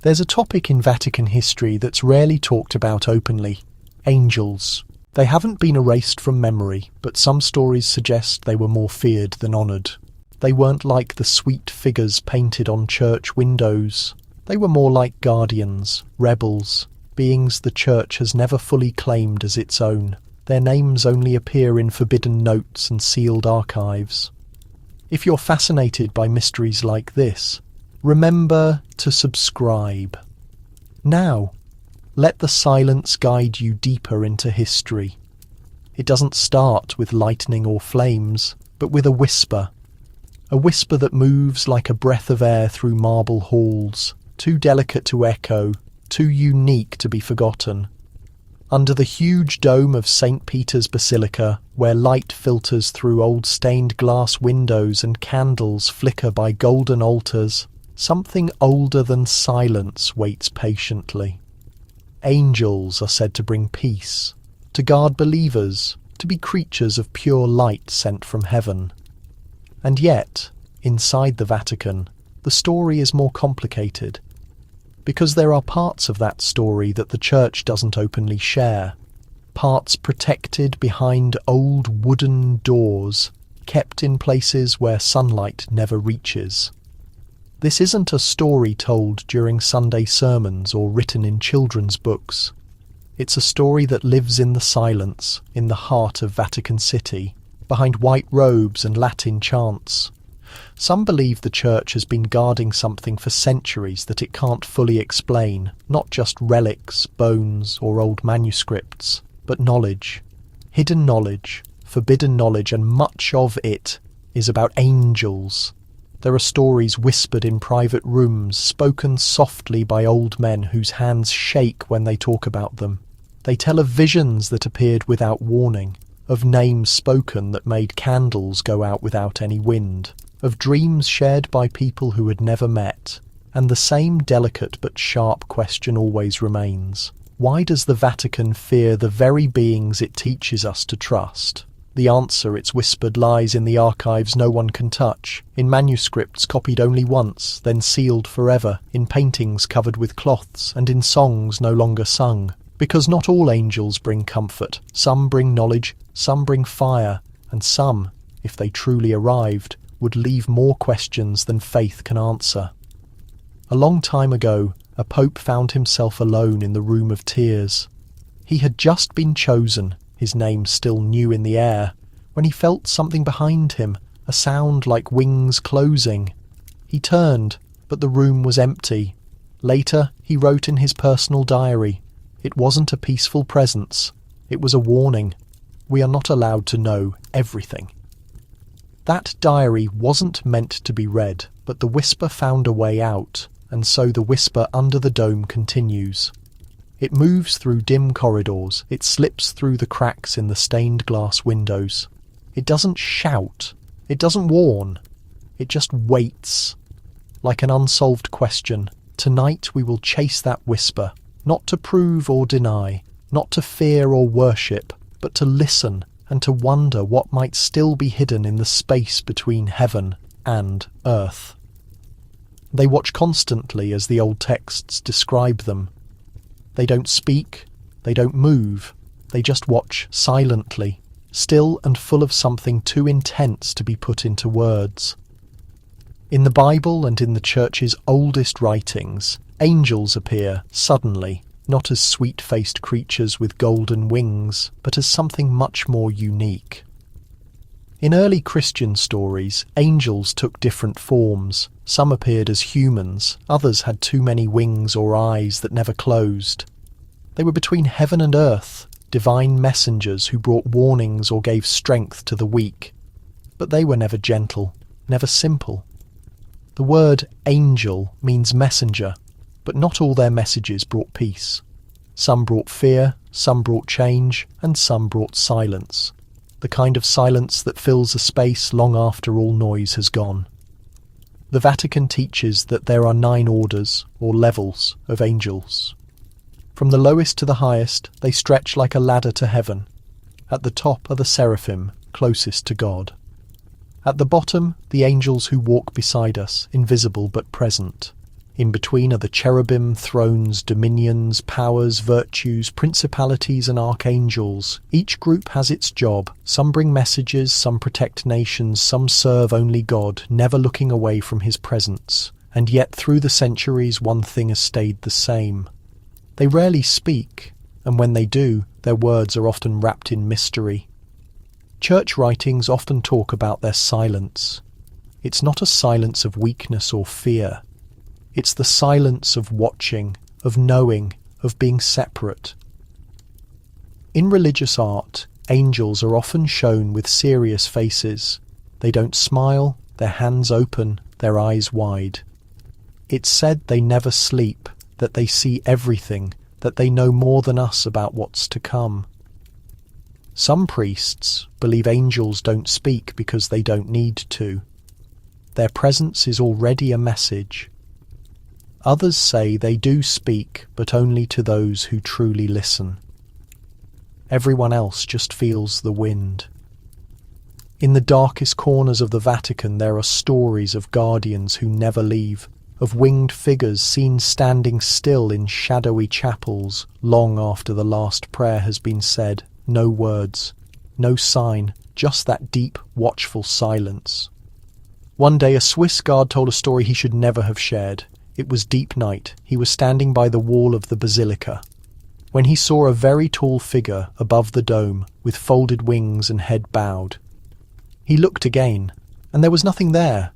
There's a topic in Vatican history that's rarely talked about openly: angels. They haven't been erased from memory, but some stories suggest they were more feared than honoured. They weren't like the sweet figures painted on church windows. They were more like guardians, rebels, beings the church has never fully claimed as its own. Their names only appear in forbidden notes and sealed archives. If you're fascinated by mysteries like this, remember to subscribe. Now, let the silence guide you deeper into history. It doesn't start with lightning or flames, but with a whisper that moves like a breath of air through marble halls, too delicate to echo, too unique to be forgotten. Under the huge dome of St. Peter's Basilica, where light filters through old stained glass windows and candles flicker by golden altars, something older than silence waits patiently. Angels are said to bring peace, to guard believers, to be creatures of pure light sent from heaven. And yet, inside the Vatican, the story is more complicated, because there are parts of that story that the Church doesn't openly share, parts protected behind old wooden doors, kept in places where sunlight never reaches. This isn't a story told during Sunday sermons or written in children's books. It's a story that lives in the silence, in the heart of Vatican City, behind white robes and Latin chants. Some believe the Church has been guarding something for centuries that it can't fully explain, not just relics, bones, or old manuscripts, but knowledge. Hidden knowledge, forbidden knowledge, and much of it is about angels. There are stories whispered in private rooms, spoken softly by old men whose hands shake when they talk about them. They tell of visions that appeared without warning, of names spoken that made candles go out without any wind, of dreams shared by people who had never met. And the same delicate but sharp question always remains: why does the Vatican fear the very beings it teaches us to trust? The answer, it's whispered, lies in the archives no one can touch, in manuscripts copied only once, then sealed forever, in paintings covered with cloths, and in songs no longer sung. Because not all angels bring comfort. Some bring knowledge, some bring fire, and some, if they truly arrived, would leave more questions than faith can answer. A long time ago, a pope found himself alone in the room of tears. He had just been chosen, his name still new in the air, when he felt something behind him, a sound like wings closing. He turned, but the room was empty. Later, he wrote in his personal diary, "It wasn't a peaceful presence. It was a warning. We are not allowed to know everything." That diary wasn't meant to be read, but the whisper found a way out, and so the whisper under the dome continues. It moves through dim corridors, it slips through the cracks in the stained glass windows. It doesn't shout, it doesn't warn, it just waits. Like an unsolved question, tonight we will chase that whisper, not to prove or deny, not to fear or worship, but to listen and to wonder what might still be hidden in the space between heaven and earth. They watch constantly as the old texts describe them. They don't speak, they don't move, they just watch silently, still and full of something too intense to be put into words. In the Bible and in the Church's oldest writings, angels appear suddenly, not as sweet-faced creatures with golden wings, but as something much more unique. In early Christian stories, angels took different forms. Some appeared as humans, others had too many wings or eyes that never closed. They were between heaven and earth, divine messengers who brought warnings or gave strength to the weak. But they were never gentle, never simple. The word angel means messenger, but not all their messages brought peace. Some brought fear, some brought change, and some brought silence. The kind of silence that fills a space long after all noise has gone. The Vatican teaches that there are 9 orders, or levels, of angels. From the lowest to the highest, they stretch like a ladder to heaven. At the top are the seraphim, closest to God. At the bottom, the angels who walk beside us, invisible but present. In between are the cherubim, thrones, dominions, powers, virtues, principalities, and archangels. Each group has its job. Some bring messages, some protect nations, some serve only God, never looking away from his presence. And yet through the centuries one thing has stayed the same. They rarely speak, and when they do, their words are often wrapped in mystery. Church writings often talk about their silence. It's not a silence of weakness or fear. It's the silence of watching, of knowing, of being separate. In religious art, angels are often shown with serious faces. They don't smile, their hands open, their eyes wide. It's said they never sleep, that they see everything, that they know more than us about what's to come. Some priests believe angels don't speak because they don't need to. Their presence is already a message. Others say they do speak, but only to those who truly listen. Everyone else just feels the wind. In the darkest corners of the Vatican there are stories of guardians who never leave, of winged figures seen standing still in shadowy chapels long after the last prayer has been said. No words, no sign, just that deep, watchful silence. One day a Swiss guard told a story he should never have shared. It was deep night. He was standing by the wall of the basilica, when he saw a very tall figure above the dome, with folded wings and head bowed. He looked again, and there was nothing there,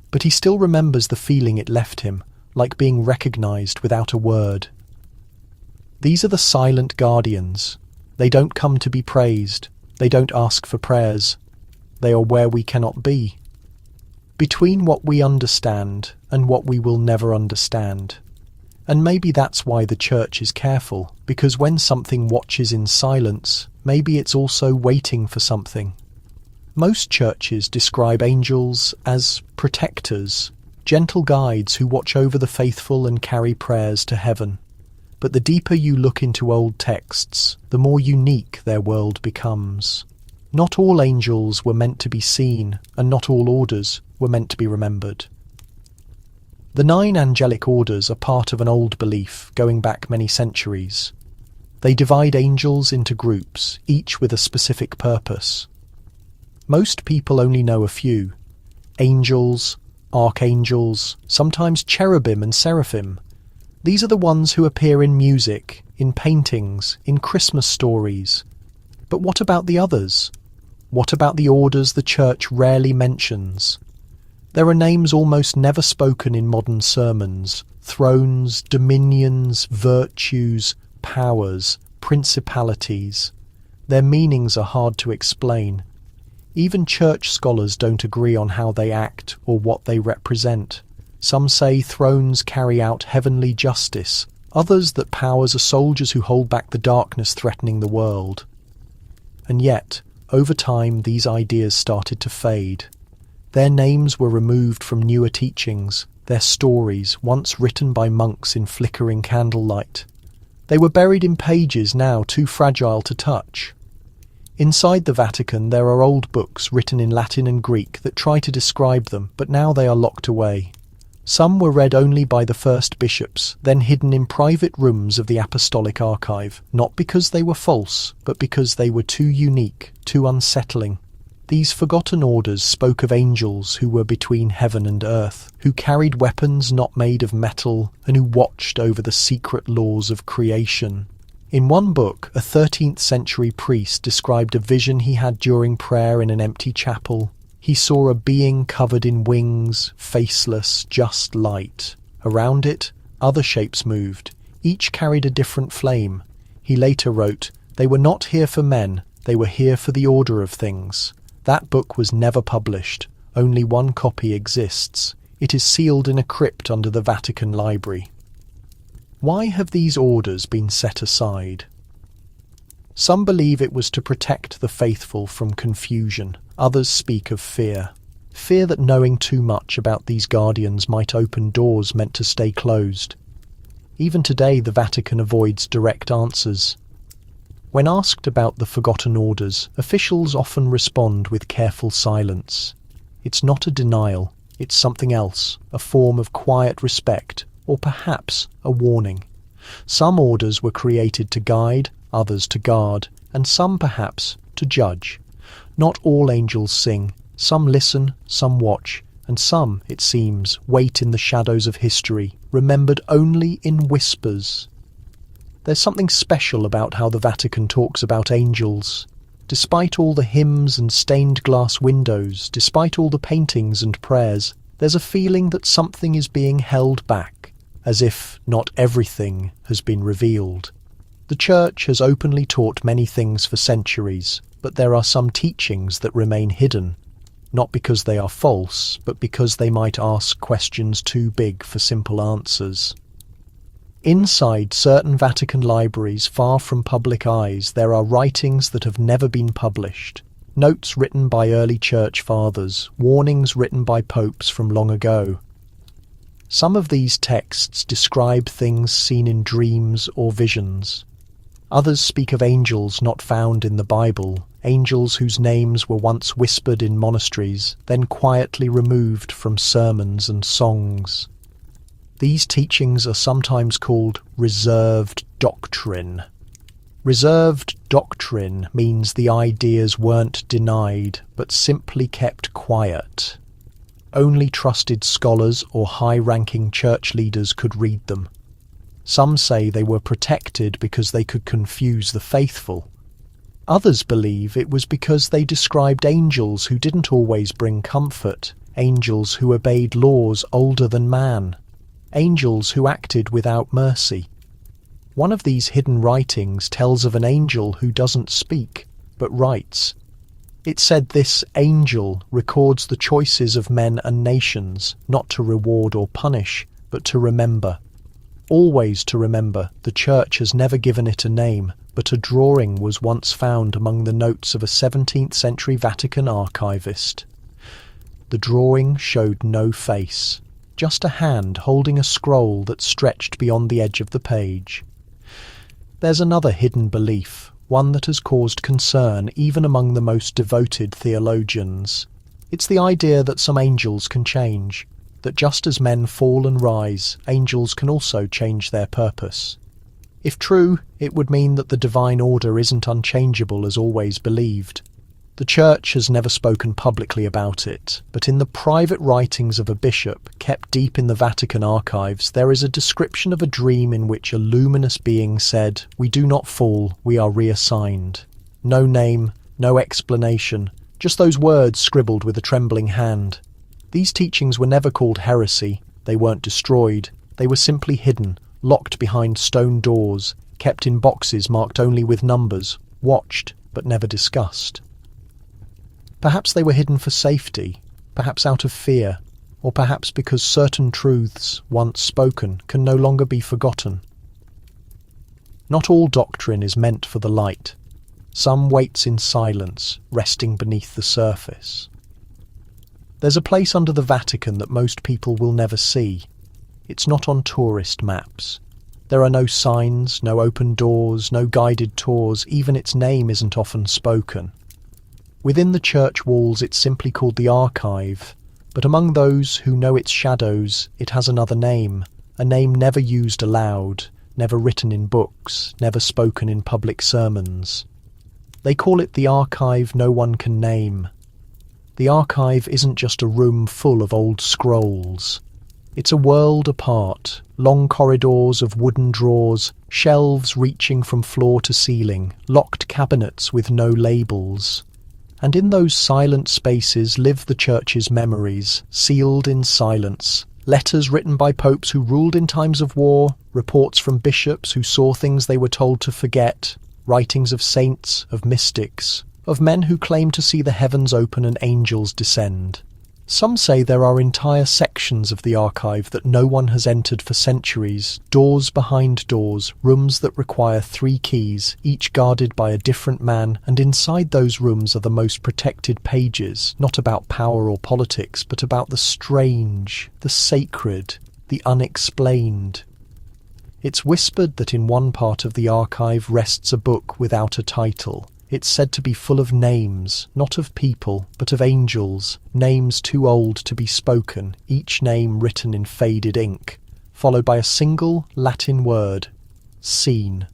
but he still remembers the feeling it left him, like being recognized without a word. These are the silent guardians. They don't come to be praised. They don't ask for prayers. They are where we cannot be, between what we understand and what we will never understand. And maybe that's why the Church is careful, because when something watches in silence, maybe it's also waiting for something. Most churches describe angels as protectors, gentle guides who watch over the faithful and carry prayers to heaven. But the deeper you look into old texts, the more unique their world becomes. Not all angels were meant to be seen, and not all orders were meant to be remembered. The 9 angelic orders are part of an old belief going back many centuries. They divide angels into groups, each with a specific purpose. Most people only know a few: angels, archangels, sometimes cherubim and seraphim. These are the ones who appear in music, in paintings, in Christmas stories. But what about the others? What about the orders the Church rarely mentions? There are names almost never spoken in modern sermons: thrones, dominions, virtues, powers, principalities. Their meanings are hard to explain. Even church scholars don't agree on how they act or what they represent. Some say thrones carry out heavenly justice, others that powers are soldiers who hold back the darkness threatening the world. And yet, over time, these ideas started to fade. Their names were removed from newer teachings, their stories, once written by monks in flickering candlelight. They were buried in pages now too fragile to touch. Inside the Vatican there are old books written in Latin and Greek that try to describe them, but now they are locked away. Some were read only by the first bishops, then hidden in private rooms of the Apostolic Archive, not because they were false, but because they were too unique, too unsettling. These forgotten orders spoke of angels who were between heaven and earth, who carried weapons not made of metal, and who watched over the secret laws of creation. In one book, a 13th century priest described a vision he had during prayer in an empty chapel. He saw a being covered in wings, faceless, just light. Around it, other shapes moved. Each carried a different flame. He later wrote, "They were not here for men, they were here for the order of things." That book was never published. Only one copy exists. It is sealed in a crypt under the Vatican Library. Why have these orders been set aside? Some believe it was to protect the faithful from confusion. Others speak of fear. Fear that knowing too much about these guardians might open doors meant to stay closed. Even today, the Vatican avoids direct answers. When asked about the forgotten orders, officials often respond with careful silence. It's not a denial, it's something else, a form of quiet respect, or perhaps a warning. Some orders were created to guide, others to guard, and some perhaps to judge. Not all angels sing. Some listen, some watch, and some, it seems, wait in the shadows of history, remembered only in whispers. There's something special about how the Vatican talks about angels. Despite all the hymns and stained glass windows, despite all the paintings and prayers, there's a feeling that something is being held back, as if not everything has been revealed. The Church has openly taught many things for centuries, but there are some teachings that remain hidden, not because they are false, but because they might ask questions too big for simple answers. Inside certain Vatican libraries, far from public eyes, there are writings that have never been published, notes written by early church fathers, warnings written by popes from long ago. Some of these texts describe things seen in dreams or visions. Others speak of angels not found in the Bible, angels whose names were once whispered in monasteries, then quietly removed from sermons and songs. These teachings are sometimes called reserved doctrine. Reserved doctrine means the ideas weren't denied, but simply kept quiet. Only trusted scholars or high-ranking church leaders could read them. Some say they were protected because they could confuse the faithful. Others believe it was because they described angels who didn't always bring comfort, angels who obeyed laws older than man, angels who acted without mercy. One of these hidden writings tells of an angel who doesn't speak, but writes. It said this angel records the choices of men and nations, not to reward or punish, but to remember. Always to remember. The Church has never given it a name, but a drawing was once found among the notes of a 17th century Vatican archivist. The drawing showed no face, just a hand holding a scroll that stretched beyond the edge of the page. There's another hidden belief, one that has caused concern even among the most devoted theologians. It's the idea that some angels can change, that just as men fall and rise, angels can also change their purpose. If true, it would mean that the divine order isn't unchangeable as always believed. The Church has never spoken publicly about it, but in the private writings of a bishop, kept deep in the Vatican archives, there is a description of a dream in which a luminous being said, "We do not fall, we are reassigned." No name, no explanation, just those words scribbled with a trembling hand. These teachings were never called heresy, they weren't destroyed, they were simply hidden, locked behind stone doors, kept in boxes marked only with numbers, watched but never discussed. Perhaps they were hidden for safety, perhaps out of fear, or perhaps because certain truths, once spoken, can no longer be forgotten. Not all doctrine is meant for the light. Some waits in silence, resting beneath the surface. There's a place under the Vatican that most people will never see. It's not on tourist maps. There are no signs, no open doors, no guided tours, even its name isn't often spoken. Within the church walls it's simply called the archive, but among those who know its shadows it has another name, a name never used aloud, never written in books, never spoken in public sermons. They call it the archive no one can name. The archive isn't just a room full of old scrolls. It's a world apart, long corridors of wooden drawers, shelves reaching from floor to ceiling, locked cabinets with no labels. And in those silent spaces live the Church's memories, sealed in silence, letters written by popes who ruled in times of war, reports from bishops who saw things they were told to forget, writings of saints, of mystics, of men who claim to see the heavens open and angels descend. Some say there are entire sections of the archive that no one has entered for centuries, doors behind doors, rooms that require 3 keys, each guarded by a different man, and inside those rooms are the most protected pages, not about power or politics, but about the strange, the sacred, the unexplained. It's whispered that in one part of the archive rests a book without a title. It's said to be full of names, not of people, but of angels, names too old to be spoken, each name written in faded ink. followed by a single Latin word, seen.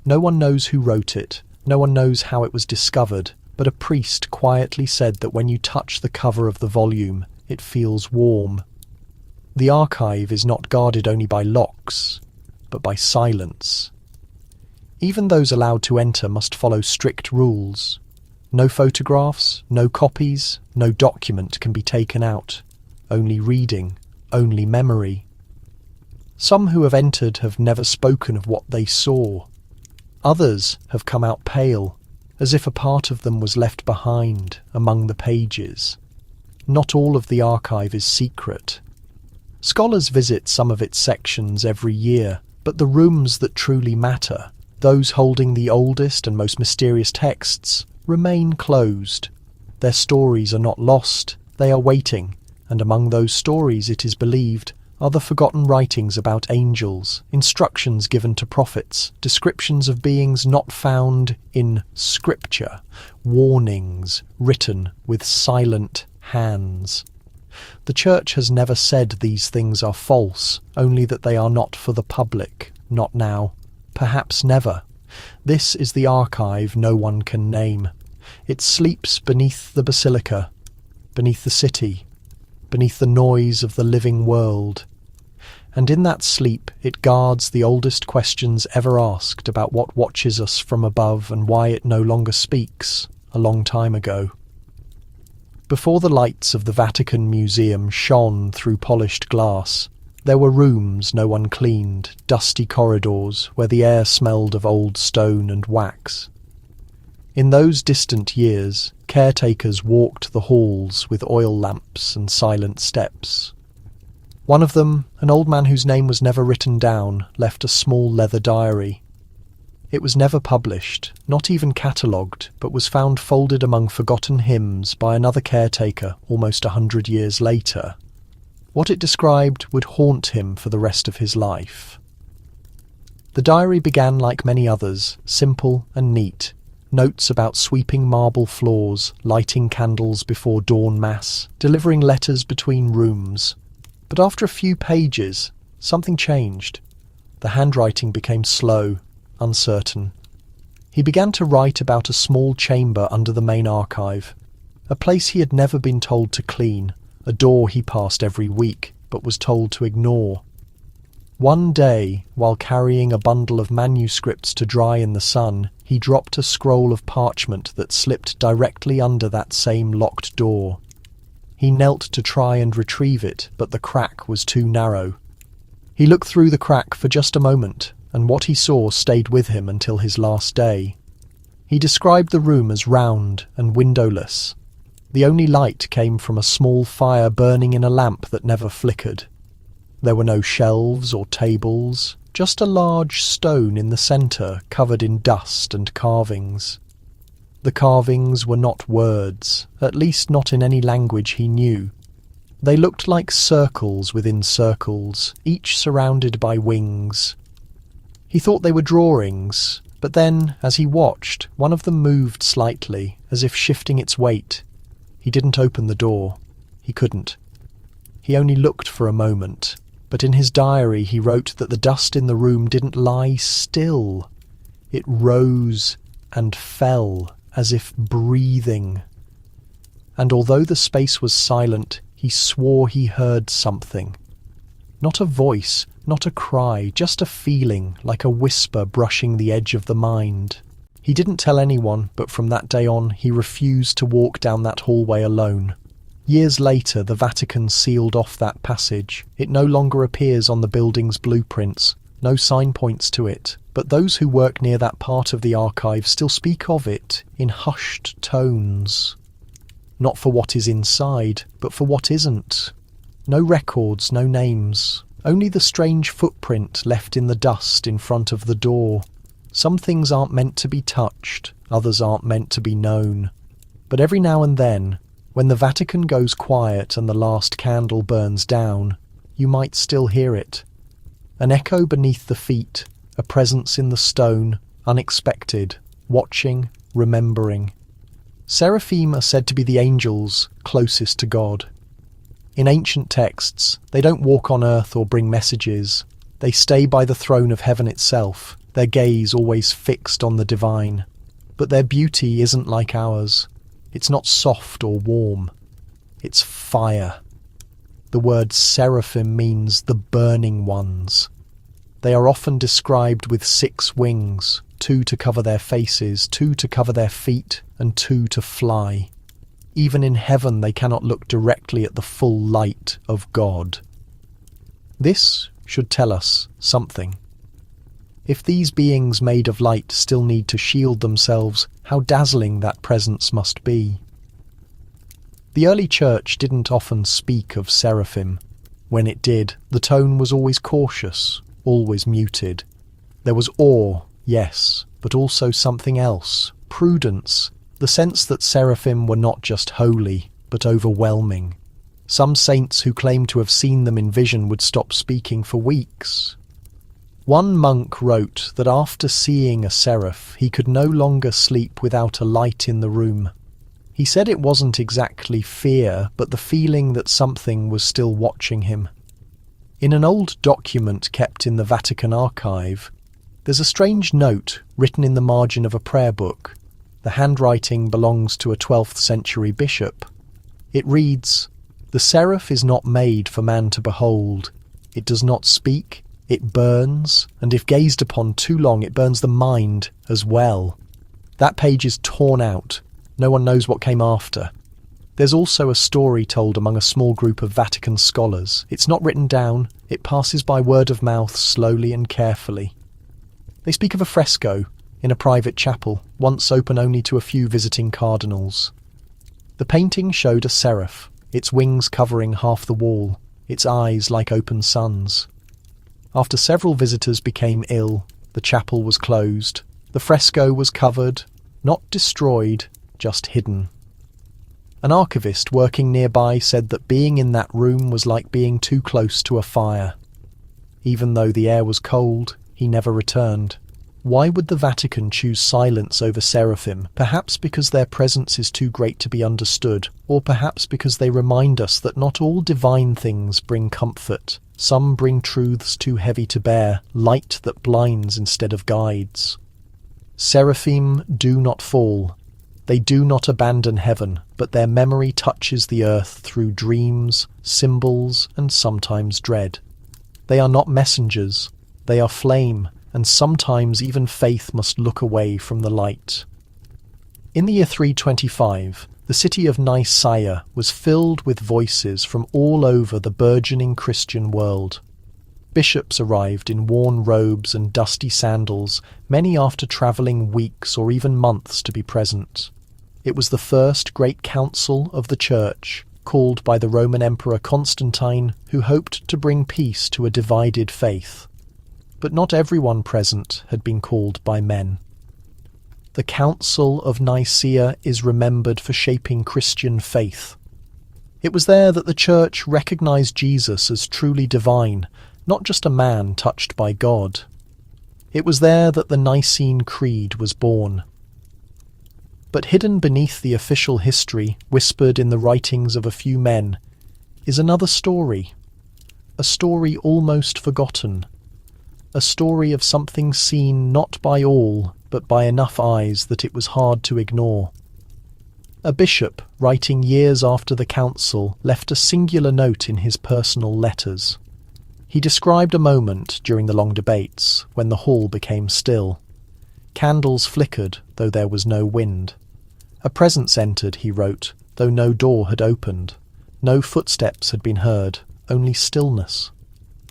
No one knows who wrote it, no one knows how it was discovered, but a priest quietly said that when you touch the cover of the volume, it feels warm. The archive is not guarded only by locks, but by silence. Even those allowed to enter must follow strict rules. No photographs, no copies, no document can be taken out. Only reading, only memory. Some who have entered have never spoken of what they saw. Others have come out pale, as if a part of them was left behind among the pages. Not all of the archive is secret. Scholars visit some of its sections every year, but the rooms that truly matter, those holding the oldest and most mysterious texts, remain closed. Their stories are not lost, they are waiting, and among those stories, it is believed, are the forgotten writings about angels, instructions given to prophets, descriptions of beings not found in Scripture, warnings written with silent hands. The Church has never said these things are false, only that they are not for the public, not now, perhaps never. This is the archive no one can name. It sleeps beneath the basilica, beneath the city, beneath the noise of the living world. And in that sleep it guards the oldest questions ever asked about what watches us from above and why it no longer speaks, a long time ago. Before the lights of the Vatican Museum shone through polished glass, there were rooms no one cleaned, dusty corridors where the air smelled of old stone and wax. In those distant years, caretakers walked the halls with oil lamps and silent steps. One of them, an old man whose name was never written down, left a small leather diary. It was never published, not even catalogued, but was found folded among forgotten hymns by another caretaker almost 100 years later. What it described would haunt him for the rest of his life. The diary began like many others, simple and neat. Notes about sweeping marble floors, lighting candles before dawn mass, delivering letters between rooms. But after a few pages, something changed. The handwriting became slow, uncertain. He began to write about a small chamber under the main archive, a place he had never been told to clean, a door he passed every week, but was told to ignore. One day, while carrying a bundle of manuscripts to dry in the sun, he dropped a scroll of parchment that slipped directly under that same locked door. He knelt to try and retrieve it, but the crack was too narrow. He looked through the crack for just a moment, and what he saw stayed with him until his last day. He described the room as round and windowless. The only light came from a small fire burning in a lamp that never flickered. There were no shelves or tables, just a large stone in the centre covered in dust and carvings. The carvings were not words, at least not in any language he knew. They looked like circles within circles, each surrounded by wings. He thought they were drawings, but then, as he watched, one of them moved slightly, as if shifting its weight. He didn't open the door. He couldn't. He only looked for a moment, but in his diary he wrote that the dust in the room didn't lie still. It rose and fell, as if breathing. And although the space was silent, he swore he heard something. Not a voice, not a cry, just a feeling, like a whisper brushing the edge of the mind. He didn't tell anyone, but from that day on, he refused to walk down that hallway alone. Years later, the Vatican sealed off that passage. It no longer appears on the building's blueprints. No sign points to it, but those who work near that part of the archive still speak of it in hushed tones. Not for what is inside, but for what isn't. No records, no names. Only the strange footprint left in the dust in front of the door. Some things aren't meant to be touched, others aren't meant to be known. But every now and then, when the Vatican goes quiet and the last candle burns down, you might still hear it. An echo beneath the feet, a presence in the stone, unexpected, watching, remembering. Seraphim are said to be the angels closest to God. In ancient texts, they don't walk on earth or bring messages. They stay by the throne of heaven itself, their gaze always fixed on the divine. But their beauty isn't like ours. It's not soft or warm. It's fire. The word seraphim means the burning ones. They are often described with 6 wings, 2 to cover their faces, 2 to cover their feet, and 2 to fly. Even in heaven they cannot look directly at the full light of God. This should tell us something. If these beings made of light still need to shield themselves, how dazzling that presence must be. The early church didn't often speak of seraphim. When it did, the tone was always cautious, always muted. There was awe, yes, but also something else, prudence, the sense that seraphim were not just holy, but overwhelming. Some saints who claimed to have seen them in vision would stop speaking for weeks. One monk wrote that after seeing a seraph, he could no longer sleep without a light in the room. He said it wasn't exactly fear, but the feeling that something was still watching him. In an old document kept in the Vatican archive, there's a strange note written in the margin of a prayer book. The handwriting belongs to a 12th century bishop. It reads, "The seraph is not made for man to behold. It does not speak, it burns, and if gazed upon too long it burns the mind as well." That page is torn out. No one knows what came after. There's also a story told among a small group of Vatican scholars. It's not written down, it passes by word of mouth slowly and carefully. They speak of a fresco in a private chapel, once open only to a few visiting cardinals. The painting showed a seraph, its wings covering half the wall, its eyes like open suns. After several visitors became ill, the chapel was closed. The fresco was covered, not destroyed, just hidden. An archivist working nearby said that being in that room was like being too close to a fire. Even though the air was cold, he never returned. Why would the Vatican choose silence over seraphim? Perhaps because their presence is too great to be understood, or perhaps because they remind us that not all divine things bring comfort. Some bring truths too heavy to bear, light that blinds instead of guides. Seraphim do not fall. They do not abandon heaven, but their memory touches the earth through dreams, symbols, and sometimes dread. They are not messengers. They are flame, and sometimes even faith must look away from the light. In the year 325, the city of Nicaea was filled with voices from all over the burgeoning Christian world. Bishops arrived in worn robes and dusty sandals, many after travelling weeks or even months to be present. It was the first great council of the Church, called by the Roman Emperor Constantine, who hoped to bring peace to a divided faith. But not everyone present had been called by men. The Council of Nicaea is remembered for shaping Christian faith. It was there that the Church recognized Jesus as truly divine, not just a man touched by God. It was there that the Nicene Creed was born. But hidden beneath the official history, whispered in the writings of a few men, is another story. A story almost forgotten. A story of something seen not by all, but by enough eyes that it was hard to ignore. A bishop, writing years after the council, left a singular note in his personal letters. He described a moment during the long debates, when the hall became still. Candles flickered, though there was no wind. A presence entered, he wrote, though no door had opened. No footsteps had been heard, only stillness.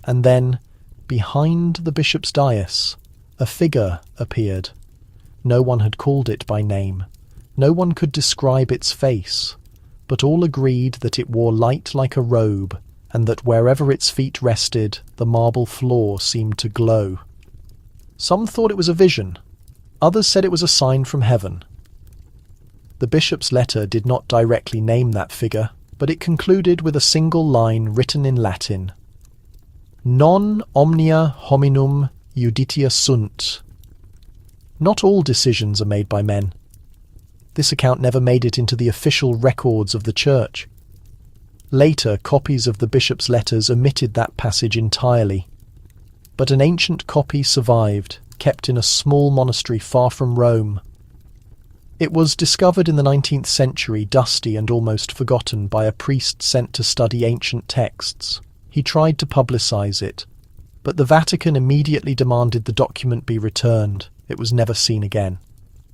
And then, behind the bishop's dais, a figure appeared. No one had called it by name. No one could describe its face, but all agreed that it wore light like a robe, and that wherever its feet rested, the marble floor seemed to glow. Some thought it was a vision. Others said it was a sign from heaven. The bishop's letter did not directly name that figure, but it concluded with a single line written in Latin. Non omnia hominum judicia sunt. Not all decisions are made by men. This account never made it into the official records of the Church. Later, copies of the bishop's letters omitted that passage entirely. But an ancient copy survived, kept in a small monastery far from Rome. It was discovered in the 19th century, dusty and almost forgotten, by a priest sent to study ancient texts. He tried to publicize it, but the Vatican immediately demanded the document be returned. It was never seen again.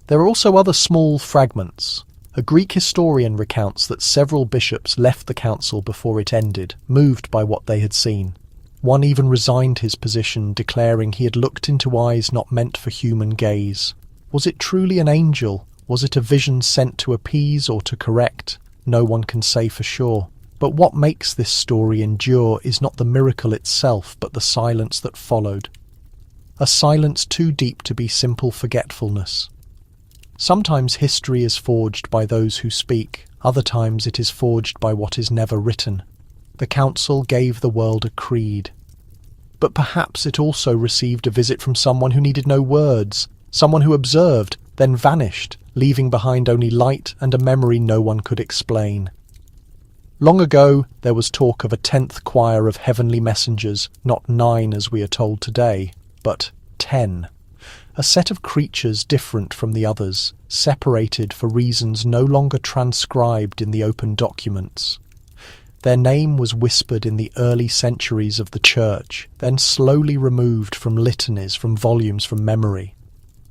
There are also other small fragments. A Greek historian recounts that several bishops left the council before it ended, moved by what they had seen. One even resigned his position, declaring he had looked into eyes not meant for human gaze. Was it truly an angel? Was it a vision sent to appease or to correct? No one can say for sure. But what makes this story endure is not the miracle itself, but the silence that followed. A silence too deep to be simple forgetfulness. Sometimes history is forged by those who speak, other times it is forged by what is never written. The council gave the world a creed. But perhaps it also received a visit from someone who needed no words, someone who observed, then vanished, leaving behind only light and a memory no one could explain. Long ago, there was talk of a 10th choir of heavenly messengers, not 9 as we are told today, but 10. A set of creatures different from the others, separated for reasons no longer transcribed in the open documents. Their name was whispered in the early centuries of the Church, then slowly removed from litanies, from volumes, from memory.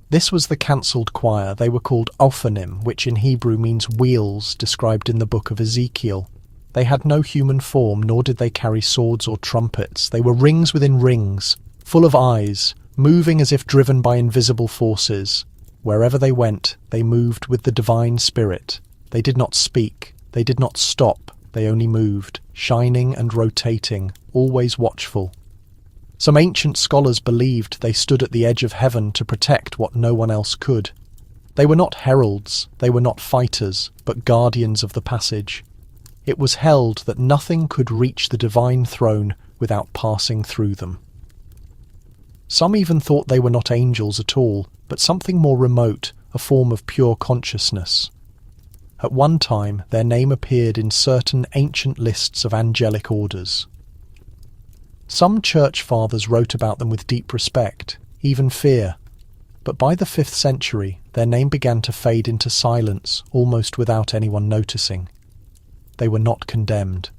This was the cancelled choir. They were called Ophanim, which in Hebrew means wheels, described in the book of Ezekiel. They had no human form, nor did they carry swords or trumpets. They were rings within rings, full of eyes, moving as if driven by invisible forces. Wherever they went, they moved with the divine spirit. They did not speak. They did not stop. They only moved, shining and rotating, always watchful. Some ancient scholars believed they stood at the edge of heaven to protect what no one else could. They were not heralds, they were not fighters, but guardians of the passage. It was held that nothing could reach the divine throne without passing through them. Some even thought they were not angels at all, but something more remote, a form of pure consciousness. At one time, their name appeared in certain ancient lists of angelic orders. Some church fathers wrote about them with deep respect, even fear, but by the 5th century, their name began to fade into silence, almost without anyone noticing. They were not condemned.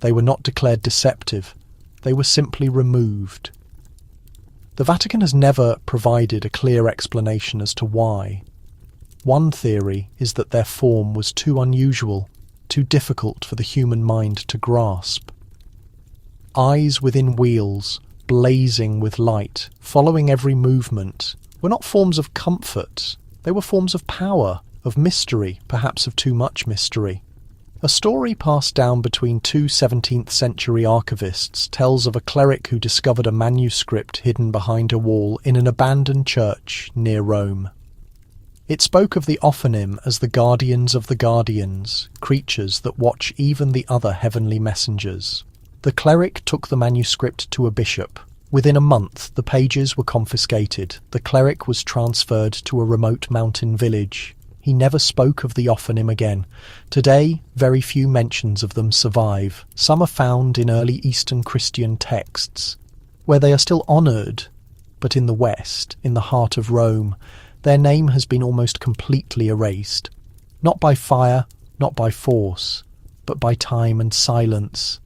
They were not declared deceptive. They were simply removed. The Vatican has never provided a clear explanation as to why. One theory is that their form was too unusual, too difficult for the human mind to grasp. Eyes within wheels, blazing with light, following every movement, were not forms of comfort. They were forms of power, of mystery, perhaps of too much mystery. A story passed down between two 17th century archivists tells of a cleric who discovered a manuscript hidden behind a wall in an abandoned church near Rome. It spoke of the Ophanim as the guardians of the guardians, creatures that watch even the other heavenly messengers. The cleric took the manuscript to a bishop. Within a month, the pages were confiscated. The cleric was transferred to a remote mountain village. He never spoke of the Ophanim again. Today, very few mentions of them survive. Some are found in early Eastern Christian texts, where they are still honoured, but in the West, in the heart of Rome, their name has been almost completely erased. Not by fire, not by force, but by time and silence.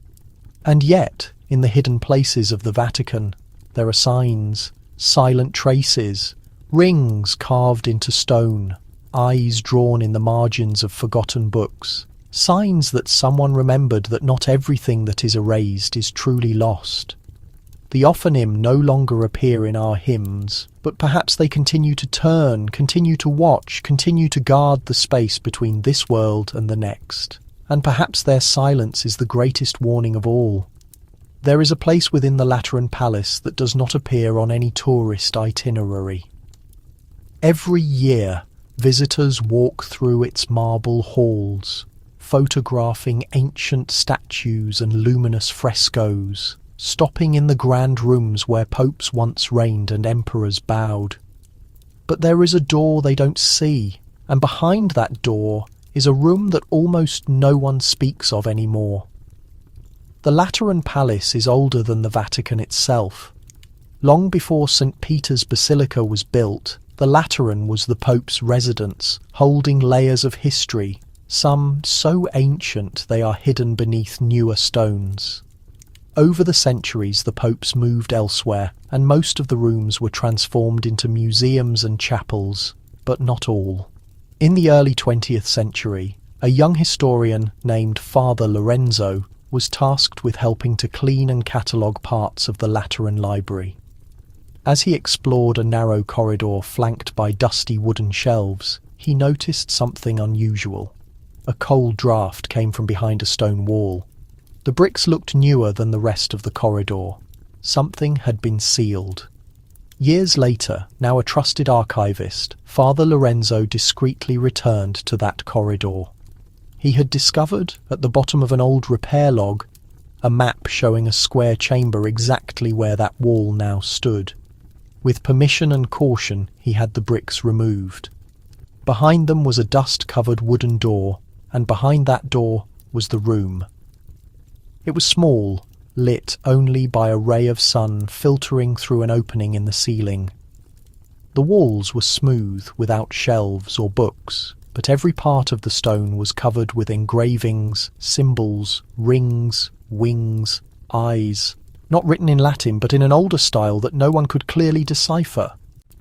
And yet, in the hidden places of the Vatican, there are signs, silent traces, rings carved into stone, eyes drawn in the margins of forgotten books, signs that someone remembered that not everything that is erased is truly lost. The Ophanim no longer appear in our hymns, but perhaps they continue to turn, continue to watch, continue to guard the space between this world and the next. And perhaps their silence is the greatest warning of all. There is a place within the Lateran Palace that does not appear on any tourist itinerary. Every year, visitors walk through its marble halls, photographing ancient statues and luminous frescoes, stopping in the grand rooms where popes once reigned and emperors bowed. But there is a door they don't see, and behind that door is a room that almost no one speaks of anymore. The Lateran Palace is older than the Vatican itself. Long before St. Peter's Basilica was built, the Lateran was the Pope's residence, holding layers of history, some so ancient they are hidden beneath newer stones. Over the centuries, the popes moved elsewhere, and most of the rooms were transformed into museums and chapels, but not all. In the early 20th century, a young historian named Father Lorenzo was tasked with helping to clean and catalogue parts of the Lateran library. As he explored a narrow corridor flanked by dusty wooden shelves, he noticed something unusual. A cold draught came from behind a stone wall. The bricks looked newer than the rest of the corridor. Something had been sealed. Years later, now a trusted archivist, Father Lorenzo discreetly returned to that corridor. He had discovered, at the bottom of an old repair log, a map showing a square chamber exactly where that wall now stood. With permission and caution, he had the bricks removed. Behind them was a dust-covered wooden door, and behind that door was the room. It was small, lit only by a ray of sun filtering through an opening in the ceiling. The walls were smooth, without shelves or books, but every part of the stone was covered with engravings, symbols, rings, wings, eyes, not written in Latin but in an older style that no one could clearly decipher.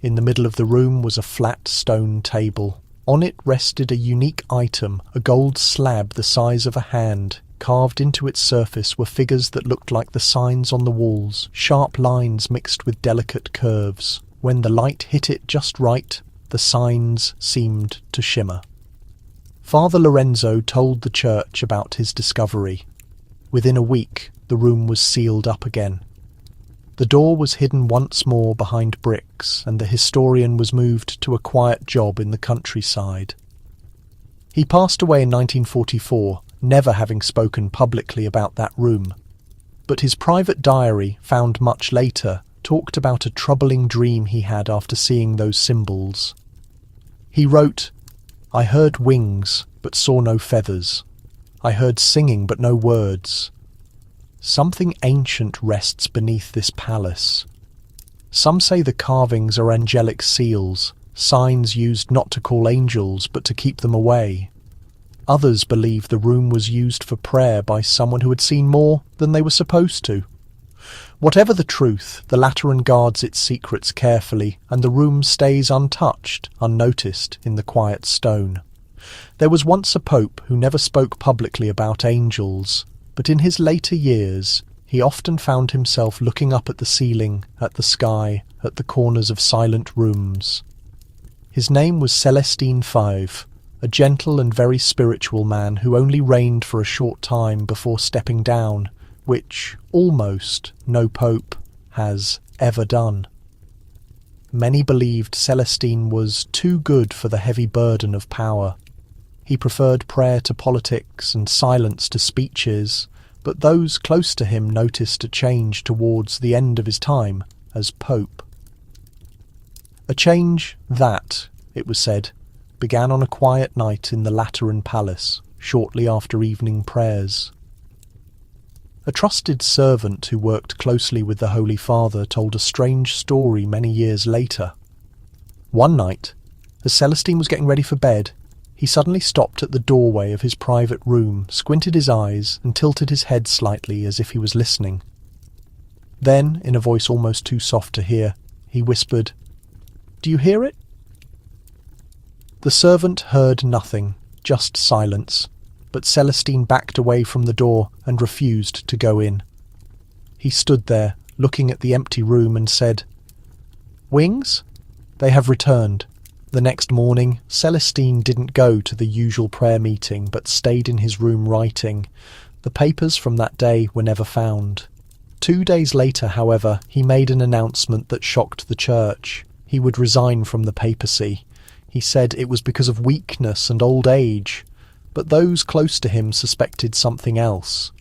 In the middle of the room was a flat stone table. On it rested a unique item, a gold slab the size of a hand. Carved into its surface were figures that looked like the signs on the walls, sharp lines mixed with delicate curves. When the light hit it just right, the signs seemed to shimmer. Father Lorenzo told the church about his discovery. Within a week, the room was sealed up again. The door was hidden once more behind bricks, and the historian was moved to a quiet job in the countryside. He passed away in 1944, never having spoken publicly about that room. But his private diary, found much later, talked about a troubling dream he had after seeing those symbols. He wrote, "I heard wings, but saw no feathers. I heard singing, but no words. Something ancient rests beneath this palace. Some say the carvings are angelic seals, signs used not to call angels, but to keep them away. Others believe the room was used for prayer by someone who had seen more than they were supposed to. Whatever the truth, the Lateran guards its secrets carefully, and the room stays untouched, unnoticed in the quiet stone. There was once a pope who never spoke publicly about angels, but in his later years he often found himself looking up at the ceiling, at the sky, at the corners of silent rooms. His name was Celestine V, a gentle and very spiritual man who only reigned for a short time before stepping down, which, almost, no pope has ever done. Many believed Celestine was too good for the heavy burden of power. He preferred prayer to politics and silence to speeches, but those close to him noticed a change towards the end of his time as pope. A change that, it was said, began on a quiet night in the Lateran Palace, shortly after evening prayers. A trusted servant who worked closely with the Holy Father told a strange story many years later. One night, as Celestine was getting ready for bed, he suddenly stopped at the doorway of his private room, squinted his eyes, and tilted his head slightly as if he was listening. Then, in a voice almost too soft to hear, he whispered, "Do you hear it?" The servant heard nothing, just silence, but Celestine backed away from the door and refused to go in. He stood there, looking at the empty room, and said, "Wings? They have returned." The next morning, Celestine didn't go to the usual prayer meeting, but stayed in his room writing. The papers from that day were never found. 2 days later, however, he made an announcement that shocked the church. He would resign from the papacy. He said it was because of weakness and old age, but those close to him suspected something else.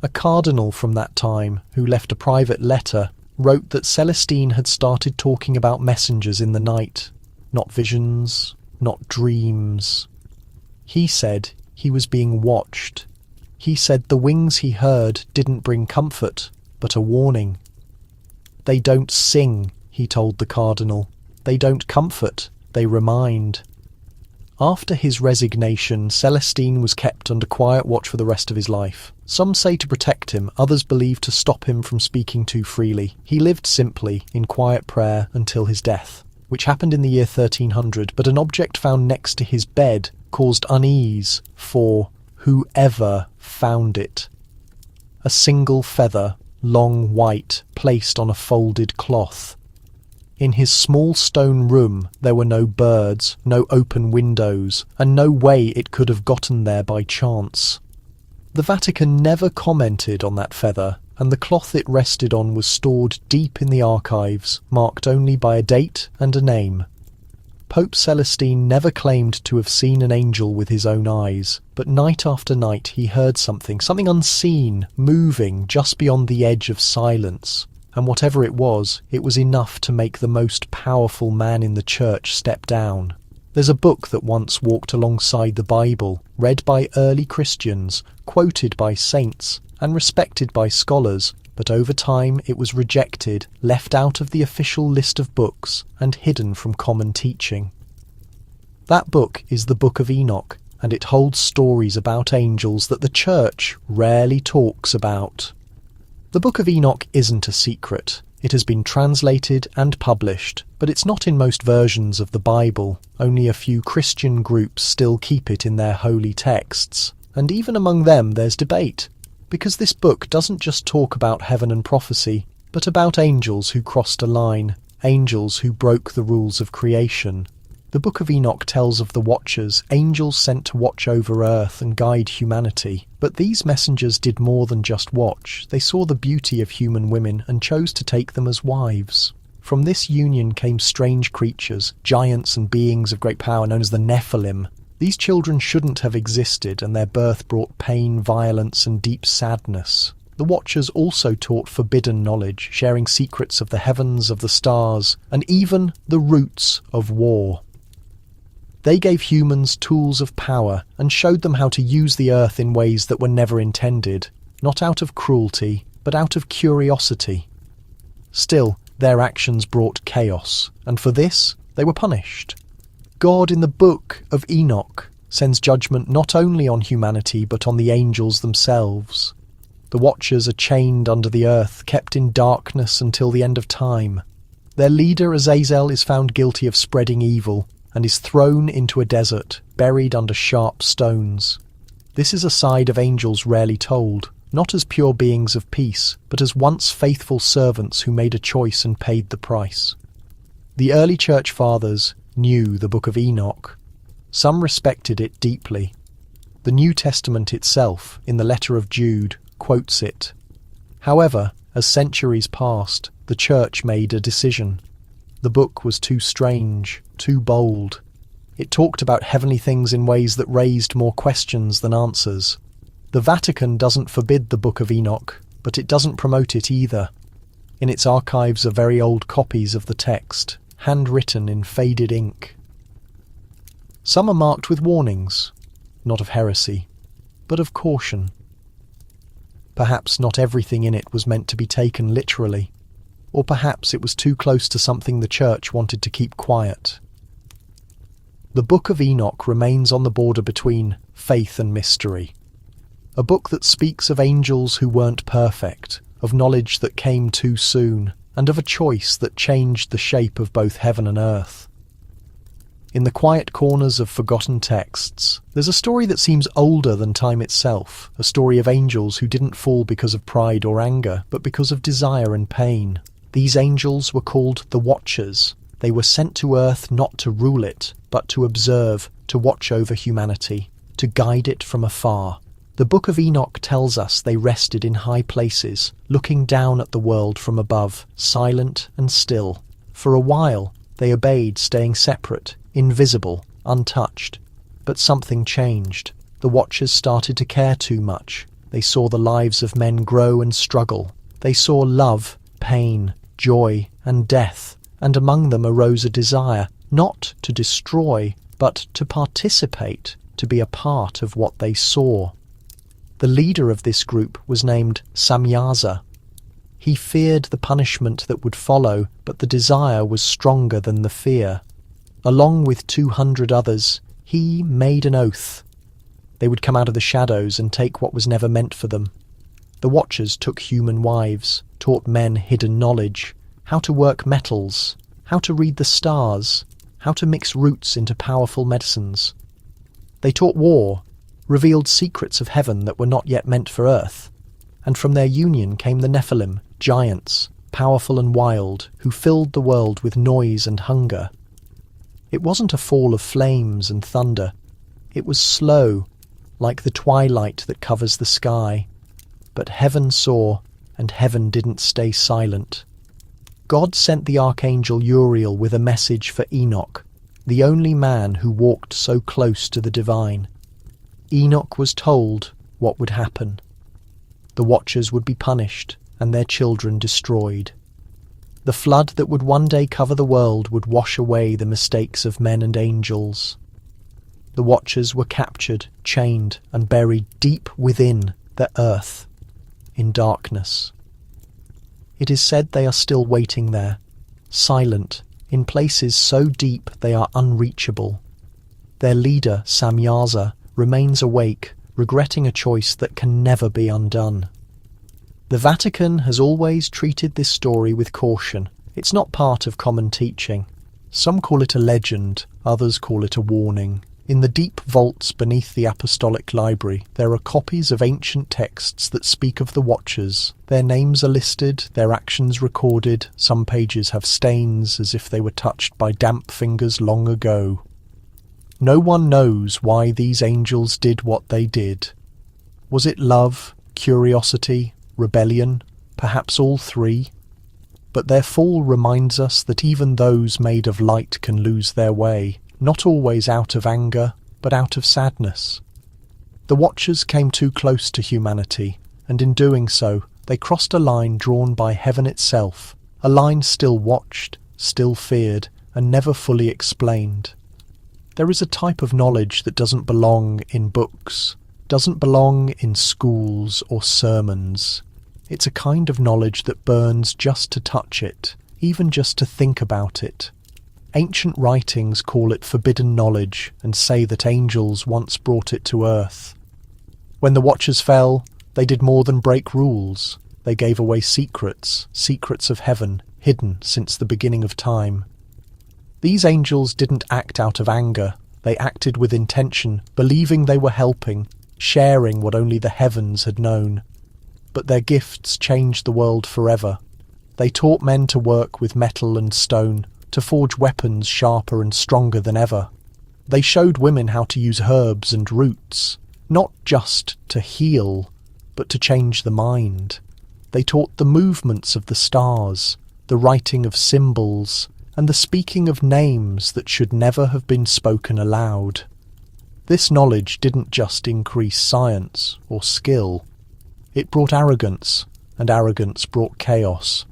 A cardinal from that time, who left a private letter, wrote that Celestine had started talking about messengers in the night. Not visions, not dreams. He said he was being watched. He said the wings he heard didn't bring comfort, but a warning. "They don't sing," he told the cardinal. "They don't comfort, they remind." After his resignation, Celestine was kept under quiet watch for the rest of his life. Some say to protect him, others believe to stop him from speaking too freely. He lived simply, in quiet prayer, until his death, which happened in the year 1300, but an object found next to his bed caused unease for whoever found it. A single feather, long white, placed on a folded cloth. In his small stone room there were no birds, no open windows, and no way it could have gotten there by chance. The Vatican never commented on that feather, and the cloth it rested on was stored deep in the archives, marked only by a date and a name. Pope Celestine never claimed to have seen an angel with his own eyes, but night after night he heard something unseen, moving just beyond the edge of silence. And whatever it was enough to make the most powerful man in the church step down. There's a book that once walked alongside the Bible, read by early Christians, quoted by saints, and respected by scholars, but over time it was rejected, left out of the official list of books, and hidden from common teaching. That book is the Book of Enoch, and it holds stories about angels that the church rarely talks about. The Book of Enoch isn't a secret. It has been translated and published, but it's not in most versions of the Bible. Only a few Christian groups still keep it in their holy texts, and even among them there's debate, because this book doesn't just talk about heaven and prophecy, but about angels who crossed a line, angels who broke the rules of creation. The Book of Enoch tells of the Watchers, angels sent to watch over earth and guide humanity. But these messengers did more than just watch. They saw the beauty of human women and chose to take them as wives. From this union came strange creatures, giants and beings of great power known as the Nephilim. These children shouldn't have existed, and their birth brought pain, violence, and deep sadness. The Watchers also taught forbidden knowledge, sharing secrets of the heavens, of the stars, and even the roots of war. They gave humans tools of power and showed them how to use the earth in ways that were never intended, not out of cruelty, but out of curiosity. Still, their actions brought chaos, and for this they were punished. God in the Book of Enoch sends judgment not only on humanity but on the angels themselves. The Watchers are chained under the earth, kept in darkness until the end of time. Their leader Azazel is found guilty of spreading evil, and is thrown into a desert, buried under sharp stones. This is a side of angels rarely told, not as pure beings of peace, but as once faithful servants who made a choice and paid the price. The early church fathers knew the Book of Enoch. Some respected it deeply. The New Testament itself, in the letter of Jude, quotes it. However, as centuries passed, the church made a decision. The book was too strange, too bold. It talked about heavenly things in ways that raised more questions than answers. The Vatican doesn't forbid the Book of Enoch, but it doesn't promote it either. In its archives are very old copies of the text, handwritten in faded ink. Some are marked with warnings, not of heresy, but of caution. Perhaps not everything in it was meant to be taken literally. Or perhaps it was too close to something the church wanted to keep quiet. The Book of Enoch remains on the border between faith and mystery. A book that speaks of angels who weren't perfect, of knowledge that came too soon, and of a choice that changed the shape of both heaven and earth. In the quiet corners of forgotten texts, there's a story that seems older than time itself, a story of angels who didn't fall because of pride or anger, but because of desire and pain. These angels were called the Watchers. They were sent to earth not to rule it, but to observe, to watch over humanity, to guide it from afar. The Book of Enoch tells us they rested in high places, looking down at the world from above, silent and still. For a while, they obeyed, staying separate, invisible, untouched. But something changed. The Watchers started to care too much. They saw the lives of men grow and struggle. They saw love, pain, joy, and death, and among them arose a desire not to destroy, but to participate, to be a part of what they saw. The leader of this group was named Samyaza. He feared the punishment that would follow, but the desire was stronger than the fear. Along with 200 others, he made an oath. They would come out of the shadows and take what was never meant for them. The Watchers took human wives, taught men hidden knowledge, how to work metals, how to read the stars, how to mix roots into powerful medicines. They taught war, revealed secrets of heaven that were not yet meant for earth, and from their union came the Nephilim, giants, powerful and wild, who filled the world with noise and hunger. It wasn't a fall of flames and thunder. It was slow, like the twilight that covers the sky. But heaven saw, and heaven didn't stay silent. God sent the archangel Uriel with a message for Enoch, the only man who walked so close to the divine. Enoch was told what would happen. The Watchers would be punished and their children destroyed. The flood that would one day cover the world would wash away the mistakes of men and angels. The Watchers were captured, chained, and buried deep within the earth, in darkness. It is said they are still waiting there, silent, in places so deep they are unreachable. Their leader, Samyaza, remains awake, regretting a choice that can never be undone. The Vatican has always treated this story with caution. It's not part of common teaching. Some call it a legend, others call it a warning. In the deep vaults beneath the Apostolic Library, there are copies of ancient texts that speak of the Watchers. Their names are listed, their actions recorded. Some pages have stains as if they were touched by damp fingers long ago. No one knows why these angels did what they did. Was it love, curiosity, rebellion, perhaps all three? But their fall reminds us that even those made of light can lose their way, not always out of anger, but out of sadness. The Watchers came too close to humanity, and in doing so, they crossed a line drawn by heaven itself, a line still watched, still feared, and never fully explained. There is a type of knowledge that doesn't belong in books, doesn't belong in schools or sermons. It's a kind of knowledge that burns just to touch it, even just to think about it. Ancient writings call it forbidden knowledge and say that angels once brought it to earth. When the Watchers fell, they did more than break rules. They gave away secrets, secrets of heaven, hidden since the beginning of time. These angels didn't act out of anger. They acted with intention, believing they were helping, sharing what only the heavens had known. But their gifts changed the world forever. They taught men to work with metal and stone, to forge weapons sharper and stronger than ever. They showed women how to use herbs and roots, not just to heal, but to change the mind. They taught the movements of the stars, the writing of symbols, and the speaking of names that should never have been spoken aloud. This knowledge didn't just increase science or skill. It brought arrogance, and arrogance brought chaos.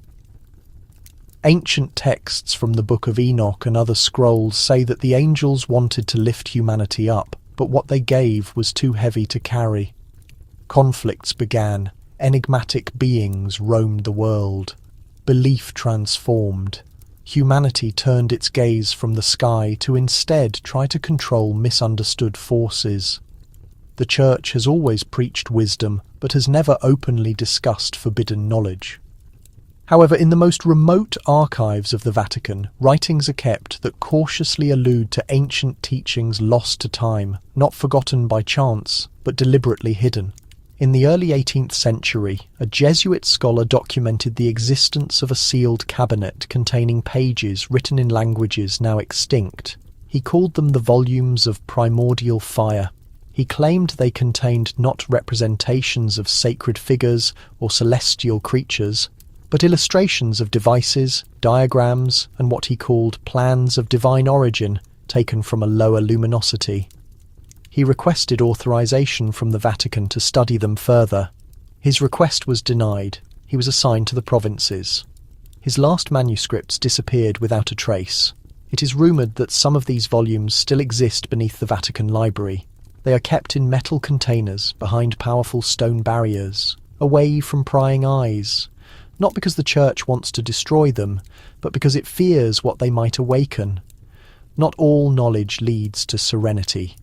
Ancient texts from the Book of Enoch and other scrolls say that the angels wanted to lift humanity up, but what they gave was too heavy to carry. Conflicts began, enigmatic beings roamed the world. Belief transformed. Humanity turned its gaze from the sky to instead try to control misunderstood forces. The Church has always preached wisdom, but has never openly discussed forbidden knowledge. However, in the most remote archives of the Vatican, writings are kept that cautiously allude to ancient teachings lost to time, not forgotten by chance, but deliberately hidden. In the early 18th century, a Jesuit scholar documented the existence of a sealed cabinet containing pages written in languages now extinct. He called them the volumes of primordial fire. He claimed they contained not representations of sacred figures or celestial creatures, but illustrations of devices, diagrams, and what he called plans of divine origin taken from a lower luminosity. He requested authorization from the Vatican to study them further. His request was denied. He was assigned to the provinces. His last manuscripts disappeared without a trace. It is rumoured that some of these volumes still exist beneath the Vatican Library. They are kept in metal containers behind powerful stone barriers, away from prying eyes, not because the church wants to destroy them, but because it fears what they might awaken. Not all knowledge leads to serenity.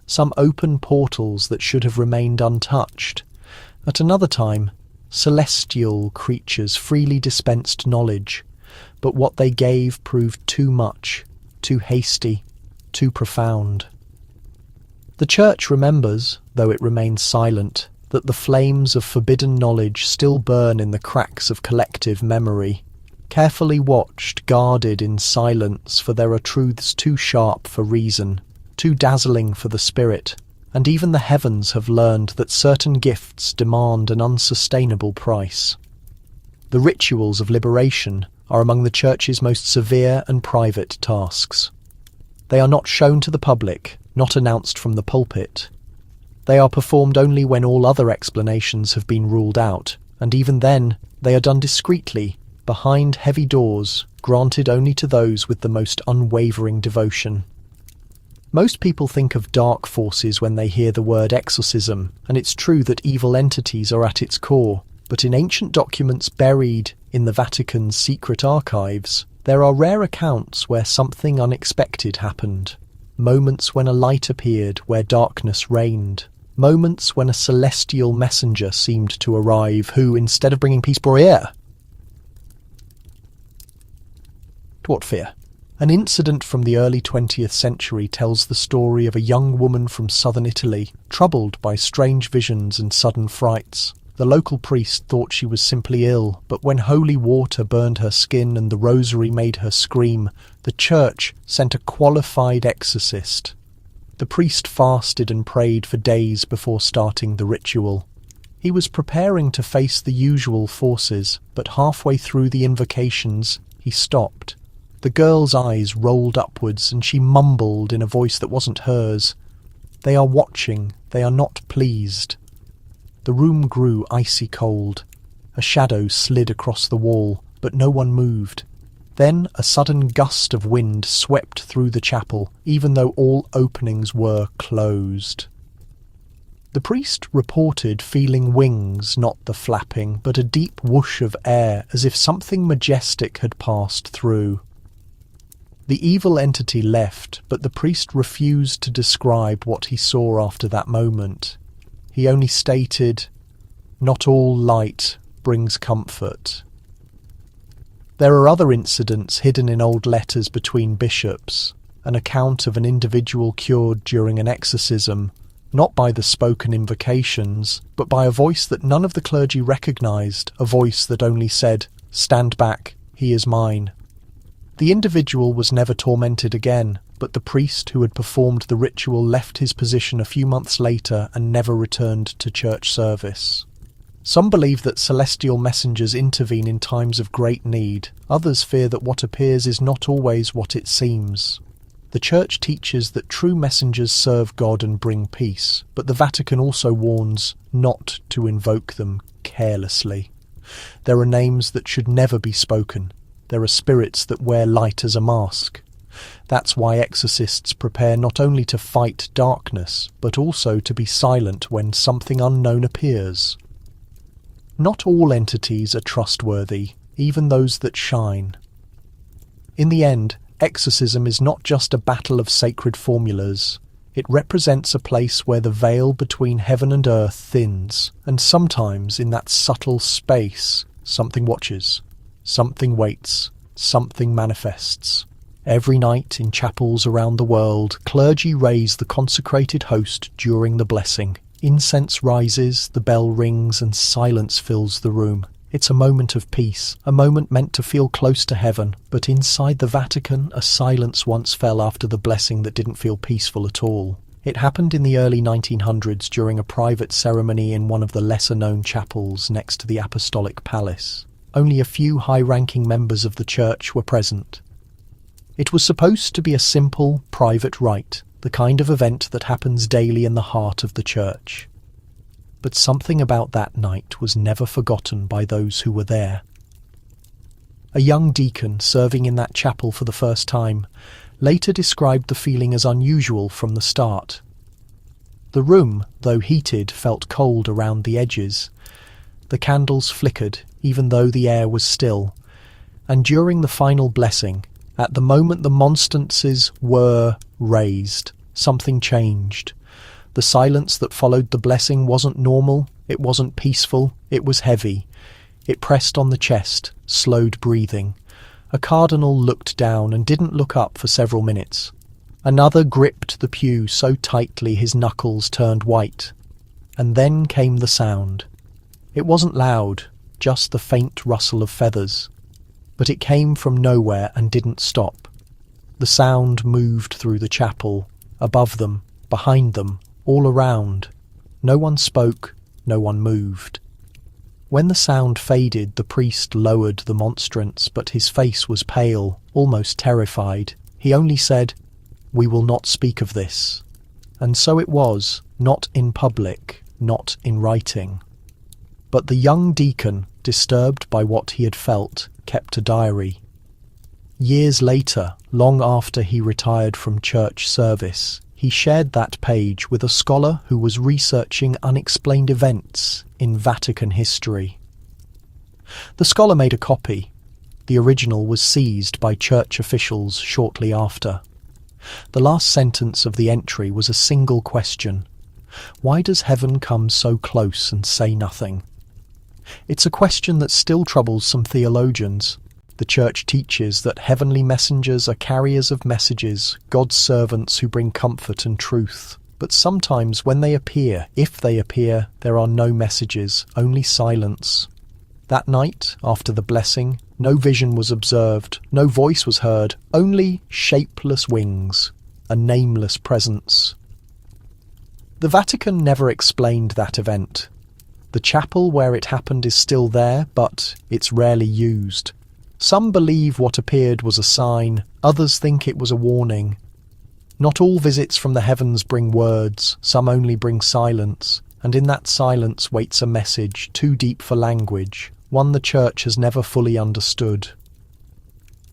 Some open portals that should have remained untouched. At another time, celestial creatures freely dispensed knowledge, but what they gave proved too much, too hasty, too profound. The Church remembers, though it remains silent, that the flames of forbidden knowledge still burn in the cracks of collective memory, carefully watched, guarded in silence, for there are truths too sharp for reason, too dazzling for the spirit, and even the heavens have learned that certain gifts demand an unsustainable price. The rituals of liberation are among the Church's most severe and private tasks. They are not shown to the public, not announced from the pulpit. They are performed only when all other explanations have been ruled out, and even then they are done discreetly, behind heavy doors, granted only to those with the most unwavering devotion. Most people think of dark forces when they hear the word exorcism, and it's true that evil entities are at its core, but in ancient documents buried in the Vatican's secret archives, there are rare accounts where something unexpected happened. Moments when a light appeared where darkness reigned. Moments when a celestial messenger seemed to arrive who, instead of bringing peace, brought fear. What fear? An incident from the early 20th century tells the story of a young woman from southern Italy, troubled by strange visions and sudden frights. The local priest thought she was simply ill, but when holy water burned her skin and the rosary made her scream, the church sent a qualified exorcist. The priest fasted and prayed for days before starting the ritual. He was preparing to face the usual forces, but halfway through the invocations, he stopped. The girl's eyes rolled upwards and she mumbled in a voice that wasn't hers. "They are watching, they are not pleased." The room grew icy cold. A shadow slid across the wall, but no one moved. Then a sudden gust of wind swept through the chapel, even though all openings were closed. The priest reported feeling wings, not the flapping, but a deep whoosh of air, as if something majestic had passed through. The evil entity left, but the priest refused to describe what he saw after that moment. He only stated, "Not all light brings comfort." There are other incidents hidden in old letters between bishops, an account of an individual cured during an exorcism, not by the spoken invocations, but by a voice that none of the clergy recognised, a voice that only said, "Stand back, he is mine." The individual was never tormented again, but the priest who had performed the ritual left his position a few months later and never returned to church service. Some believe that celestial messengers intervene in times of great need. Others fear that what appears is not always what it seems. The Church teaches that true messengers serve God and bring peace, but the Vatican also warns not to invoke them carelessly. There are names that should never be spoken. There are spirits that wear light as a mask. That's why exorcists prepare not only to fight darkness, but also to be silent when something unknown appears. Not all entities are trustworthy, even those that shine. In the end, exorcism is not just a battle of sacred formulas. It represents a place where the veil between heaven and earth thins, and sometimes in that subtle space, something watches, something waits, something manifests. Every night in chapels around the world, clergy raise the consecrated host during the blessing. Incense rises, the bell rings, and silence fills the room. It's a moment of peace, a moment meant to feel close to heaven. But inside the Vatican, a silence once fell after the blessing that didn't feel peaceful at all. It happened in the early 1900s during a private ceremony in one of the lesser-known chapels next to the Apostolic Palace. Only a few high-ranking members of the church were present. It was supposed to be a simple, private rite, the kind of event that happens daily in the heart of the church. But something about that night was never forgotten by those who were there. A young deacon serving in that chapel for the first time later described the feeling as unusual from the start. The room, though heated, felt cold around the edges. The candles flickered, even though the air was still. And during the final blessing, at the moment the monstrances were raised, something changed. The silence that followed the blessing wasn't normal, it wasn't peaceful, it was heavy. It pressed on the chest, slowed breathing. A cardinal looked down and didn't look up for several minutes. Another gripped the pew so tightly his knuckles turned white. And then came the sound. It wasn't loud, just the faint rustle of feathers. But it came from nowhere and didn't stop. The sound moved through the chapel, above them, behind them, all around. No one spoke, no one moved. When the sound faded, the priest lowered the monstrance, but his face was pale, almost terrified. He only said, "We will not speak of this." And so it was, not in public, not in writing. But the young deacon, disturbed by what he had felt, kept a diary. Years later, long after he retired from church service, he shared that page with a scholar who was researching unexplained events in Vatican history. The scholar made a copy. The original was seized by church officials shortly after. The last sentence of the entry was a single question. Why does heaven come so close and say nothing? It's a question that still troubles some theologians. The Church teaches that heavenly messengers are carriers of messages, God's servants who bring comfort and truth. But sometimes when they appear, if they appear, there are no messages, only silence. That night, after the blessing, no vision was observed, no voice was heard, only shapeless wings, a nameless presence. The Vatican never explained that event. The chapel where it happened is still there, but it's rarely used. Some believe what appeared was a sign, others think it was a warning. Not all visits from the heavens bring words, some only bring silence, and in that silence waits a message too deep for language, one the Church has never fully understood.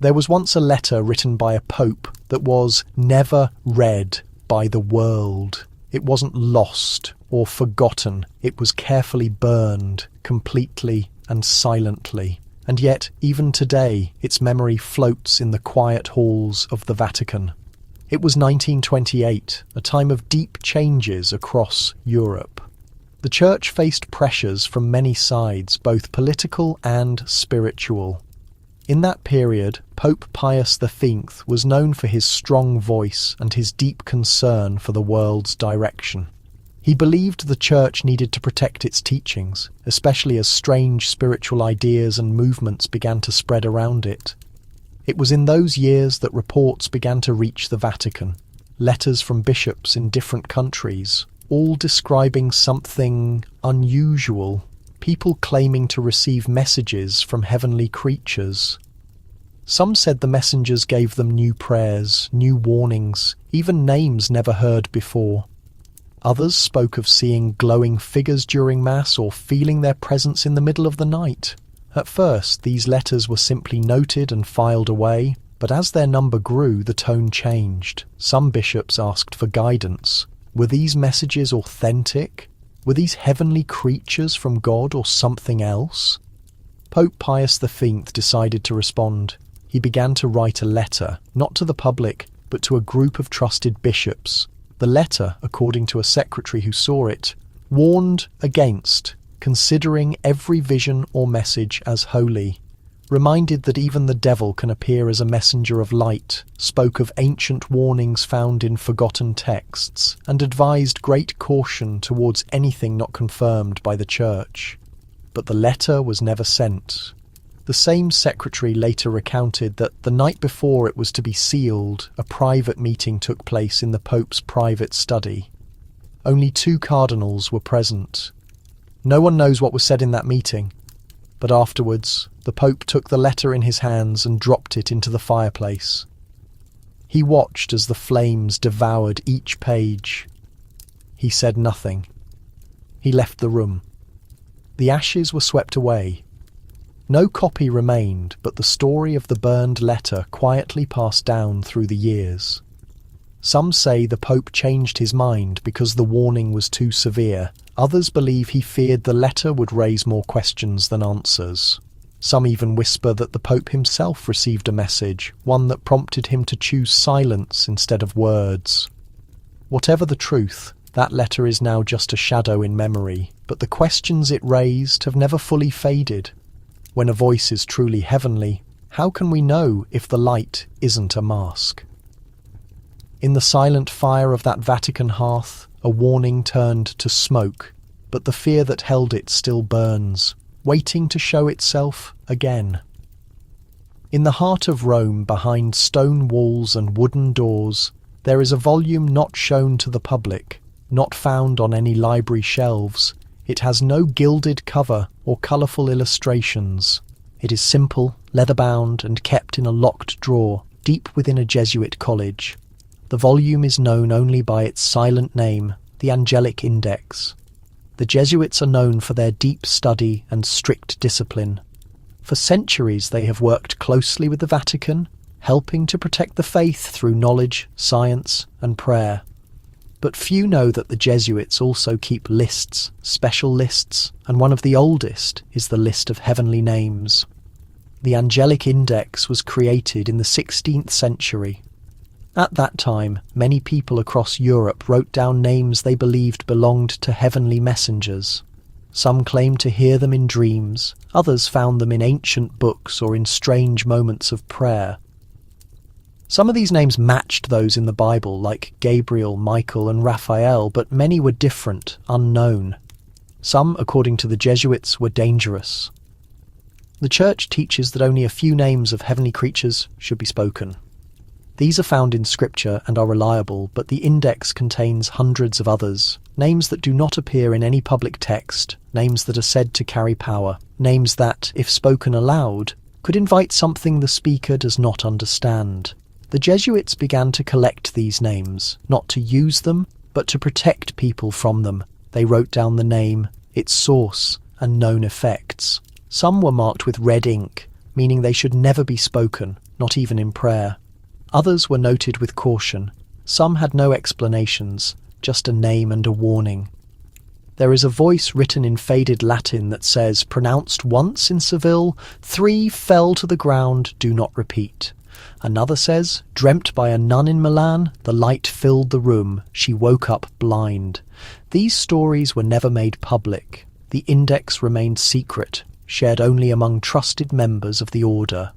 There was once a letter written by a pope that was never read by the world. It wasn't lost or forgotten, it was carefully burned, completely and silently. And yet, even today, its memory floats in the quiet halls of the Vatican. It was 1928, a time of deep changes across Europe. The Church faced pressures from many sides, both political and spiritual. In that period, Pope Pius V was known for his strong voice and his deep concern for the world's direction. He believed the Church needed to protect its teachings, especially as strange spiritual ideas and movements began to spread around it. It was in those years that reports began to reach the Vatican, letters from bishops in different countries, all describing something unusual, people claiming to receive messages from heavenly creatures. Some said the messengers gave them new prayers, new warnings, even names never heard before. Others spoke of seeing glowing figures during Mass or feeling their presence in the middle of the night. At first, these letters were simply noted and filed away, but as their number grew, the tone changed. Some bishops asked for guidance. Were these messages authentic? Were these heavenly creatures from God or something else? Pope Pius V decided to respond. He began to write a letter, not to the public, but to a group of trusted bishops. The letter, according to a secretary who saw it, warned against considering every vision or message as holy, reminded that even the devil can appear as a messenger of light, spoke of ancient warnings found in forgotten texts, and advised great caution towards anything not confirmed by the Church. But the letter was never sent. The same secretary later recounted that the night before it was to be sealed, a private meeting took place in the Pope's private study. Only 2 cardinals were present. No one knows what was said in that meeting, but afterwards the Pope took the letter in his hands and dropped it into the fireplace. He watched as the flames devoured each page. He said nothing. He left the room. The ashes were swept away. No copy remained, but the story of the burned letter quietly passed down through the years. Some say the Pope changed his mind because the warning was too severe. Others believe he feared the letter would raise more questions than answers. Some even whisper that the Pope himself received a message, one that prompted him to choose silence instead of words. Whatever the truth, that letter is now just a shadow in memory, but the questions it raised have never fully faded. When a voice is truly heavenly, how can we know if the light isn't a mask? In the silent fire of that Vatican hearth, a warning turned to smoke, but the fear that held it still burns, waiting to show itself again. In the heart of Rome, behind stone walls and wooden doors, there is a volume not shown to the public, not found on any library shelves. It has no gilded cover or colourful illustrations. It is simple, leather-bound, and kept in a locked drawer, deep within a Jesuit college. The volume is known only by its silent name, the Angelic Index. The Jesuits are known for their deep study and strict discipline. For centuries they have worked closely with the Vatican, helping to protect the faith through knowledge, science, and prayer. But few know that the Jesuits also keep lists, special lists, and one of the oldest is the list of heavenly names. The Angelic Index was created in the 16th century. At that time, many people across Europe wrote down names they believed belonged to heavenly messengers. Some claimed to hear them in dreams, others found them in ancient books or in strange moments of prayer. Some of these names matched those in the Bible, like Gabriel, Michael, and Raphael, but many were different, unknown. Some, according to the Jesuits, were dangerous. The Church teaches that only a few names of heavenly creatures should be spoken. These are found in Scripture and are reliable, but the index contains hundreds of others, names that do not appear in any public text, names that are said to carry power, names that, if spoken aloud, could invite something the speaker does not understand. The Jesuits began to collect these names, not to use them, but to protect people from them. They wrote down the name, its source, and known effects. Some were marked with red ink, meaning they should never be spoken, not even in prayer. Others were noted with caution. Some had no explanations, just a name and a warning. There is a voice written in faded Latin that says, "Pronounced once in Seville, 3 fell to the ground, do not repeat." Another says, "Dreamt by a nun in Milan, the light filled the room, she woke up blind." These stories were never made public. The index remained secret, shared only among trusted members of the order.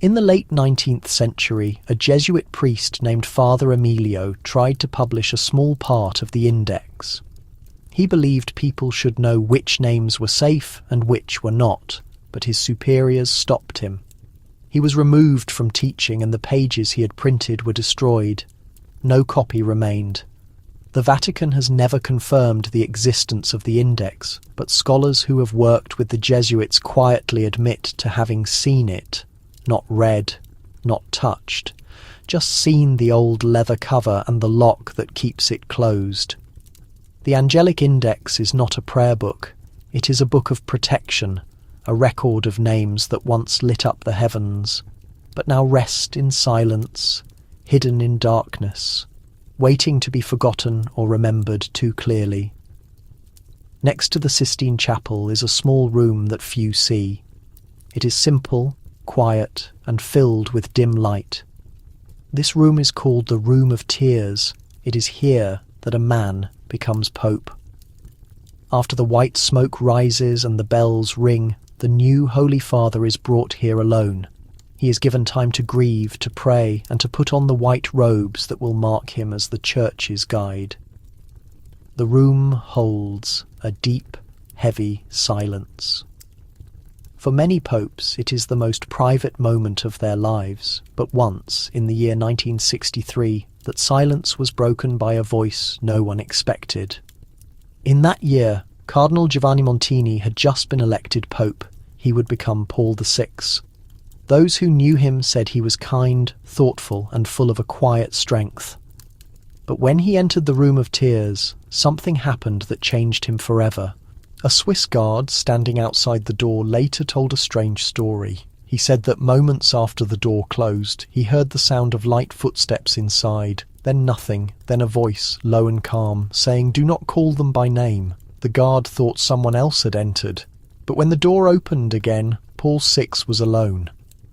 In the late 19th century, a Jesuit priest named Father Emilio tried to publish a small part of the index. He believed people should know which names were safe and which were not, but his superiors stopped him. He was removed from teaching and the pages he had printed were destroyed. No copy remained. The Vatican has never confirmed the existence of the index, but scholars who have worked with the Jesuits quietly admit to having seen it. Not read, not touched, just seen the old leather cover and the lock that keeps it closed. The Angelic Index is not a prayer book. It is a book of protection, a record of names that once lit up the heavens, but now rest in silence, hidden in darkness, waiting to be forgotten or remembered too clearly. Next to the Sistine Chapel is a small room that few see. It is simple, quiet, and filled with dim light. This room is called the Room of Tears. It is here that a man becomes Pope. After the white smoke rises and the bells ring, the new Holy Father is brought here alone. He is given time to grieve, to pray, and to put on the white robes that will mark him as the Church's guide. The room holds a deep, heavy silence. For many popes, it is the most private moment of their lives, but once, in the year 1963, that silence was broken by a voice no one expected. In that year, Cardinal Giovanni Montini had just been elected Pope. He would become Paul VI. Those who knew him said he was kind, thoughtful, and full of a quiet strength. But when he entered the Room of Tears, something happened that changed him forever. A Swiss guard standing outside the door later told a strange story. He said that moments after the door closed, he heard the sound of light footsteps inside. Then nothing, then a voice, low and calm, saying, "Do not call them by name." The guard thought someone else had entered, but when the door opened again, Paul VI was alone.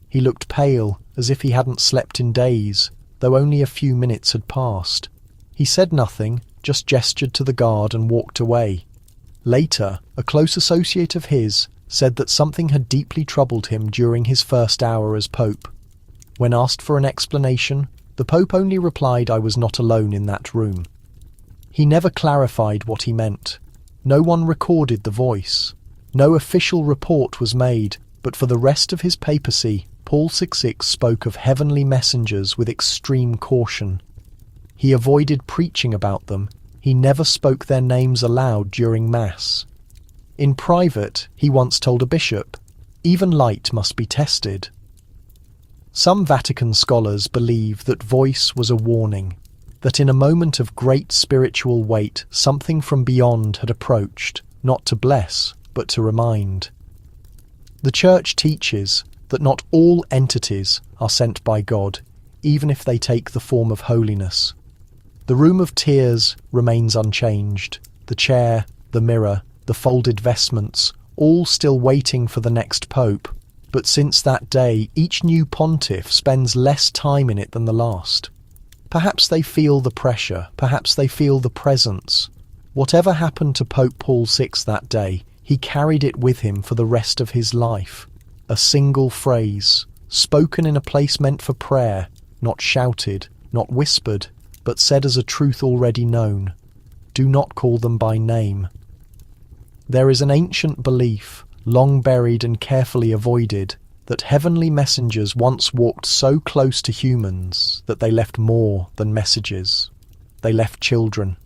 He looked pale, as if he hadn't slept in days, though only a few minutes had passed. He said nothing, just gestured to the guard and walked away. Later, a close associate of his said that something had deeply troubled him during his first hour as Pope. When asked for an explanation, the Pope only replied, "I was not alone in that room." He never clarified what he meant. No one recorded the voice. No official report was made, but for the rest of his papacy, Paul VI spoke of heavenly messengers with extreme caution. He avoided preaching about them. He never spoke their names aloud during Mass. In private, he once told a bishop, "Even light must be tested." Some Vatican scholars believe that voice was a warning, that in a moment of great spiritual weight, something from beyond had approached, not to bless, but to remind. The Church teaches that not all entities are sent by God, even if they take the form of holiness. The room of tears remains unchanged, the chair, the mirror, the folded vestments, all still waiting for the next pope. But since that day, each new pontiff spends less time in it than the last. Perhaps they feel the pressure, perhaps they feel the presence. Whatever happened to Pope Paul VI that day, he carried it with him for the rest of his life. A single phrase, spoken in a place meant for prayer, not shouted, not whispered, but said as a truth already known. Do not call them by name. There is an ancient belief, long buried and carefully avoided, that heavenly messengers once walked so close to humans that they left more than messages. They left children.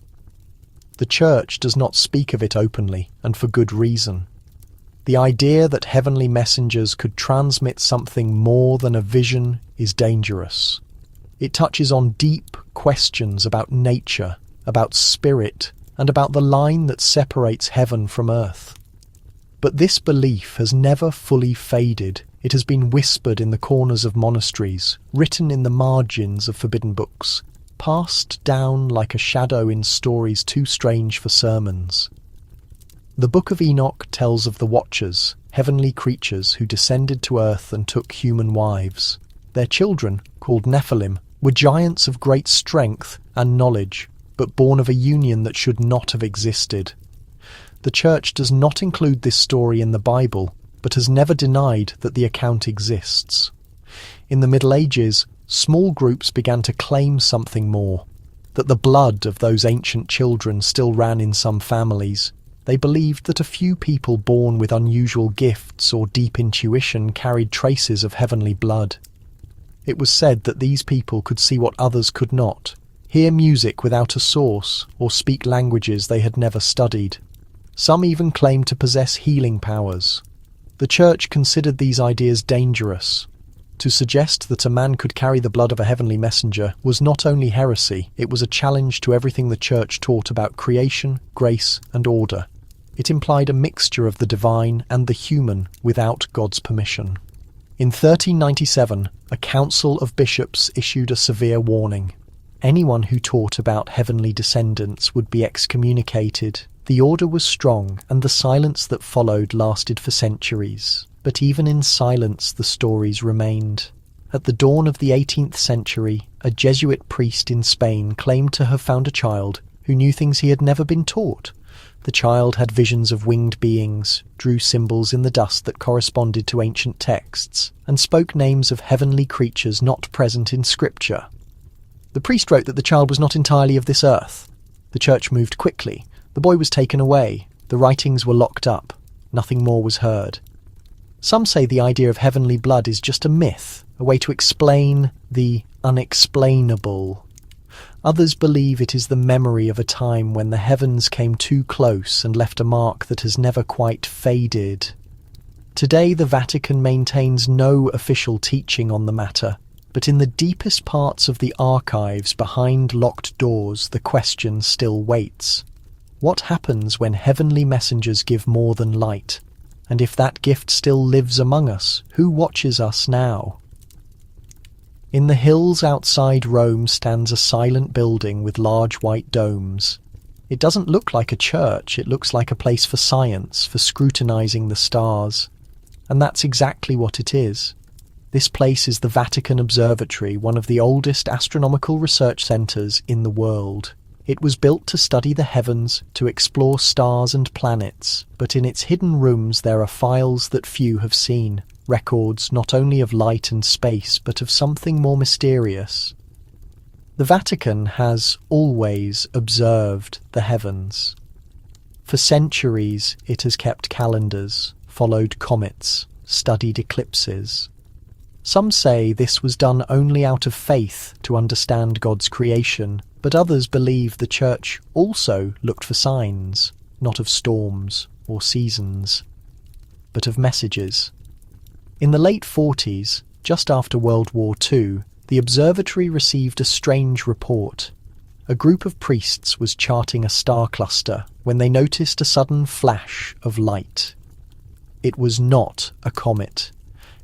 The Church does not speak of it openly, and for good reason. The idea that heavenly messengers could transmit something more than a vision is dangerous. It touches on deep questions about nature, about spirit, and about the line that separates heaven from earth. But this belief has never fully faded. It has been whispered in the corners of monasteries, written in the margins of forbidden books, passed down like a shadow in stories too strange for sermons. The Book of Enoch tells of the Watchers, heavenly creatures who descended to earth and took human wives. Their children, called Nephilim, were giants of great strength and knowledge, but born of a union that should not have existed. The Church does not include this story in the Bible, but has never denied that the account exists. In the Middle Ages, small groups began to claim something more, that the blood of those ancient children still ran in some families. They believed that a few people born with unusual gifts or deep intuition carried traces of heavenly blood. It was said that these people could see what others could not, hear music without a source, or speak languages they had never studied. Some even claimed to possess healing powers. The Church considered these ideas dangerous. To suggest that a man could carry the blood of a heavenly messenger was not only heresy, it was a challenge to everything the Church taught about creation, grace, and order. It implied a mixture of the divine and the human without God's permission. In 1397, a council of bishops issued a severe warning. Anyone who taught about heavenly descendants would be excommunicated. The order was strong, and the silence that followed lasted for centuries. But even in silence, the stories remained. At the dawn of the 18th century, a Jesuit priest in Spain claimed to have found a child who knew things he had never been taught. The child had visions of winged beings, drew symbols in the dust that corresponded to ancient texts, and spoke names of heavenly creatures not present in Scripture. The priest wrote that the child was not entirely of this earth. The Church moved quickly. The boy was taken away. The writings were locked up. Nothing more was heard. Some say the idea of heavenly blood is just a myth, a way to explain the unexplainable. Others believe it is the memory of a time when the heavens came too close and left a mark that has never quite faded. Today the Vatican maintains no official teaching on the matter, but in the deepest parts of the archives behind locked doors the question still waits. What happens when heavenly messengers give more than light? And if that gift still lives among us, who watches us now? In the hills outside Rome stands a silent building with large white domes. It doesn't look like a church, it looks like a place for science, for scrutinizing the stars. And that's exactly what it is. This place is the Vatican Observatory, one of the oldest astronomical research centers in the world. It was built to study the heavens, to explore stars and planets, but in its hidden rooms there are files that few have seen, records not only of light and space, but of something more mysterious. The Vatican has always observed the heavens. For centuries it has kept calendars, followed comets, studied eclipses. Some say this was done only out of faith to understand God's creation, but others believe the Church also looked for signs, not of storms or seasons, but of messages. In the late 40s, just after World War II, the observatory received a strange report. A group of priests was charting a star cluster when they noticed a sudden flash of light. It was not a comet,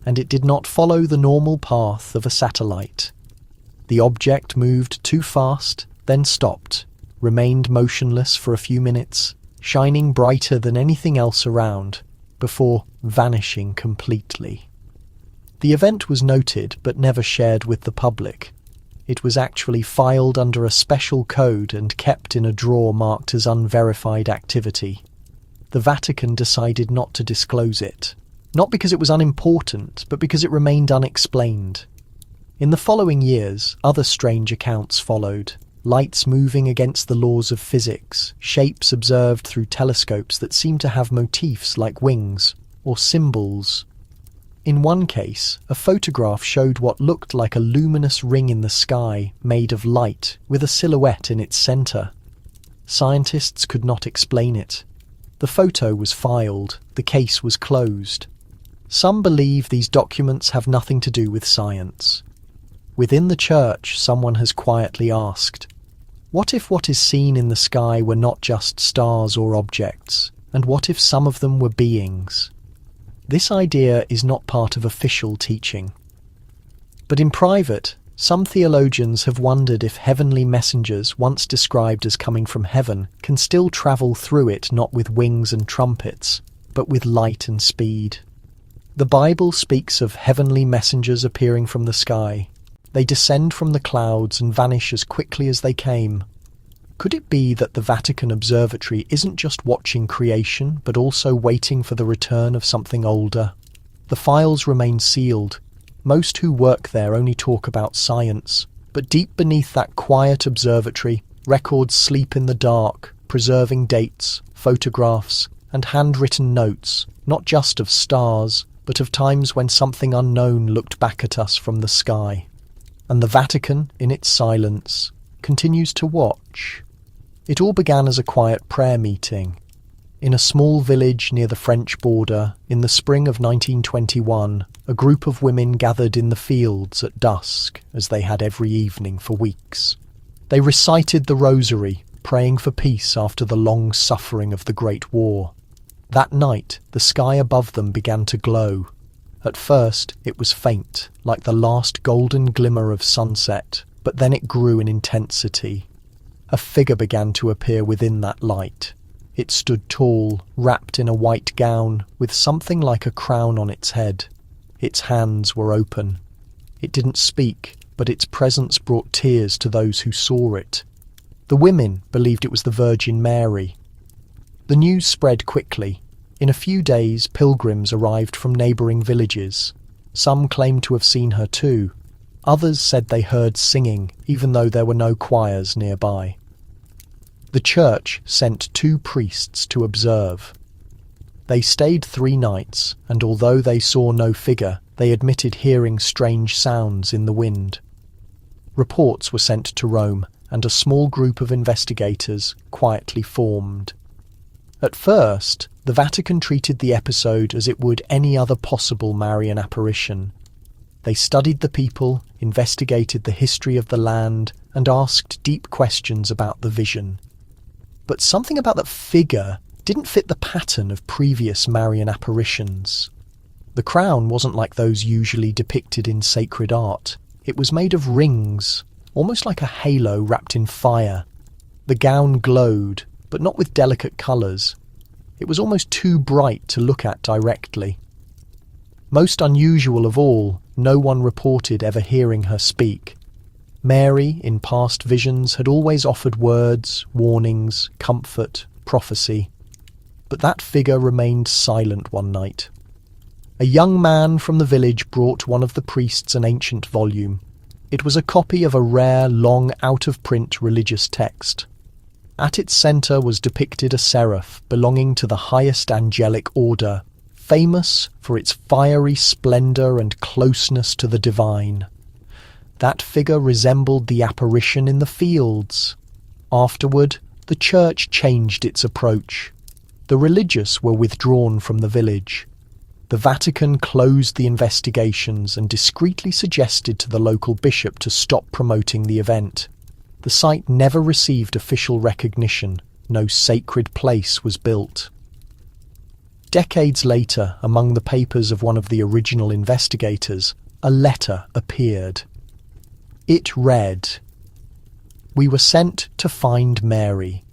and it did not follow the normal path of a satellite. The object moved too fast, then stopped, remained motionless for a few minutes, shining brighter than anything else around, before vanishing completely. The event was noted but never shared with the public. It was actually filed under a special code and kept in a drawer marked as unverified activity. The Vatican decided not to disclose it, not because it was unimportant, but because it remained unexplained. In the following years, other strange accounts followed. Lights moving against the laws of physics, shapes observed through telescopes that seemed to have motifs like wings or symbols. In one case, a photograph showed what looked like a luminous ring in the sky made of light with a silhouette in its centre. Scientists could not explain it. The photo was filed, the case was closed. Some believe these documents have nothing to do with science. Within the Church, someone has quietly asked, what if what is seen in the sky were not just stars or objects, and what if some of them were beings? This idea is not part of official teaching. But in private, some theologians have wondered if heavenly messengers, once described as coming from heaven, can still travel through it not with wings and trumpets, but with light and speed. The Bible speaks of heavenly messengers appearing from the sky. They descend from the clouds and vanish as quickly as they came. Could it be that the Vatican Observatory isn't just watching creation, but also waiting for the return of something older? The files remain sealed. Most who work there only talk about science, but deep beneath that quiet observatory, records sleep in the dark, preserving dates, photographs, and handwritten notes, not just of stars, but of times when something unknown looked back at us from the sky. And the Vatican, in its silence, continues to watch. It all began as a quiet prayer meeting. In a small village near the French border, in the spring of 1921, a group of women gathered in the fields at dusk, as they had every evening for weeks. They recited the Rosary, praying for peace after the long suffering of the Great War. That night, the sky above them began to glow. At first, it was faint, like the last golden glimmer of sunset, but then it grew in intensity. A figure began to appear within that light. It stood tall, wrapped in a white gown, with something like a crown on its head. Its hands were open. It didn't speak, but its presence brought tears to those who saw it. The women believed it was the Virgin Mary. The news spread quickly. In a few days, pilgrims arrived from neighbouring villages. Some claimed to have seen her too. Others said they heard singing, even though there were no choirs nearby. The Church sent 2 priests to observe. They stayed 3 nights, and although they saw no figure, they admitted hearing strange sounds in the wind. Reports were sent to Rome, and a small group of investigators quietly formed. At first, the Vatican treated the episode as it would any other possible Marian apparition. They studied the people, investigated the history of the land, and asked deep questions about the vision. But something about that figure didn't fit the pattern of previous Marian apparitions. The crown wasn't like those usually depicted in sacred art. It was made of rings, almost like a halo wrapped in fire. The gown glowed, but not with delicate colours. It was almost too bright to look at directly. Most unusual of all, no one reported ever hearing her speak. Mary, in past visions, had always offered words, warnings, comfort, prophecy. But that figure remained silent one night. A young man from the village brought one of the priests an ancient volume. It was a copy of a rare, long, out-of-print religious text. At its centre was depicted a seraph belonging to the highest angelic order, famous for its fiery splendour and closeness to the divine. That figure resembled the apparition in the fields. Afterward, the church changed its approach. The religious were withdrawn from the village. The Vatican closed the investigations and discreetly suggested to the local bishop to stop promoting the event. The site never received official recognition. No sacred place was built. Decades later, among the papers of one of the original investigators, a letter appeared. It read, "We were sent to find Mary.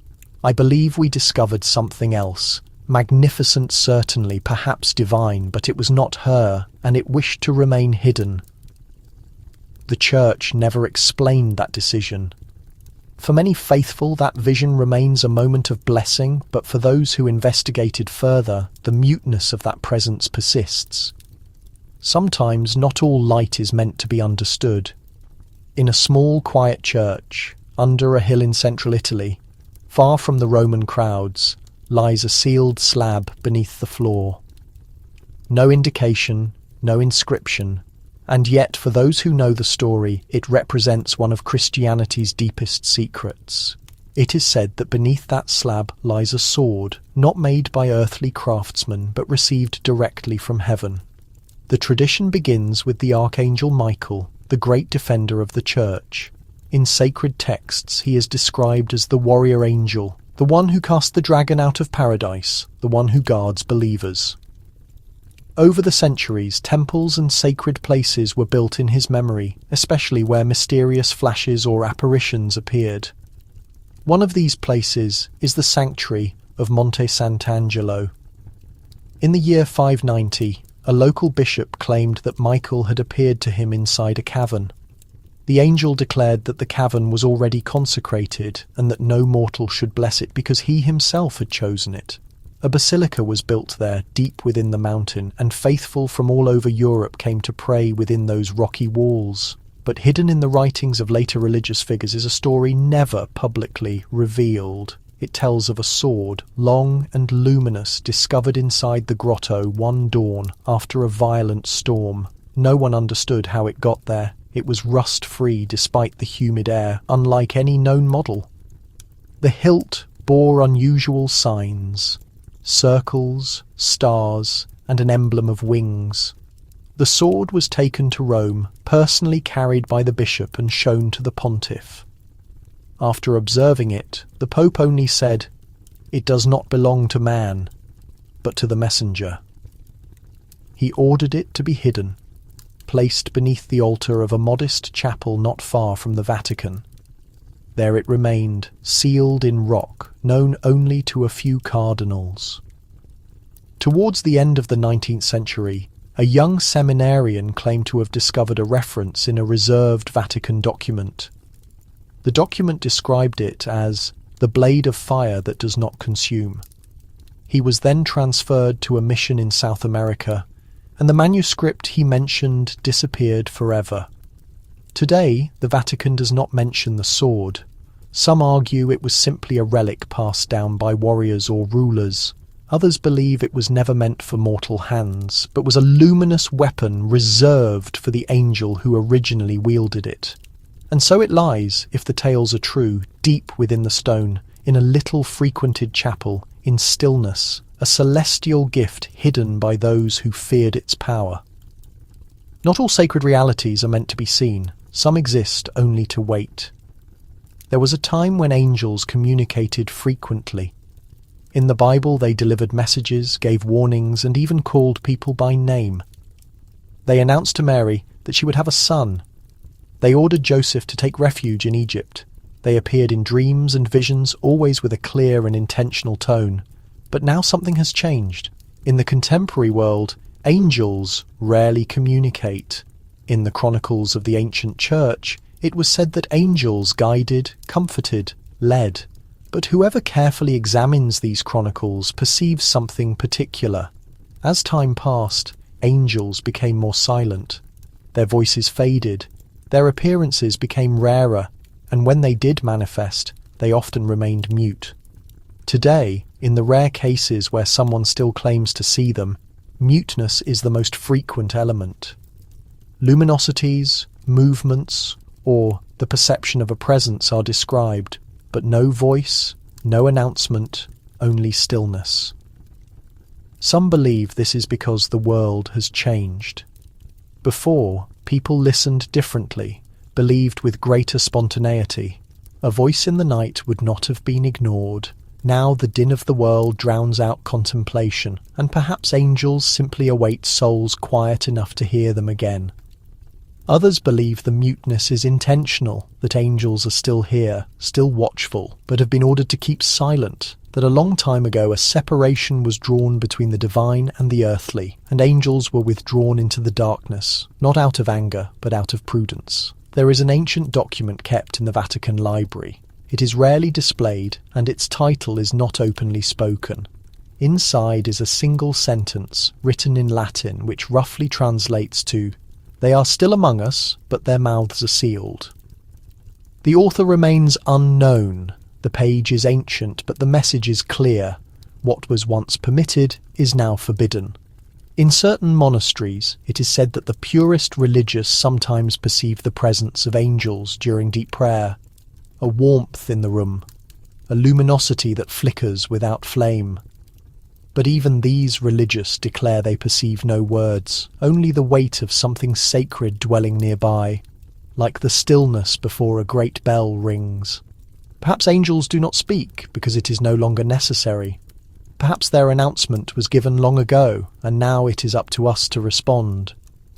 I believe we discovered something else. Magnificent certainly, perhaps divine, but it was not her, and it wished to remain hidden." The Church never explained that decision. For many faithful, that vision remains a moment of blessing, but for those who investigated further, the muteness of that presence persists. Sometimes not all light is meant to be understood. In a small, quiet church, under a hill in central Italy, far from the Roman crowds, lies a sealed slab beneath the floor. No indication, no inscription, and yet for those who know the story, it represents one of Christianity's deepest secrets. It is said that beneath that slab lies a sword, not made by earthly craftsmen, but received directly from heaven. The tradition begins with the Archangel Michael, the great defender of the Church. In sacred texts, he is described as the warrior angel, the one who cast the dragon out of paradise, the one who guards believers. Over the centuries, temples and sacred places were built in his memory, especially where mysterious flashes or apparitions appeared. One of these places is the sanctuary of Monte Sant'Angelo. In the year 590, a local bishop claimed that Michael had appeared to him inside a cavern. The angel declared that the cavern was already consecrated and that no mortal should bless it because he himself had chosen it. A basilica was built there, deep within the mountain, and faithful from all over Europe came to pray within those rocky walls. But hidden in the writings of later religious figures is a story never publicly revealed. It tells of a sword, long and luminous, discovered inside the grotto one dawn after a violent storm. No one understood how it got there. It was rust-free despite the humid air, unlike any known model. The hilt bore unusual signs: circles, stars, and an emblem of wings. The sword was taken to Rome, personally carried by the bishop and shown to the pontiff. After observing it, the Pope only said, "It does not belong to man, but to the messenger." He ordered it to be hidden, placed beneath the altar of a modest chapel not far from the Vatican. There it remained, sealed in rock, known only to a few cardinals. Towards the end of the 19th century, a young seminarian claimed to have discovered a reference in a reserved Vatican document. The document described it as the blade of fire that does not consume. He was then transferred to a mission in South America, and the manuscript he mentioned disappeared forever. Today, the Vatican does not mention the sword. Some argue it was simply a relic passed down by warriors or rulers. Others believe it was never meant for mortal hands, but was a luminous weapon reserved for the angel who originally wielded it. And so it lies, if the tales are true, deep within the stone, in a little frequented chapel, in stillness, a celestial gift hidden by those who feared its power. Not all sacred realities are meant to be seen. Some exist only to wait. There was a time when angels communicated frequently. In the Bible they delivered messages, gave warnings, and even called people by name. They announced to Mary that she would have a son. They ordered Joseph to take refuge in Egypt. They appeared in dreams and visions, always with a clear and intentional tone. But now something has changed. In the contemporary world, angels rarely communicate. In the chronicles of the ancient church, it was said that angels guided, comforted, led. But whoever carefully examines these chronicles perceives something particular. As time passed, angels became more silent. Their voices faded. Their appearances became rarer, and when they did manifest, they often remained mute. Today, in the rare cases where someone still claims to see them, muteness is the most frequent element. Luminosities, movements, or the perception of a presence are described, but no voice, no announcement, only stillness. Some believe this is because the world has changed. Before, people listened differently, believed with greater spontaneity. A voice in the night would not have been ignored. Now the din of the world drowns out contemplation, and perhaps angels simply await souls quiet enough to hear them again. Others believe the muteness is intentional, that angels are still here, still watchful, but have been ordered to keep silent, that a long time ago a separation was drawn between the divine and the earthly, and angels were withdrawn into the darkness, not out of anger, but out of prudence. There is an ancient document kept in the Vatican library. It is rarely displayed, and its title is not openly spoken. Inside is a single sentence, written in Latin, which roughly translates to, "They are still among us, but their mouths are sealed." The author remains unknown. The page is ancient, but the message is clear. What was once permitted is now forbidden. In certain monasteries, it is said that the purest religious sometimes perceive the presence of angels during deep prayer. A warmth in the room, a luminosity that flickers without flame. But even these religious declare they perceive no words, only the weight of something sacred dwelling nearby, like the stillness before a great bell rings. Perhaps angels do not speak because it is no longer necessary. Perhaps their announcement was given long ago, and now it is up to us to respond.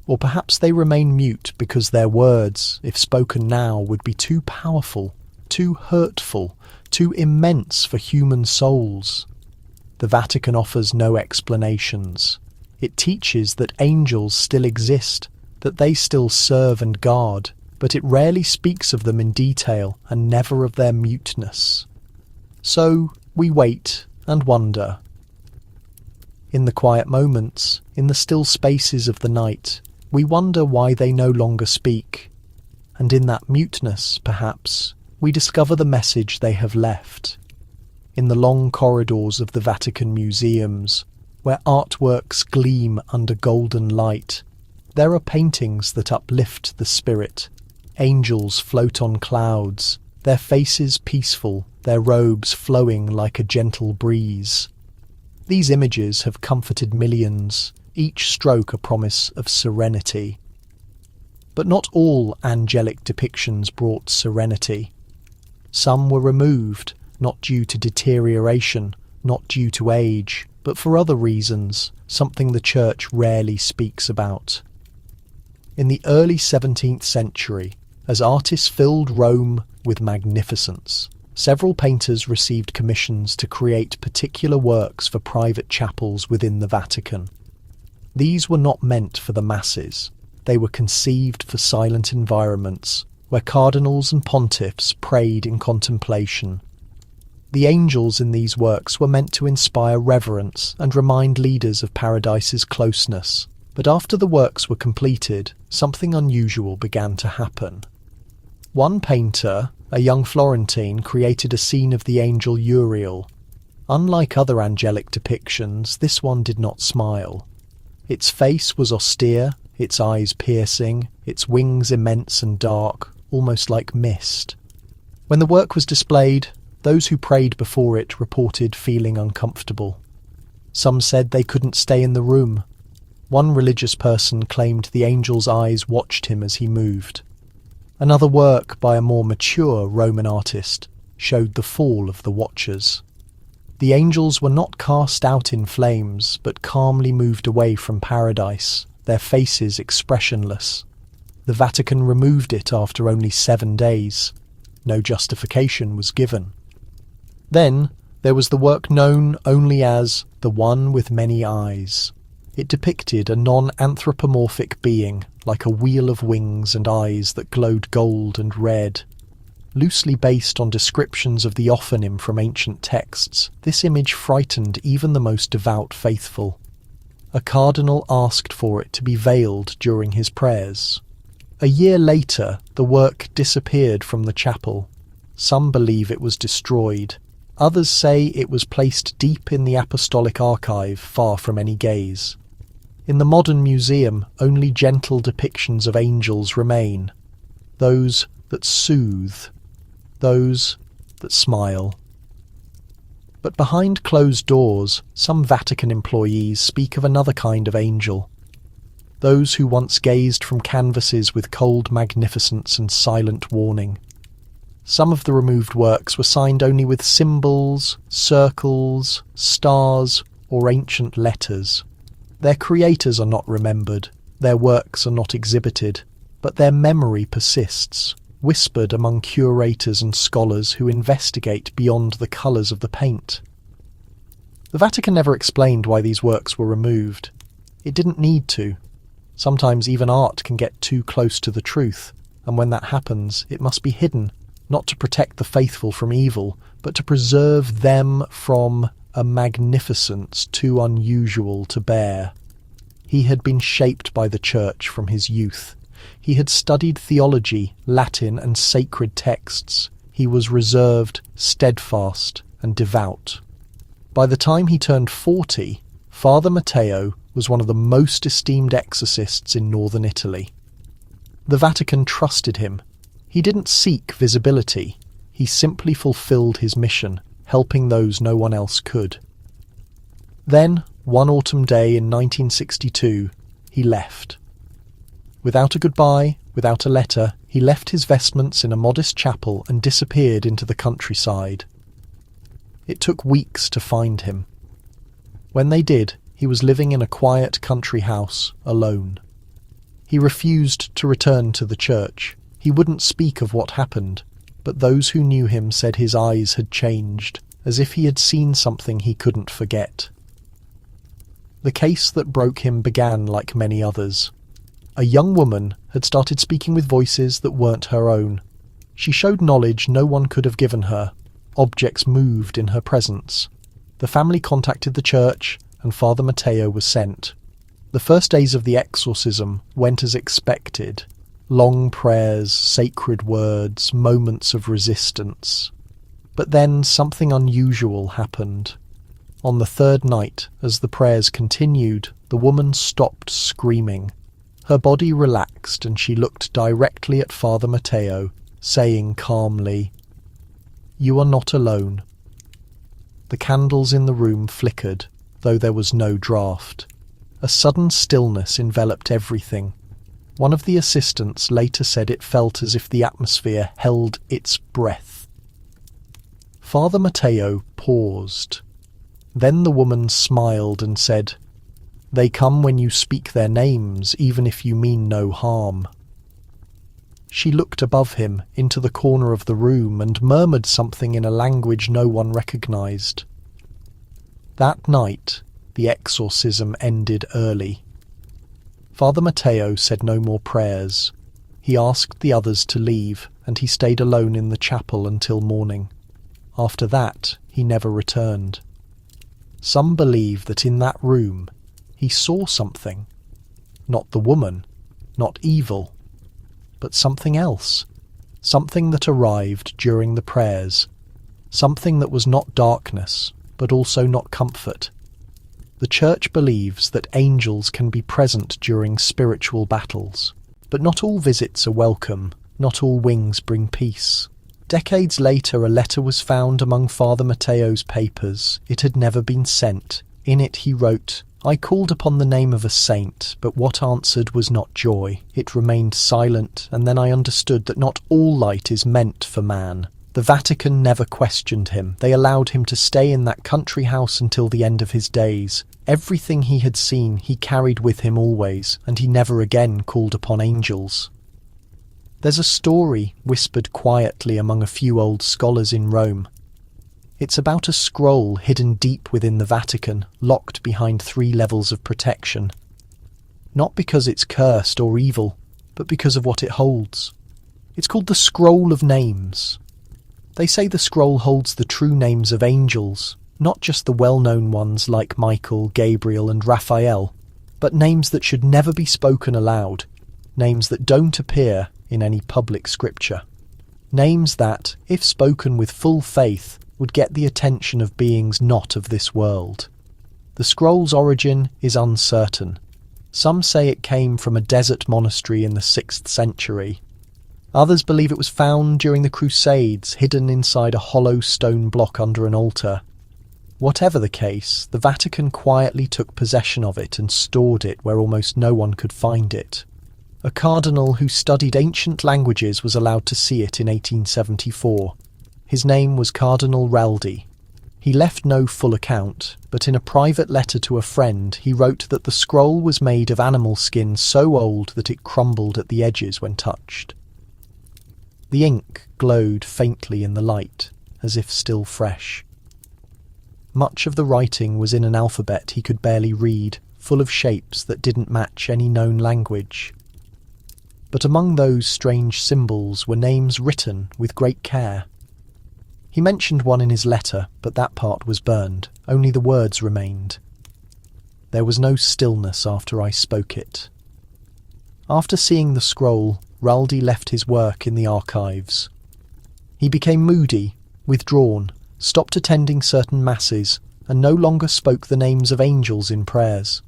Or perhaps they remain mute because their words, if spoken now, would be too powerful, too hurtful, too immense for human souls. The Vatican offers no explanations. It teaches that angels still exist, that they still serve and guard, but it rarely speaks of them in detail and never of their muteness. So we wait and wonder. In the quiet moments, in the still spaces of the night, we wonder why they no longer speak. And in that muteness, perhaps, we discover the message they have left. In the long corridors of the Vatican museums, where artworks gleam under golden light, there are paintings that uplift the spirit. Angels float on clouds, their faces peaceful, their robes flowing like a gentle breeze. These images have comforted millions, each stroke a promise of serenity. But not all angelic depictions brought serenity. Some were removed, not due to deterioration, not due to age, but for other reasons, something the Church rarely speaks about. In the early 17th century, as artists filled Rome with magnificence, several painters received commissions to create particular works for private chapels within the Vatican. These were not meant for the masses. They were conceived for silent environments, where cardinals and pontiffs prayed in contemplation. The angels in these works were meant to inspire reverence and remind leaders of Paradise's closeness. But after the works were completed, something unusual began to happen. One painter, a young Florentine, created a scene of the angel Uriel. Unlike other angelic depictions, this one did not smile. Its face was austere, its eyes piercing, its wings immense and dark, almost like mist. When the work was displayed, those who prayed before it reported feeling uncomfortable. Some said they couldn't stay in the room. One religious person claimed the angel's eyes watched him as he moved. Another work by a more mature Roman artist showed the fall of the watchers. The angels were not cast out in flames, but calmly moved away from Paradise, their faces expressionless. The Vatican removed it after only 7 days. No justification was given. Then there was the work known only as The One with Many Eyes. It depicted a non-anthropomorphic being, like a wheel of wings and eyes that glowed gold and red. Loosely based on descriptions of the Ophanim from ancient texts, this image frightened even the most devout faithful. A cardinal asked for it to be veiled during his prayers. A year later, the work disappeared from the chapel. Some believe it was destroyed. Others say it was placed deep in the apostolic archive, far from any gaze. In the modern museum, only gentle depictions of angels remain. Those that soothe, those that smile. But behind closed doors, some Vatican employees speak of another kind of angel. Those who once gazed from canvases with cold magnificence and silent warning. Some of the removed works were signed only with symbols, circles, stars, or ancient letters. Their creators are not remembered, their works are not exhibited, but their memory persists, whispered among curators and scholars who investigate beyond the colours of the paint. The Vatican never explained why these works were removed. It didn't need to. Sometimes even art can get too close to the truth, and when that happens, it must be hidden, not to protect the faithful from evil, but to preserve them from a magnificence too unusual to bear. He had been shaped by the Church from his youth. He had studied theology, Latin, and sacred texts. He was reserved, steadfast, and devout. By the time he turned 40, Father Matteo was one of the most esteemed exorcists in northern Italy. The Vatican trusted him. He didn't seek visibility. He simply fulfilled his mission, helping those no one else could. Then, one autumn day in 1962, he left. Without a goodbye, without a letter, he left his vestments in a modest chapel and disappeared into the countryside. It took weeks to find him. When they did, he was living in a quiet country house, alone. He refused to return to the church. He wouldn't speak of what happened, but those who knew him said his eyes had changed, as if he had seen something he couldn't forget. The case that broke him began like many others. A young woman had started speaking with voices that weren't her own. She showed knowledge no one could have given her. Objects moved in her presence. The family contacted the church, and Father Matteo was sent. The first days of the exorcism went as expected. Long prayers, sacred words, moments of resistance. But then something unusual happened. On the third night, as the prayers continued, the woman stopped screaming. Her body relaxed and she looked directly at Father Matteo, saying calmly, "You are not alone." The candles in the room flickered, though there was no draught. A sudden stillness enveloped everything. One of the assistants later said it felt as if the atmosphere held its breath. Father Matteo paused. Then the woman smiled and said, "They come when you speak their names, even if you mean no harm." She looked above him, into the corner of the room, and murmured something in a language no one recognized. That night, the exorcism ended early. Father Matteo said no more prayers. He asked the others to leave, and he stayed alone in the chapel until morning. After that, he never returned. Some believe that in that room, he saw something. Not the woman, not evil, but something else. Something that arrived during the prayers. Something that was not darkness, but also not comfort. The Church believes that angels can be present during spiritual battles, but not all visits are welcome, not all wings bring peace. Decades later, a letter was found among Father Matteo's papers. It had never been sent. In it he wrote, "I called upon the name of a saint, but what answered was not joy. It remained silent, and then I understood that not all light is meant for man." The Vatican never questioned him. They allowed him to stay in that country house until the end of his days. Everything he had seen he carried with him always, and he never again called upon angels. There's a story whispered quietly among a few old scholars in Rome. It's about a scroll hidden deep within the Vatican, locked behind 3 levels of protection. Not because it's cursed or evil, but because of what it holds. It's called the Scroll of Names. They say the scroll holds the true names of angels, not just the well-known ones like Michael, Gabriel and Raphael, but names that should never be spoken aloud, names that don't appear in any public scripture. Names that, if spoken with full faith, would get the attention of beings not of this world. The scroll's origin is uncertain. Some say it came from a desert monastery in the 6th century. Others believe it was found during the Crusades, hidden inside a hollow stone block under an altar. Whatever the case, the Vatican quietly took possession of it and stored it where almost no one could find it. A cardinal who studied ancient languages was allowed to see it in 1874. His name was Cardinal Raldi. He left no full account, but in a private letter to a friend he wrote that the scroll was made of animal skin so old that it crumbled at the edges when touched. The ink glowed faintly in the light, as if still fresh. Much of the writing was in an alphabet he could barely read, full of shapes that didn't match any known language. But among those strange symbols were names written with great care. He mentioned one in his letter, but that part was burned. Only the words remained. There was no stillness after I spoke it. After seeing the scroll, Raldi left his work in the archives. He became moody, withdrawn, stopped attending certain masses, and no longer spoke the names of angels in prayers.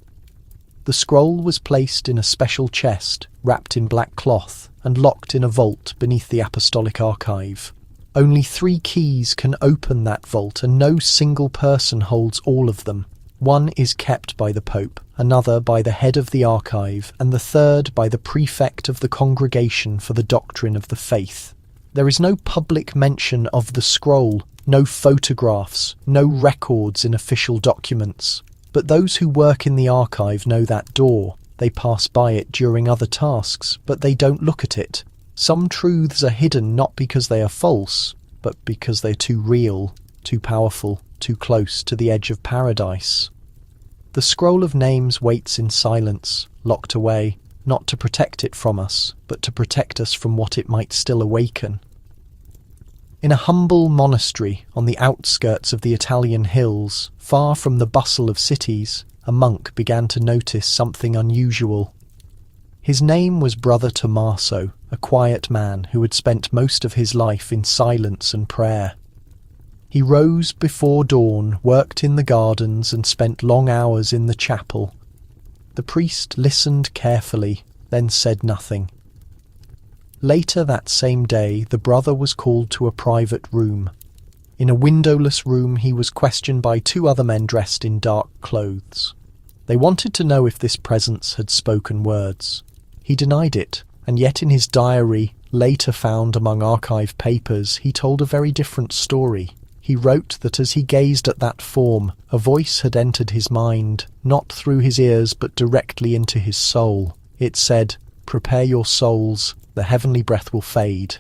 The scroll was placed in a special chest, wrapped in black cloth, and locked in a vault beneath the Apostolic Archive. Only 3 keys can open that vault, and no single person holds all of them. One is kept by the Pope, another by the head of the archive, and the third by the prefect of the Congregation for the Doctrine of the Faith. There is no public mention of the scroll, no photographs, no records in official documents. But those who work in the archive know that door. They pass by it during other tasks, but they don't look at it. Some truths are hidden not because they are false, but because they're too real, too powerful, too close to the edge of paradise. The scroll of names waits in silence, locked away, not to protect it from us, but to protect us from what it might still awaken. In a humble monastery on the outskirts of the Italian hills, far from the bustle of cities, a monk began to notice something unusual. His name was Brother Tommaso, a quiet man who had spent most of his life in silence and prayer. He rose before dawn, worked in the gardens, and spent long hours in the chapel. The priest listened carefully, then said nothing. Later that same day, the brother was called to a private room. In a windowless room, he was questioned by 2 other men dressed in dark clothes. They wanted to know if this presence had spoken words. He denied it, and yet in his diary, later found among archive papers, he told a very different story. He wrote that as he gazed at that form, a voice had entered his mind, not through his ears but directly into his soul. It said, "Prepare your souls, the heavenly breath will fade."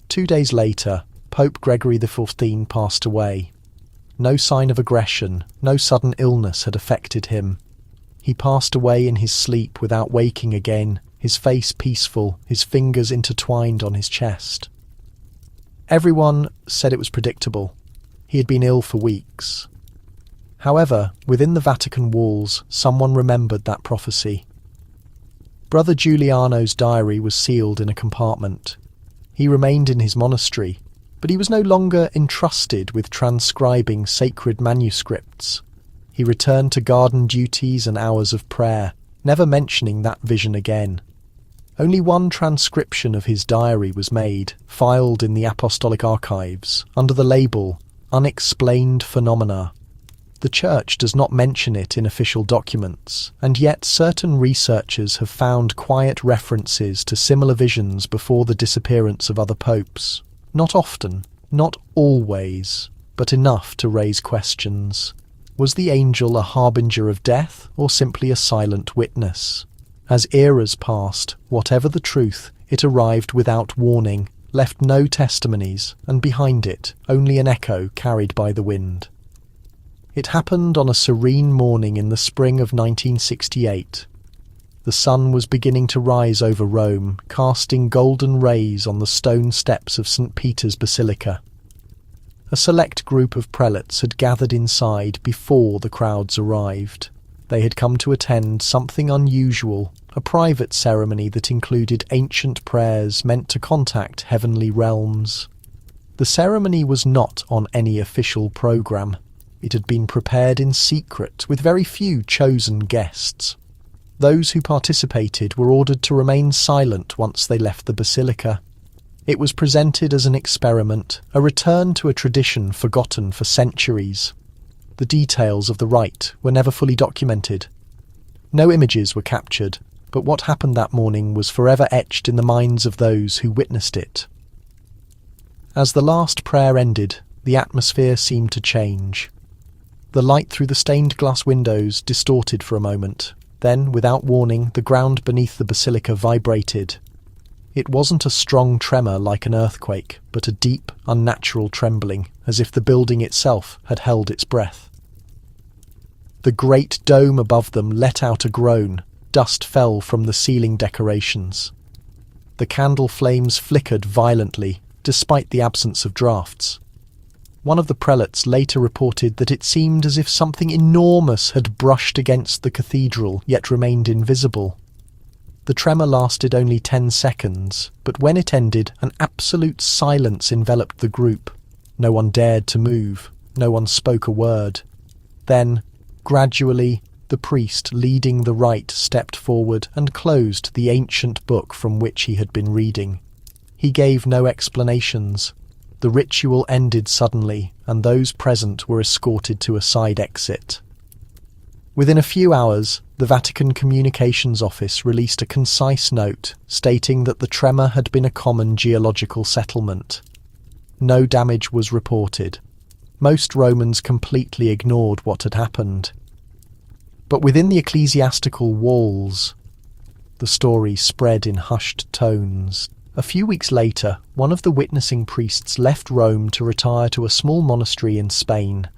2 days later, Pope Gregory XIV passed away. No sign of aggression, no sudden illness had affected him. He passed away in his sleep without waking again, his face peaceful, his fingers intertwined on his chest. Everyone said it was predictable. He had been ill for weeks. However, within the Vatican walls, someone remembered that prophecy. Brother Giuliano's diary was sealed in a compartment. He remained in his monastery, but he was no longer entrusted with transcribing sacred manuscripts. He returned to garden duties and hours of prayer, never mentioning that vision again. Only one transcription of his diary was made, filed in the Apostolic Archives, under the label Unexplained Phenomena. The Church does not mention it in official documents, and yet certain researchers have found quiet references to similar visions before the disappearance of other popes. Not often, not always, but enough to raise questions. Was the angel a harbinger of death, or simply a silent witness? As eras passed, whatever the truth, It arrived without warning, left no testimonies, and behind it only an echo carried by the wind. It happened on a serene morning in the spring of 1968. The sun was beginning to rise over Rome, casting golden rays on the stone steps of St. Peter's Basilica. A select group of prelates had gathered inside before the crowds arrived. They had come to attend something unusual, a private ceremony that included ancient prayers meant to contact heavenly realms. The ceremony was not on any official programme. It had been prepared in secret with very few chosen guests. Those who participated were ordered to remain silent once they left the basilica. It was presented as an experiment, a return to a tradition forgotten for centuries. The details of the rite were never fully documented. No images were captured, but what happened that morning was forever etched in the minds of those who witnessed it. As the last prayer ended, the atmosphere seemed to change. The light through the stained glass windows distorted for a moment. Then, without warning, the ground beneath the basilica vibrated. It wasn't a strong tremor like an earthquake, but a deep, unnatural trembling, as if the building itself had held its breath. The great dome above them let out a groan. Dust fell from the ceiling decorations. The candle flames flickered violently, despite the absence of drafts. One of the prelates later reported that it seemed as if something enormous had brushed against the cathedral, yet remained invisible. The tremor lasted only 10 seconds, but when it ended, an absolute silence enveloped the group. No one dared to move. No one spoke a word. Then, gradually, the priest leading the rite stepped forward and closed the ancient book from which he had been reading. He gave no explanations. The ritual ended suddenly, and those present were escorted to a side exit. Within a few hours, the Vatican Communications Office released a concise note stating that the tremor had been a common geological settlement. No damage was reported. Most Romans completely ignored what had happened. But within the ecclesiastical walls, the story spread in hushed tones. A few weeks later, one of the witnessing priests left Rome to retire to a small monastery in Spain.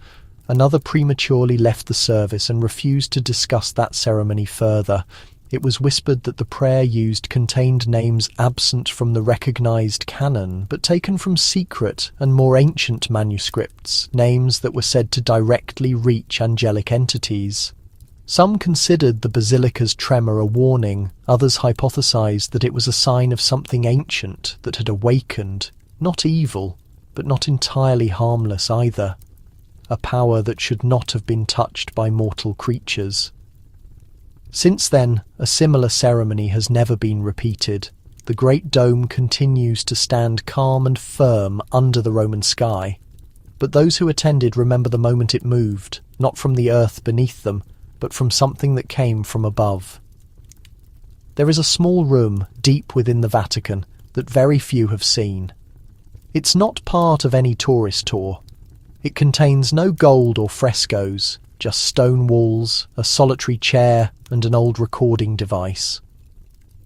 Another prematurely left the service and refused to discuss that ceremony further. It was whispered that the prayer used contained names absent from the recognised canon, but taken from secret and more ancient manuscripts, names that were said to directly reach angelic entities. Some considered the basilica's tremor a warning, others hypothesised that it was a sign of something ancient that had awakened, not evil, but not entirely harmless either. A power that should not have been touched by mortal creatures. Since then, a similar ceremony has never been repeated. The Great Dome continues to stand calm and firm under the Roman sky. But those who attended remember the moment it moved, not from the earth beneath them, but from something that came from above. There is a small room deep within the Vatican that very few have seen. It's not part of any tourist tour. It contains no gold or frescoes, just stone walls, a solitary chair, and an old recording device.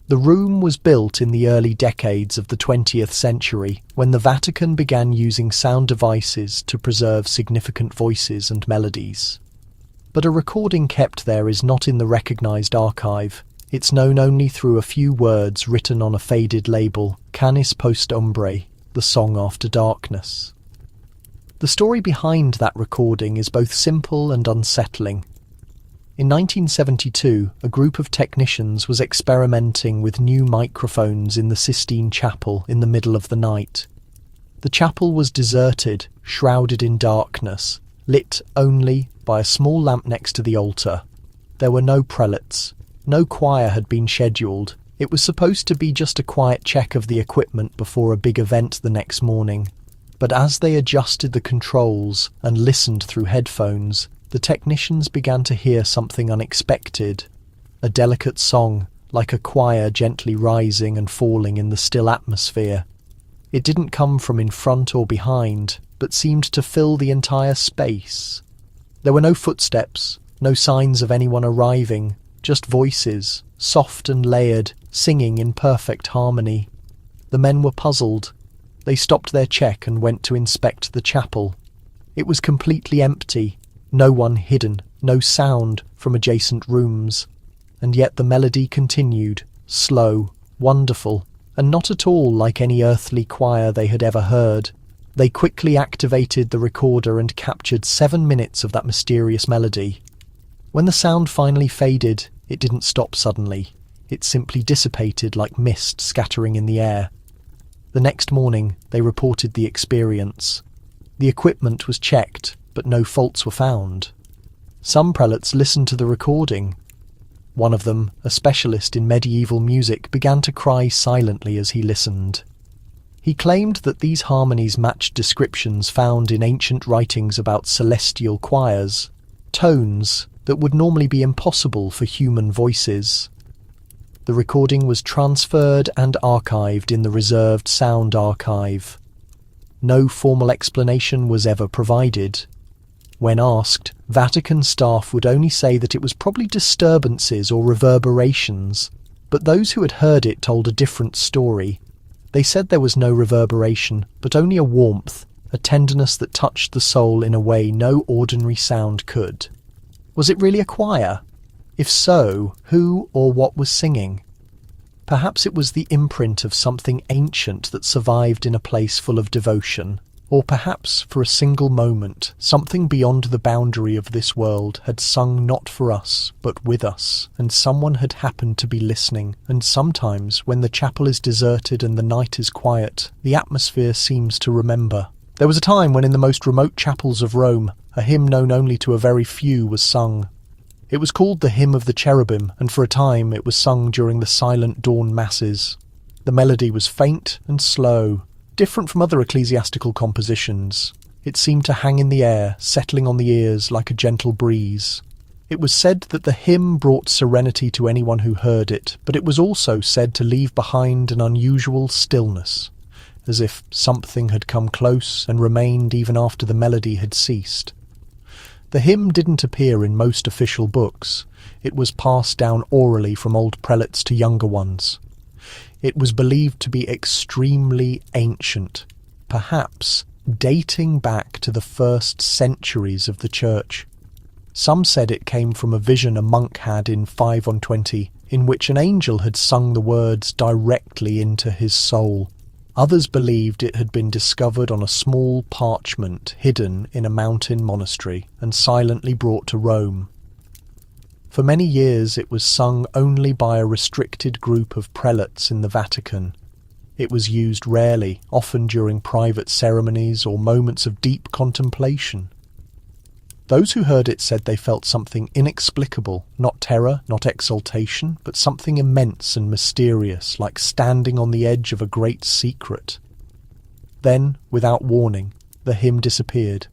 The room was built in the early decades of the 20th century, when the Vatican began using sound devices to preserve significant voices and melodies. But a recording kept there is not in the recognised archive. It's known only through a few words written on a faded label, Canis Post Umbrae, the song after darkness. The story behind that recording is both simple and unsettling. In 1972, a group of technicians was experimenting with new microphones in the Sistine Chapel in the middle of the night. The chapel was deserted, shrouded in darkness, lit only by a small lamp next to the altar. There were no prelates. No choir had been scheduled. It was supposed to be just a quiet check of the equipment before a big event the next morning. But as they adjusted the controls and listened through headphones, the technicians began to hear something unexpected. A delicate song, like a choir gently rising and falling in the still atmosphere. It didn't come from in front or behind, but seemed to fill the entire space. There were no footsteps, no signs of anyone arriving, just voices, soft and layered, singing in perfect harmony. The men were puzzled. They stopped their check and went to inspect the chapel. It was completely empty, no one hidden, no sound from adjacent rooms. And yet the melody continued, slow, wonderful, and not at all like any earthly choir they had ever heard. They quickly activated the recorder and captured 7 minutes of that mysterious melody. When the sound finally faded, it didn't stop suddenly. It simply dissipated like mist scattering in the air. The next morning, they reported the experience. The equipment was checked, but no faults were found. Some prelates listened to the recording. One of them, a specialist in medieval music, began to cry silently as he listened. He claimed that these harmonies matched descriptions found in ancient writings about celestial choirs, tones that would normally be impossible for human voices. The recording was transferred and archived in the reserved sound archive. No formal explanation was ever provided. When asked, Vatican staff would only say that it was probably disturbances or reverberations, but those who had heard it told a different story. They said there was no reverberation, but only a warmth, a tenderness that touched the soul in a way no ordinary sound could. Was it really a choir? If so, who or what was singing? Perhaps it was the imprint of something ancient that survived in a place full of devotion. Or perhaps, for a single moment, something beyond the boundary of this world had sung not for us, but with us, and someone had happened to be listening. And sometimes, when the chapel is deserted and the night is quiet, the atmosphere seems to remember. There was a time when in the most remote chapels of Rome, a hymn known only to a very few was sung. It was called the Hymn of the Cherubim, and for a time it was sung during the silent dawn masses. The melody was faint and slow, different from other ecclesiastical compositions. It seemed to hang in the air, settling on the ears like a gentle breeze. It was said that the hymn brought serenity to anyone who heard it, but it was also said to leave behind an unusual stillness, as if something had come close and remained even after the melody had ceased. The hymn didn't appear in most official books. It was passed down orally from old prelates to younger ones. It was believed to be extremely ancient, perhaps dating back to the first centuries of the church. Some said it came from a vision a monk had in 520, in which an angel had sung the words directly into his soul. Others believed it had been discovered on a small parchment hidden in a mountain monastery and silently brought to Rome. For many years it was sung only by a restricted group of prelates in the Vatican. It was used rarely, often during private ceremonies or moments of deep contemplation. Those who heard it said they felt something inexplicable, not terror, not exultation, but something immense and mysterious, like standing on the edge of a great secret. Then, without warning, the hymn disappeared.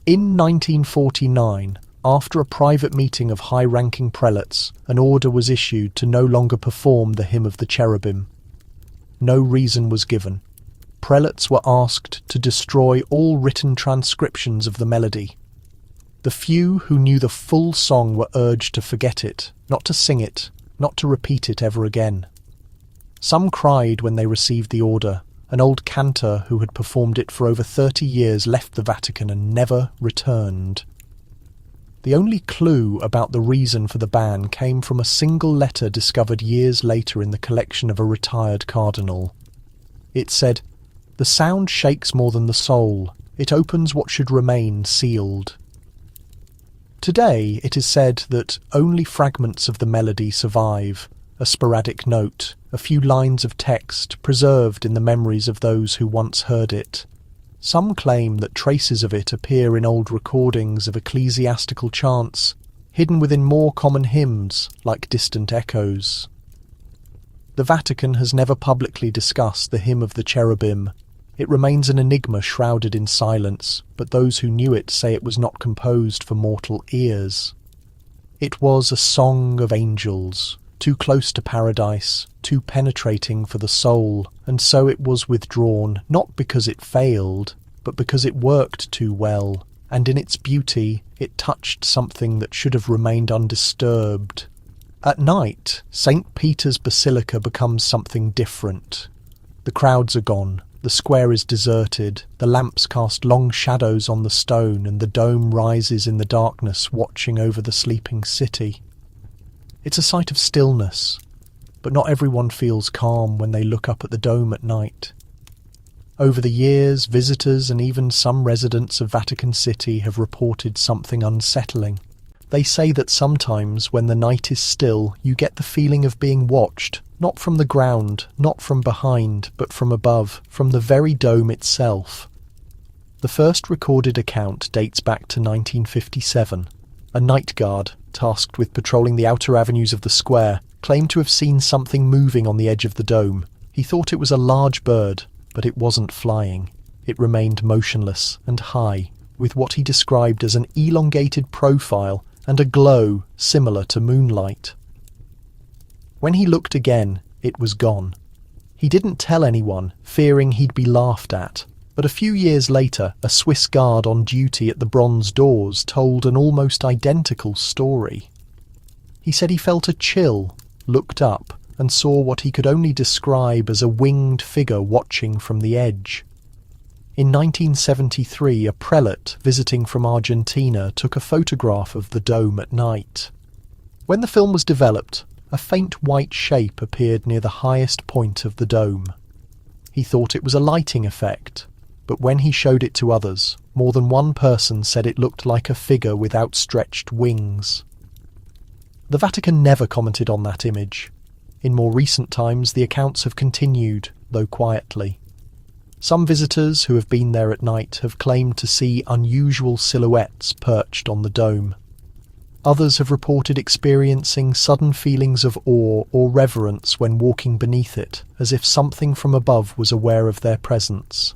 In 1949, after a private meeting of high-ranking prelates, an order was issued to no longer perform the Hymn of the Cherubim. No reason was given. Prelates were asked to destroy all written transcriptions of the melody. The few who knew the full song were urged to forget it, not to sing it, not to repeat it ever again. Some cried when they received the order. An old cantor who had performed it for over 30 years left the Vatican and never returned. The only clue about the reason for the ban came from a single letter discovered years later in the collection of a retired cardinal. It said, "The sound shakes more than the soul. It opens what should remain sealed." Today it is said that only fragments of the melody survive, a sporadic note, a few lines of text preserved in the memories of those who once heard it. Some claim that traces of it appear in old recordings of ecclesiastical chants, hidden within more common hymns, like distant echoes. The Vatican has never publicly discussed the Hymn of the Cherubim. It remains an enigma shrouded in silence, but those who knew it say it was not composed for mortal ears. It was a song of angels, too close to paradise, too penetrating for the soul, and so it was withdrawn, not because it failed, but because it worked too well, and in its beauty it touched something that should have remained undisturbed. At night, St. Peter's Basilica becomes something different. The crowds are gone. The square is deserted. The lamps cast long shadows on the stone, and the dome rises in the darkness, watching over the sleeping city. It's a sight of stillness, but not everyone feels calm when they look up at the dome at night. Over the years, visitors and even some residents of Vatican City have reported something unsettling. They say that sometimes when the night is still, you get the feeling of being watched, not from the ground, not from behind, but from above, from the very dome itself. The first recorded account dates back to 1957. A night guard, tasked with patrolling the outer avenues of the square, claimed to have seen something moving on the edge of the dome. He thought it was a large bird, but it wasn't flying. It remained motionless and high, with what he described as an elongated profile and a glow similar to moonlight. When he looked again, it was gone. He didn't tell anyone, fearing he'd be laughed at, but a few years later, a Swiss guard on duty at the bronze doors told an almost identical story. He said he felt a chill, looked up, and saw what he could only describe as a winged figure watching from the edge. In 1973, a prelate visiting from Argentina took a photograph of the dome at night. When the film was developed, a faint white shape appeared near the highest point of the dome. He thought it was a lighting effect, but when he showed it to others, more than one person said it looked like a figure with outstretched wings. The Vatican never commented on that image. In more recent times, the accounts have continued, though quietly. Some visitors who have been there at night have claimed to see unusual silhouettes perched on the dome. Others have reported experiencing sudden feelings of awe or reverence when walking beneath it, as if something from above was aware of their presence.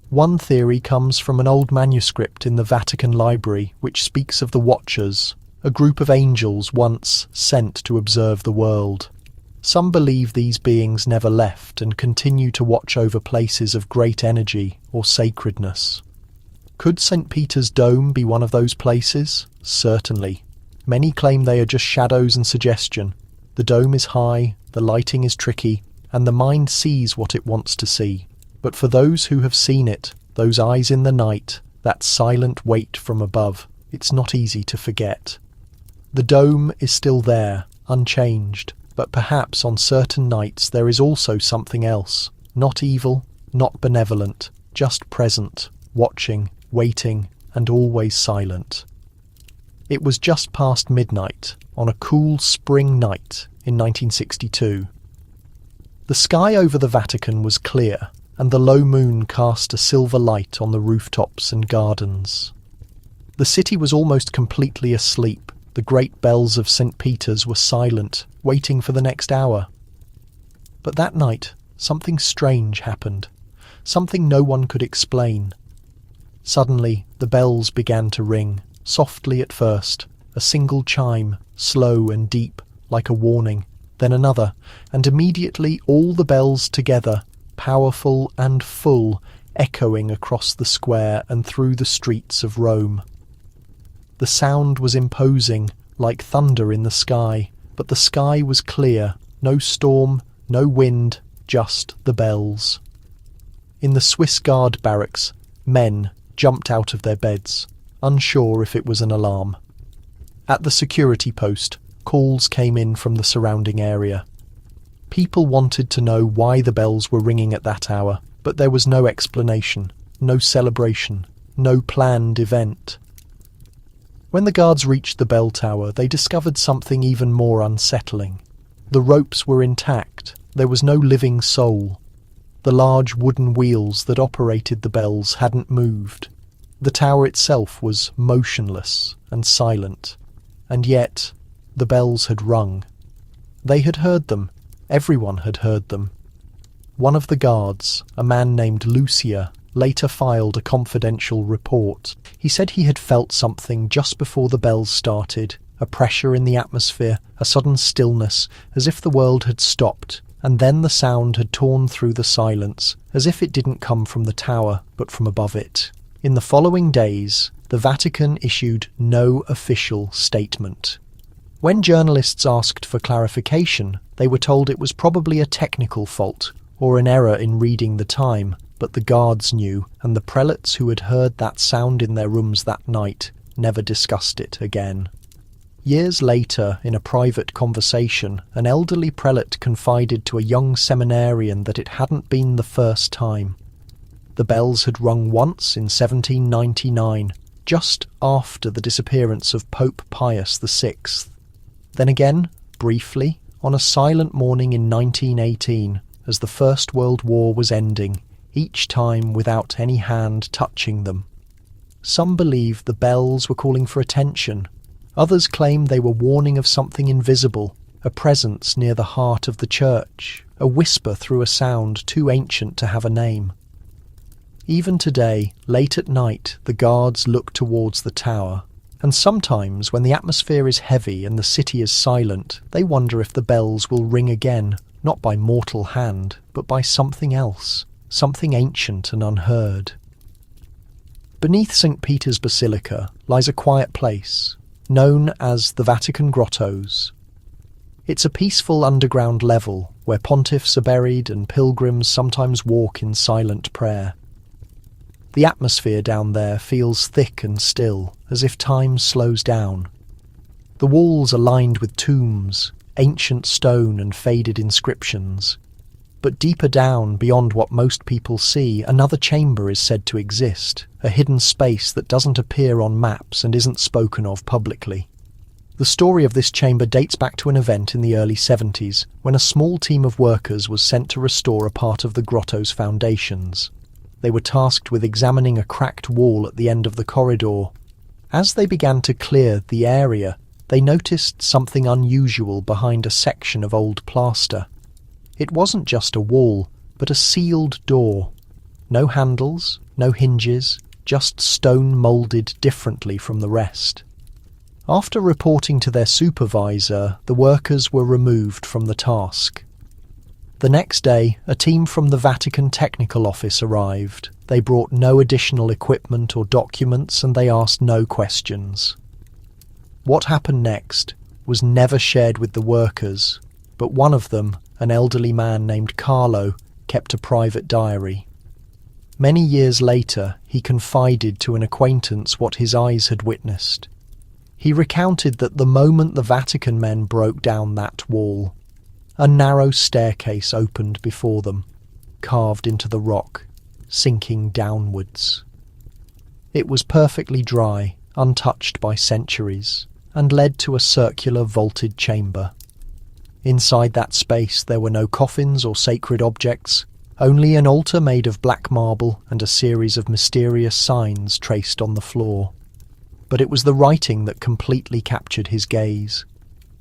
One theory comes from an old manuscript in the Vatican Library which speaks of the Watchers, a group of angels once sent to observe the world. Some believe these beings never left and continue to watch over places of great energy or sacredness. Could St. Peter's Dome be one of those places? Certainly. Many claim they are just shadows and suggestion. The dome is high, the lighting is tricky, and the mind sees what it wants to see. But for those who have seen it, those eyes in the night, that silent weight from above, it's not easy to forget. The dome is still there, unchanged, but perhaps on certain nights there is also something else, not evil, not benevolent, just present, watching, waiting, and always silent. It was just past midnight, on a cool spring night in 1962. The sky over the Vatican was clear, and the low moon cast a silver light on the rooftops and gardens. The city was almost completely asleep. The great bells of St. Peter's were silent, waiting for the next hour. But that night, something strange happened, something no one could explain. Suddenly, the bells began to ring, softly at first, a single chime, slow and deep, like a warning, then another, and immediately all the bells together, powerful and full, echoing across the square and through the streets of Rome. The sound was imposing, like thunder in the sky, but the sky was clear, no storm, no wind, just the bells. In the Swiss Guard barracks, men jumped out of their beds, unsure if it was an alarm. At the security post, calls came in from the surrounding area. People wanted to know why the bells were ringing at that hour, but there was no explanation, no celebration, no planned event. When the guards reached the bell tower, they discovered something even more unsettling. The ropes were intact. There was no living soul. The large wooden wheels that operated the bells hadn't moved. The tower itself was motionless and silent. And yet, the bells had rung. They had heard them. Everyone had heard them. One of the guards, a man named Lucia, later filed a confidential report. He said he had felt something just before the bells started, a pressure in the atmosphere, a sudden stillness, as if the world had stopped, and then the sound had torn through the silence, as if it didn't come from the tower, but from above it. In the following days, the Vatican issued no official statement. When journalists asked for clarification, they were told it was probably a technical fault, or an error in reading the time, but the guards knew, and the prelates who had heard that sound in their rooms that night never discussed it again. Years later, in a private conversation, an elderly prelate confided to a young seminarian that it hadn't been the first time. The bells had rung once in 1799, just after the disappearance of Pope Pius VI. Then again, briefly, on a silent morning in 1918, as the First World War was ending, each time without any hand touching them. Some believe the bells were calling for attention. Others claim they were warning of something invisible, a presence near the heart of the church, a whisper through a sound too ancient to have a name. Even today, late at night, the guards look towards the tower, and sometimes when the atmosphere is heavy and the city is silent, they wonder if the bells will ring again, not by mortal hand, but by something else, something ancient and unheard. Beneath St. Peter's Basilica lies a quiet place, known as the Vatican Grottos. It's a peaceful underground level where pontiffs are buried and pilgrims sometimes walk in silent prayer. The atmosphere down there feels thick and still, as if time slows down. The walls are lined with tombs, ancient stone and faded inscriptions. But deeper down, beyond what most people see, another chamber is said to exist, a hidden space that doesn't appear on maps and isn't spoken of publicly. The story of this chamber dates back to an event in the early 70s, when a small team of workers was sent to restore a part of the grotto's foundations. They were tasked with examining a cracked wall at the end of the corridor. As they began to clear the area, they noticed something unusual behind a section of old plaster. It wasn't just a wall, but a sealed door. No handles, no hinges, just stone moulded differently from the rest. After reporting to their supervisor, the workers were removed from the task. The next day, a team from the Vatican Technical Office arrived. They brought no additional equipment or documents, and they asked no questions. What happened next was never shared with the workers, but one of them, an elderly man named Carlo, kept a private diary. Many years later, he confided to an acquaintance what his eyes had witnessed. He recounted that the moment the Vatican men broke down that wall, a narrow staircase opened before them, carved into the rock, sinking downwards. It was perfectly dry, untouched by centuries, and led to a circular vaulted chamber. Inside that space there were no coffins or sacred objects, only an altar made of black marble and a series of mysterious signs traced on the floor. But it was the writing that completely captured his gaze.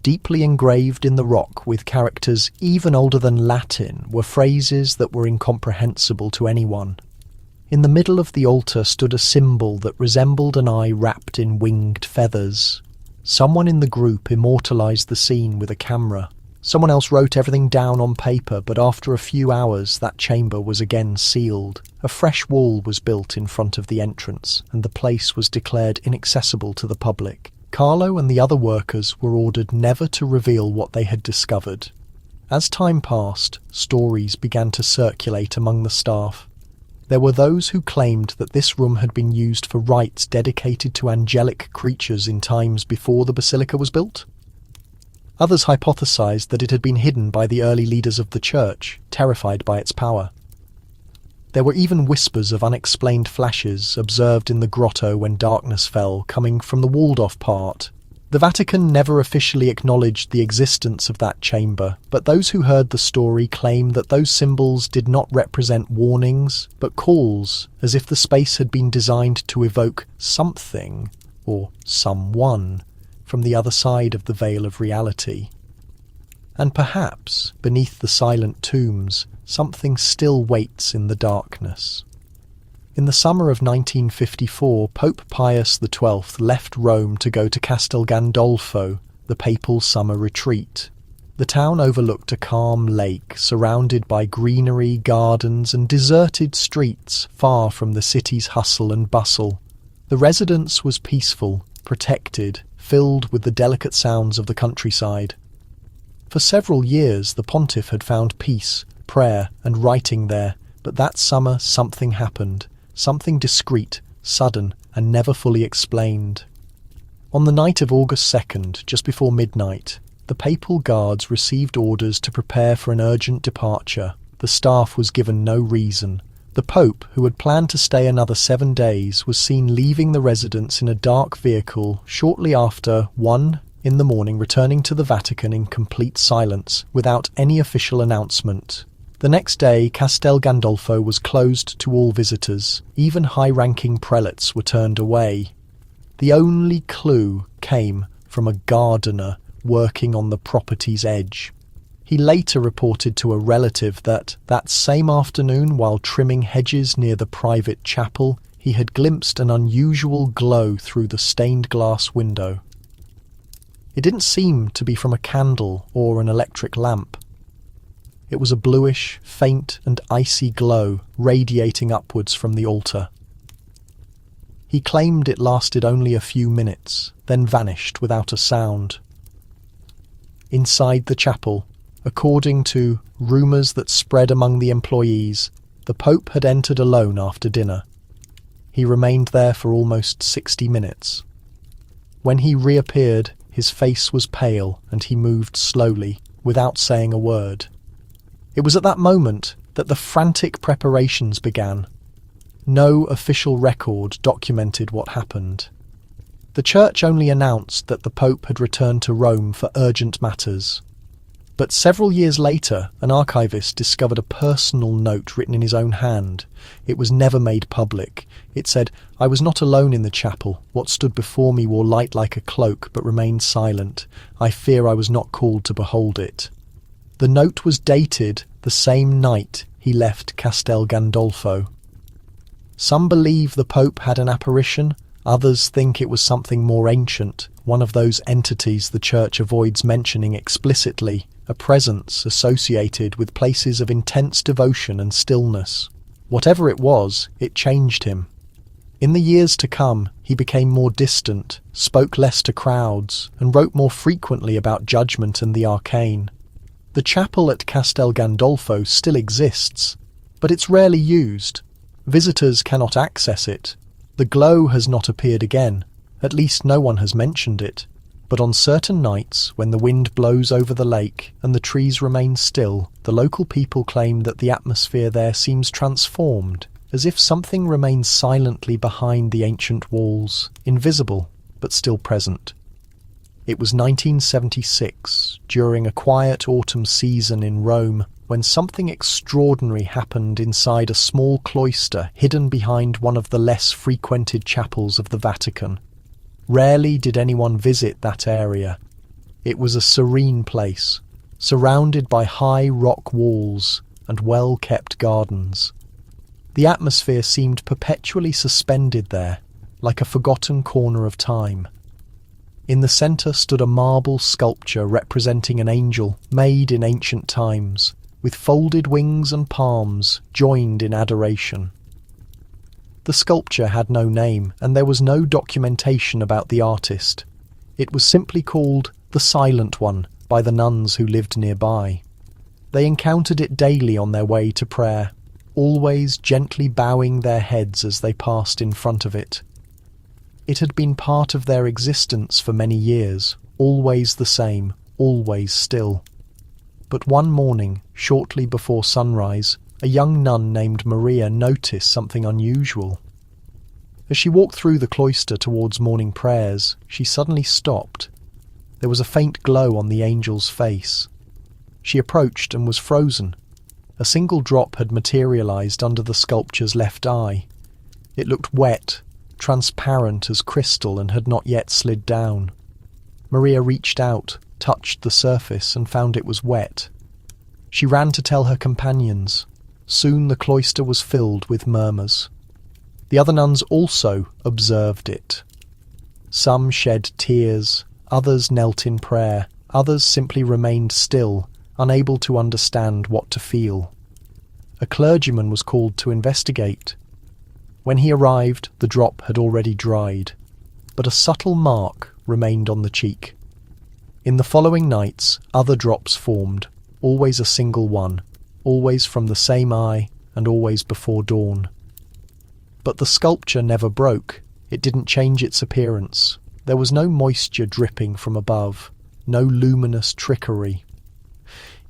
Deeply engraved in the rock with characters even older than Latin were phrases that were incomprehensible to anyone. In the middle of the altar stood a symbol that resembled an eye wrapped in winged feathers. Someone in the group immortalized the scene with a camera. Someone else wrote everything down on paper, but after a few hours that chamber was again sealed. A fresh wall was built in front of the entrance, and the place was declared inaccessible to the public. Carlo and the other workers were ordered never to reveal what they had discovered. As time passed, stories began to circulate among the staff. There were those who claimed that this room had been used for rites dedicated to angelic creatures in times before the basilica was built. Others hypothesized that it had been hidden by the early leaders of the church, terrified by its power. There were even whispers of unexplained flashes observed in the grotto when darkness fell, coming from the walled-off part. The Vatican never officially acknowledged the existence of that chamber, but those who heard the story claim that those symbols did not represent warnings, but calls, as if the space had been designed to evoke something, or someone, from the other side of the veil of reality. And perhaps, beneath the silent tombs, something still waits in the darkness. In the summer of 1954, Pope Pius XII left Rome to go to Castel Gandolfo, the papal summer retreat. The town overlooked a calm lake, surrounded by greenery, gardens, and deserted streets far from the city's hustle and bustle. The residence was peaceful, protected, filled with the delicate sounds of the countryside. For several years the pontiff had found peace, prayer, and writing there, but that summer something happened, something discreet, sudden, and never fully explained. On the night of August 2nd, just before midnight, the papal guards received orders to prepare for an urgent departure. The staff was given no reason. The Pope, who had planned to stay another 7 days, was seen leaving the residence in a dark vehicle shortly after 1 in the morning, returning to the Vatican in complete silence, without any official announcement. The next day, Castel Gandolfo was closed to all visitors. Even high-ranking prelates were turned away. The only clue came from a gardener working on the property's edge. He later reported to a relative that same afternoon, while trimming hedges near the private chapel, he had glimpsed an unusual glow through the stained glass window. It didn't seem to be from a candle or an electric lamp. It was a bluish, faint and icy glow radiating upwards from the altar. He claimed it lasted only a few minutes, then vanished without a sound. Inside the chapel, according to rumours that spread among the employees, the Pope had entered alone after dinner. He remained there for almost 60 minutes. When he reappeared, his face was pale and he moved slowly, without saying a word. It was at that moment that the frantic preparations began. No official record documented what happened. The Church only announced that the Pope had returned to Rome for urgent matters. But several years later, an archivist discovered a personal note written in his own hand. It was never made public. It said, "I was not alone in the chapel. What stood before me wore light like a cloak, but remained silent. I fear I was not called to behold it." The note was dated the same night he left Castel Gandolfo. Some believe the Pope had an apparition. Others think it was something more ancient, one of those entities the Church avoids mentioning explicitly, a presence associated with places of intense devotion and stillness. Whatever it was, it changed him. In the years to come, he became more distant, spoke less to crowds, and wrote more frequently about judgment and the arcane. The chapel at Castel Gandolfo still exists, but it's rarely used. Visitors cannot access it. The glow has not appeared again, at least no one has mentioned it. But on certain nights, when the wind blows over the lake and the trees remain still, the local people claim that the atmosphere there seems transformed, as if something remains silently behind the ancient walls, invisible, but still present. It was 1976, during a quiet autumn season in Rome, when something extraordinary happened inside a small cloister hidden behind one of the less frequented chapels of the Vatican. Rarely did anyone visit that area. It was a serene place, surrounded by high rock walls and well-kept gardens. The atmosphere seemed perpetually suspended there, like a forgotten corner of time. In the centre stood a marble sculpture representing an angel made in ancient times, with folded wings and palms joined in adoration. The sculpture had no name, and there was no documentation about the artist. It was simply called the Silent One by the nuns who lived nearby. They encountered it daily on their way to prayer, always gently bowing their heads as they passed in front of it. It had been part of their existence for many years, always the same, always still. But one morning, shortly before sunrise, a young nun named Maria noticed something unusual. As she walked through the cloister towards morning prayers, she suddenly stopped. There was a faint glow on the angel's face. She approached and was frozen. A single drop had materialized under the sculpture's left eye. It looked wet, transparent as crystal, and had not yet slid down. Maria reached out, touched the surface, and found it was wet. She ran to tell her companions. Soon the cloister was filled with murmurs. The other nuns also observed it. Some shed tears, others knelt in prayer, others simply remained still, unable to understand what to feel. A clergyman was called to investigate. When he arrived, the drop had already dried, but a subtle mark remained on the cheek. In the following nights, other drops formed, always a single one. always from the same eye and always before dawn. But the sculpture never broke. It didn't change its appearance. There was no moisture dripping from above, no luminous trickery.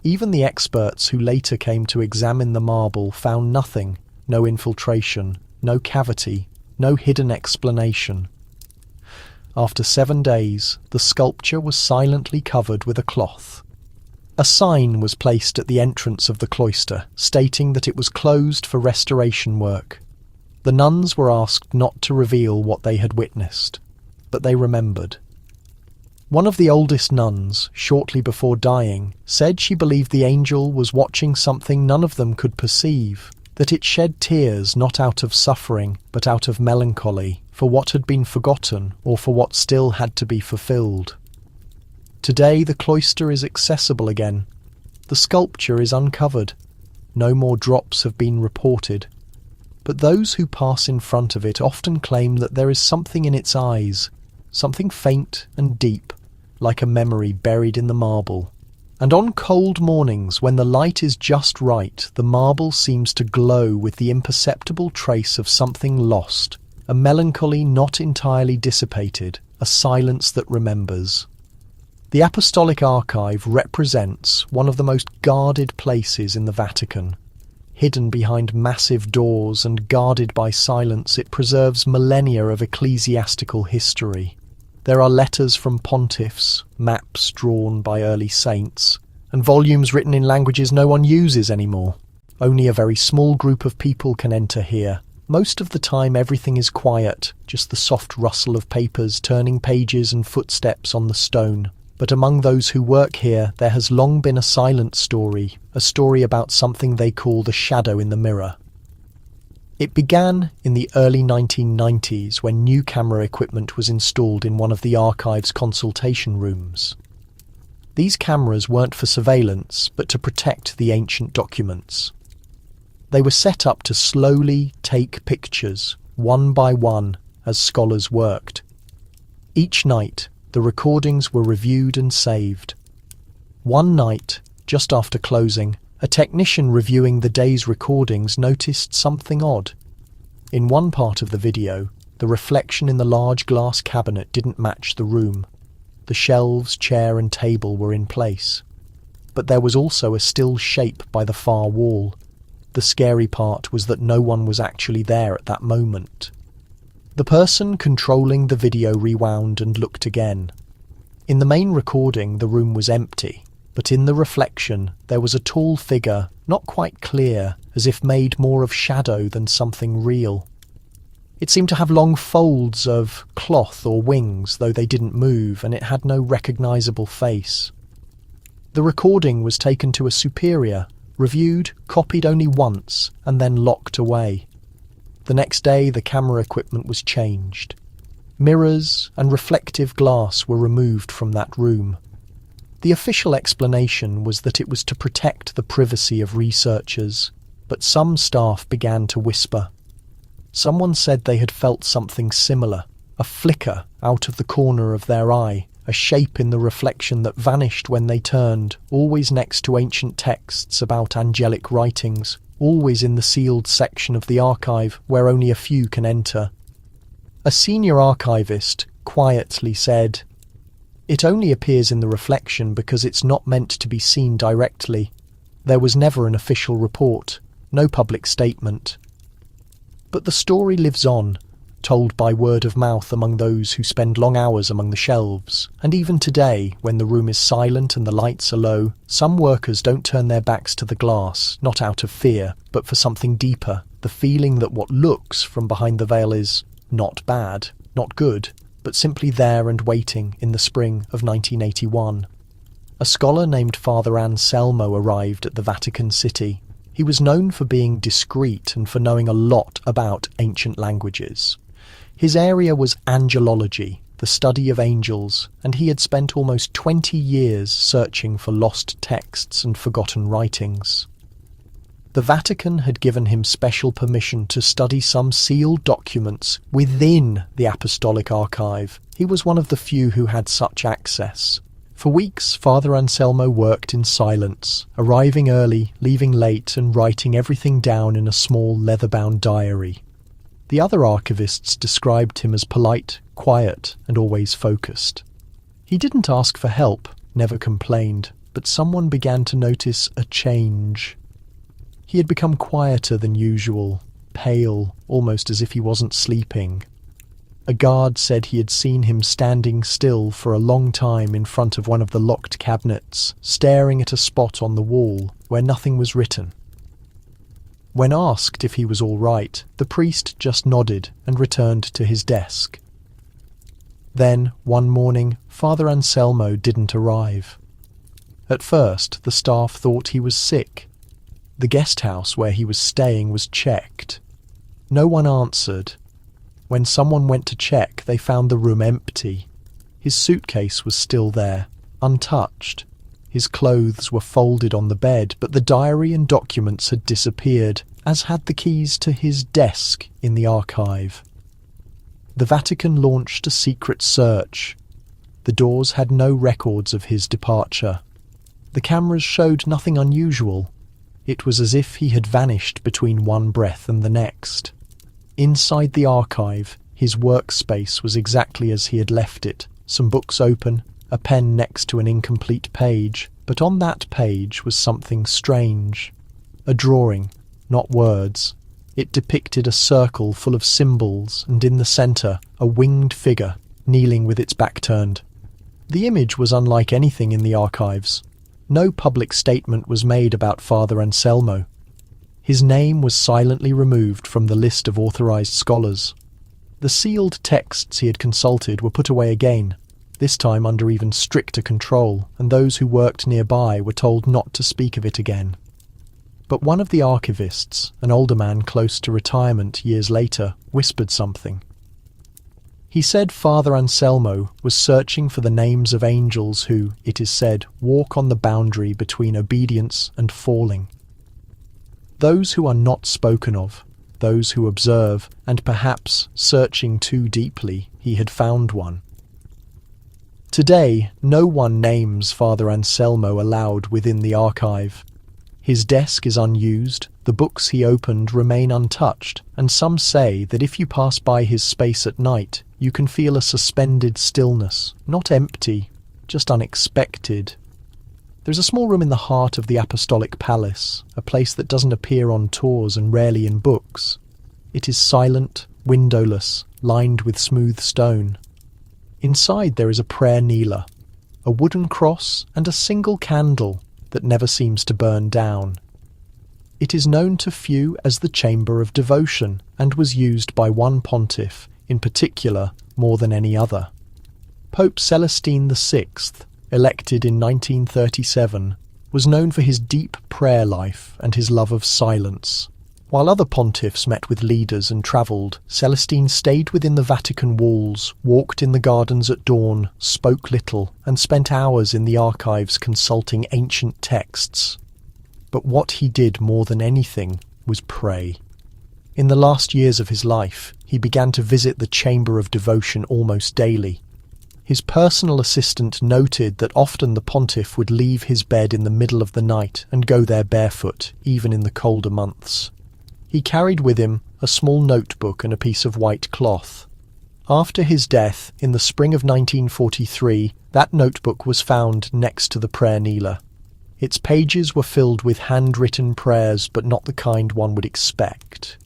Even the experts who later came to examine the marble found nothing, no infiltration, no cavity, no hidden explanation. After 7 days, the sculpture was silently covered with a cloth. A sign was placed at the entrance of the cloister, stating that it was closed for restoration work. The nuns were asked not to reveal what they had witnessed, but they remembered. One of the oldest nuns, shortly before dying, said she believed the angel was watching something none of them could perceive, that it shed tears not out of suffering, but out of melancholy, for what had been forgotten or for what still had to be fulfilled. Today the cloister is accessible again. The sculpture is uncovered. No more drops have been reported. But those who pass in front of it often claim that there is something in its eyes, something faint and deep, like a memory buried in the marble. And on cold mornings, when the light is just right, the marble seems to glow with the imperceptible trace of something lost, a melancholy not entirely dissipated, a silence that remembers. The Apostolic Archive represents one of the most guarded places in the Vatican. Hidden behind massive doors and guarded by silence, it preserves millennia of ecclesiastical history. There are letters from pontiffs, maps drawn by early saints, and volumes written in languages no one uses anymore. Only a very small group of people can enter here. Most of the time everything is quiet, just the soft rustle of papers, turning pages and footsteps on the stone. But among those who work here, there has long been a silent story, a story about something they call the shadow in the mirror. It began in the early 1990s when new camera equipment was installed in one of the archive's consultation rooms. These cameras weren't for surveillance, but to protect the ancient documents. They were set up to slowly take pictures, one by one, as scholars worked. Each night, the recordings were reviewed and saved. One night, just after closing, a technician reviewing the day's recordings noticed something odd. In one part of the video, the reflection in the large glass cabinet didn't match the room. The shelves, chair and table were in place. But there was also a still shape by the far wall. The scary part was that no one was actually there at that moment. The person controlling the video rewound and looked again. In the main recording, the room was empty. But in the reflection, there was a tall figure, not quite clear, as if made more of shadow than something real. It seemed to have long folds of cloth or wings, though they didn't move, and it had no recognisable face. The recording was taken to a superior, reviewed, copied only once, and then locked away. The next day, the camera equipment was changed. Mirrors and reflective glass were removed from that room. The official explanation was that it was to protect the privacy of researchers, but some staff began to whisper. Someone said they had felt something similar, a flicker out of the corner of their eye, a shape in the reflection that vanished when they turned, always next to ancient texts about angelic writings, always in the sealed section of the archive where only a few can enter. A senior archivist quietly said, "It only appears in the reflection because it's not meant to be seen directly. There was never an official report, no public statement." But the story lives on, told by word of mouth among those who spend long hours among the shelves. And even today, when the room is silent and the lights are low, some workers don't turn their backs to the glass, not out of fear, but for something deeper, the feeling that what looks from behind the veil is not bad, not good, but simply there and waiting in the spring of 1981. A scholar named Father Anselmo arrived at the Vatican City. He was known for being discreet and for knowing a lot about ancient languages. His area was angelology, the study of angels, and he had spent almost 20 years searching for lost texts and forgotten writings. The Vatican had given him special permission to study some sealed documents within the Apostolic Archive. He was one of the few who had such access. For weeks, Father Anselmo worked in silence, arriving early, leaving late, and writing everything down in a small leather-bound diary. The other archivists described him as polite, quiet, and always focused. He didn't ask for help, never complained, but someone began to notice a change. He had become quieter than usual, pale, almost as if he wasn't sleeping. A guard said he had seen him standing still for a long time in front of one of the locked cabinets, staring at a spot on the wall where nothing was written. When asked if he was all right, the priest just nodded and returned to his desk. Then, one morning, Father Anselmo didn't arrive. At first, the staff thought he was sick. The guest house where he was staying was checked. No one answered. When someone went to check, they found the room empty. His suitcase was still there, untouched. His clothes were folded on the bed, but the diary and documents had disappeared, as had the keys to his desk in the archive. The Vatican launched a secret search. The doors had no records of his departure. The cameras showed nothing unusual. It was as if he had vanished between one breath and the next. Inside the archive, his workspace was exactly as he had left it, some books open, a pen next to an incomplete page, but on that page was something strange. A drawing, not words. It depicted a circle full of symbols, and in the centre, a winged figure, kneeling with its back turned. The image was unlike anything in the archives. No public statement was made about Father Anselmo. His name was silently removed from the list of authorized scholars. The sealed texts he had consulted were put away again, this time under even stricter control, and those who worked nearby were told not to speak of it again. But one of the archivists, an older man close to retirement years later, whispered something. He said Father Anselmo was searching for the names of angels who, it is said, walk on the boundary between obedience and falling. Those who are not spoken of, those who observe, and perhaps, searching too deeply, he had found one. Today, no one names Father Anselmo aloud within the archive. His desk is unused, the books he opened remain untouched, and some say that if you pass by his space at night, you can feel a suspended stillness, not empty, just unexpected. There's a small room in the heart of the Apostolic Palace, a place that doesn't appear on tours and rarely in books. It is silent, windowless, lined with smooth stone. Inside there is a prayer kneeler, a wooden cross and a single candle that never seems to burn down. It is known to few as the Chamber of Devotion and was used by one pontiff, in particular, more than any other. Pope Celestine VI, elected in 1937, was known for his deep prayer life and his love of silence. While other pontiffs met with leaders and travelled, Celestine stayed within the Vatican walls, walked in the gardens at dawn, spoke little, and spent hours in the archives consulting ancient texts. But what he did more than anything was pray. In the last years of his life, he began to visit the Chamber of Devotion almost daily. His personal assistant noted that often the pontiff would leave his bed in the middle of the night and go there barefoot, even in the colder months. He carried with him a small notebook and a piece of white cloth. After his death, in the spring of 1943, that notebook was found next to the prayer kneeler. Its pages were filled with handwritten prayers, but not the kind one would expect.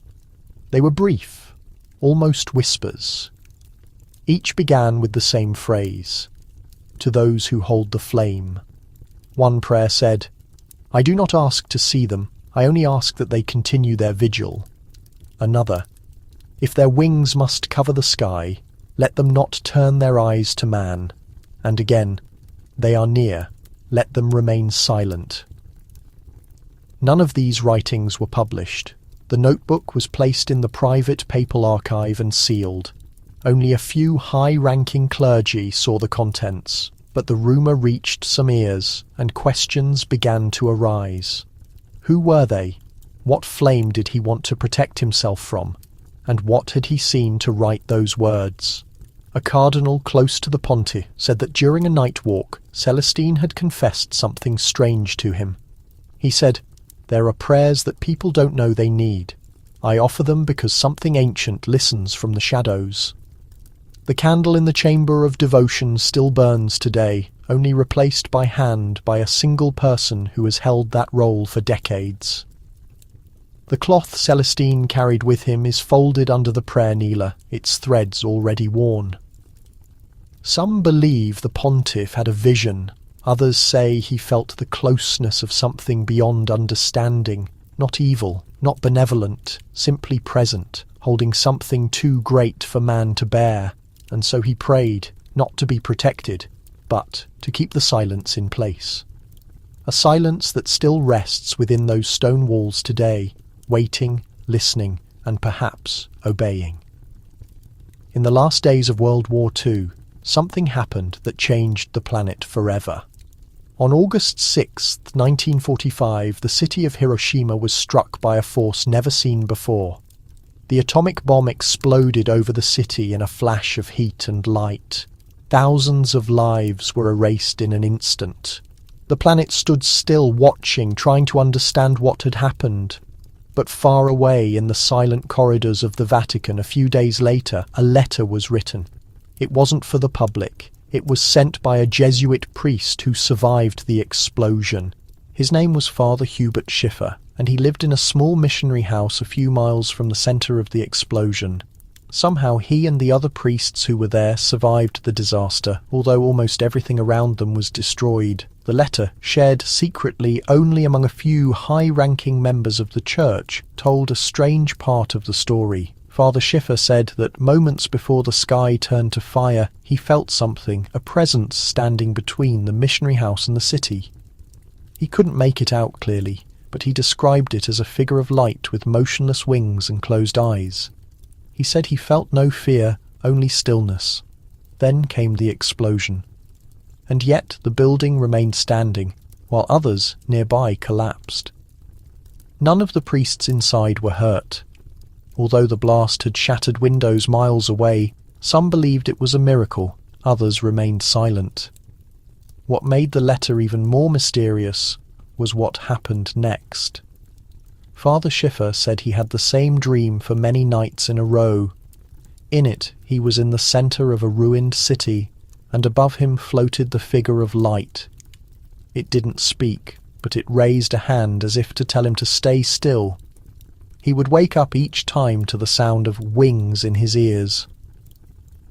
They were brief, almost whispers. Each began with the same phrase, "To those who hold the flame." One prayer said, "I do not ask to see them, I only ask that they continue their vigil." Another, "If their wings must cover the sky, let them not turn their eyes to man." And again, "They are near, let them remain silent." None of these writings were published. The notebook was placed in the private papal archive and sealed. Only a few high-ranking clergy saw the contents, but the rumour reached some ears, and questions began to arise. Who were they? What flame did he want to protect himself from? And what had he seen to write those words? A cardinal close to the pontiff said that during a night walk, Celestine had confessed something strange to him. He said, "There are prayers that people don't know they need. I offer them because something ancient listens from the shadows." The candle in the chamber of devotion still burns today, only replaced by hand by a single person who has held that role for decades. The cloth Celestine carried with him is folded under the prayer kneeler, its threads already worn. Some believe the pontiff had a vision. Others say he felt the closeness of something beyond understanding, not evil, not benevolent, simply present, holding something too great for man to bear, and so he prayed, not to be protected, but to keep the silence in place. A silence that still rests within those stone walls today, waiting, listening, and perhaps obeying. In the last days of World War II, something happened that changed the planet forever. On August 6, 1945, the city of Hiroshima was struck by a force never seen before. The atomic bomb exploded over the city in a flash of heat and light. Thousands of lives were erased in an instant. The planet stood still, watching, trying to understand what had happened. But far away in the silent corridors of the Vatican a few days later, a letter was written. It wasn't for the public. It was sent by a Jesuit priest who survived the explosion. His name was Father Hubert Schiffer, and he lived in a small missionary house a few miles from the centre of the explosion. Somehow he and the other priests who were there survived the disaster, although almost everything around them was destroyed. The letter, shared secretly only among a few high-ranking members of the church, told a strange part of the story. Father Schiffer said that moments before the sky turned to fire, he felt something, a presence standing between the missionary house and the city. He couldn't make it out clearly, but he described it as a figure of light with motionless wings and closed eyes. He said he felt no fear, only stillness. Then came the explosion. And yet the building remained standing, while others nearby collapsed. None of the priests inside were hurt. Although the blast had shattered windows miles away, some believed it was a miracle, others remained silent. What made the letter even more mysterious was what happened next. Father Schiffer said he had the same dream for many nights in a row. In it, he was in the centre of a ruined city, and above him floated the figure of light. It didn't speak, but it raised a hand as if to tell him to stay still. He would wake up each time to the sound of wings in his ears.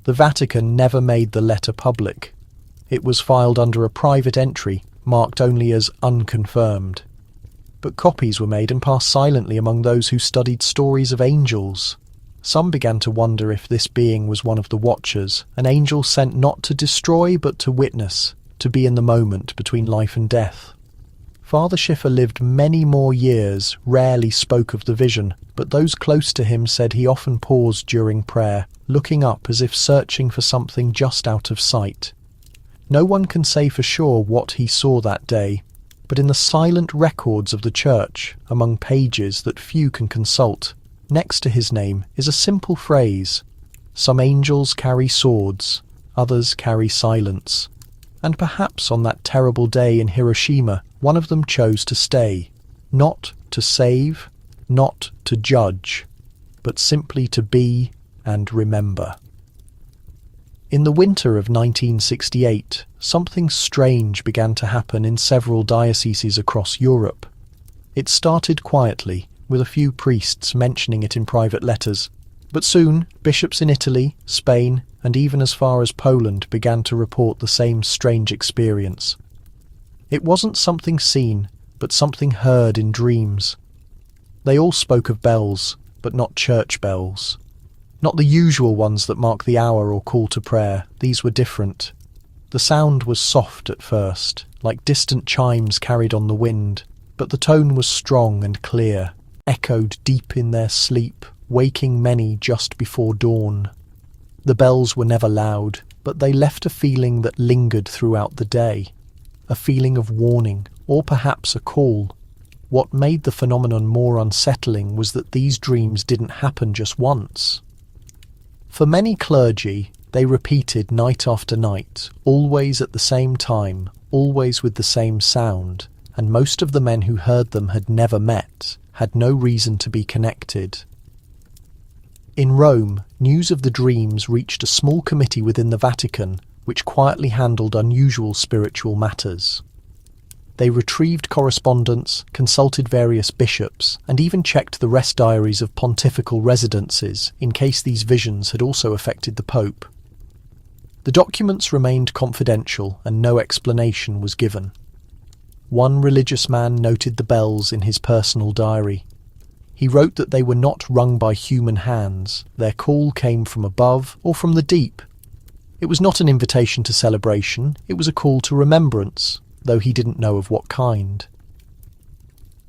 The Vatican never made the letter public. It was filed under a private entry, marked only as unconfirmed. But copies were made and passed silently among those who studied stories of angels. Some began to wonder if this being was one of the Watchers, an angel sent not to destroy but to witness, to be in the moment between life and death. Father Schiffer lived many more years, rarely spoke of the vision, but those close to him said he often paused during prayer, looking up as if searching for something just out of sight. No one can say for sure what he saw that day, but in the silent records of the church, among pages that few can consult, next to his name is a simple phrase: "Some angels carry swords, others carry silence." And perhaps on that terrible day in Hiroshima, one of them chose to stay, not to save, not to judge, but simply to be and remember. In the winter of 1968, something strange began to happen in several dioceses across Europe. It started quietly, with a few priests mentioning it in private letters, but soon bishops in Italy, Spain, and even as far as Poland began to report the same strange experience. It wasn't something seen, but something heard in dreams. They all spoke of bells, but not church bells. Not the usual ones that mark the hour or call to prayer. These were different. The sound was soft at first, like distant chimes carried on the wind, but the tone was strong and clear, echoed deep in their sleep, waking many just before dawn. The bells were never loud, but they left a feeling that lingered throughout the day, a feeling of warning, or perhaps a call. What made the phenomenon more unsettling was that these dreams didn't happen just once. For many clergy, They repeated night after night, always at the same time, always with the same sound, and most of the men who heard them had never met, had no reason to be connected. In Rome, news of the dreams reached a small committee within the Vatican, which quietly handled unusual spiritual matters. They retrieved correspondence, consulted various bishops, and even checked the rest diaries of pontifical residences in case these visions had also affected the Pope. The documents remained confidential and no explanation was given. One religious man noted the bells in his personal diary. He wrote that they were not rung by human hands, their call came from above or from the deep. It was not an invitation to celebration, it was a call to remembrance, though he didn't know of what kind.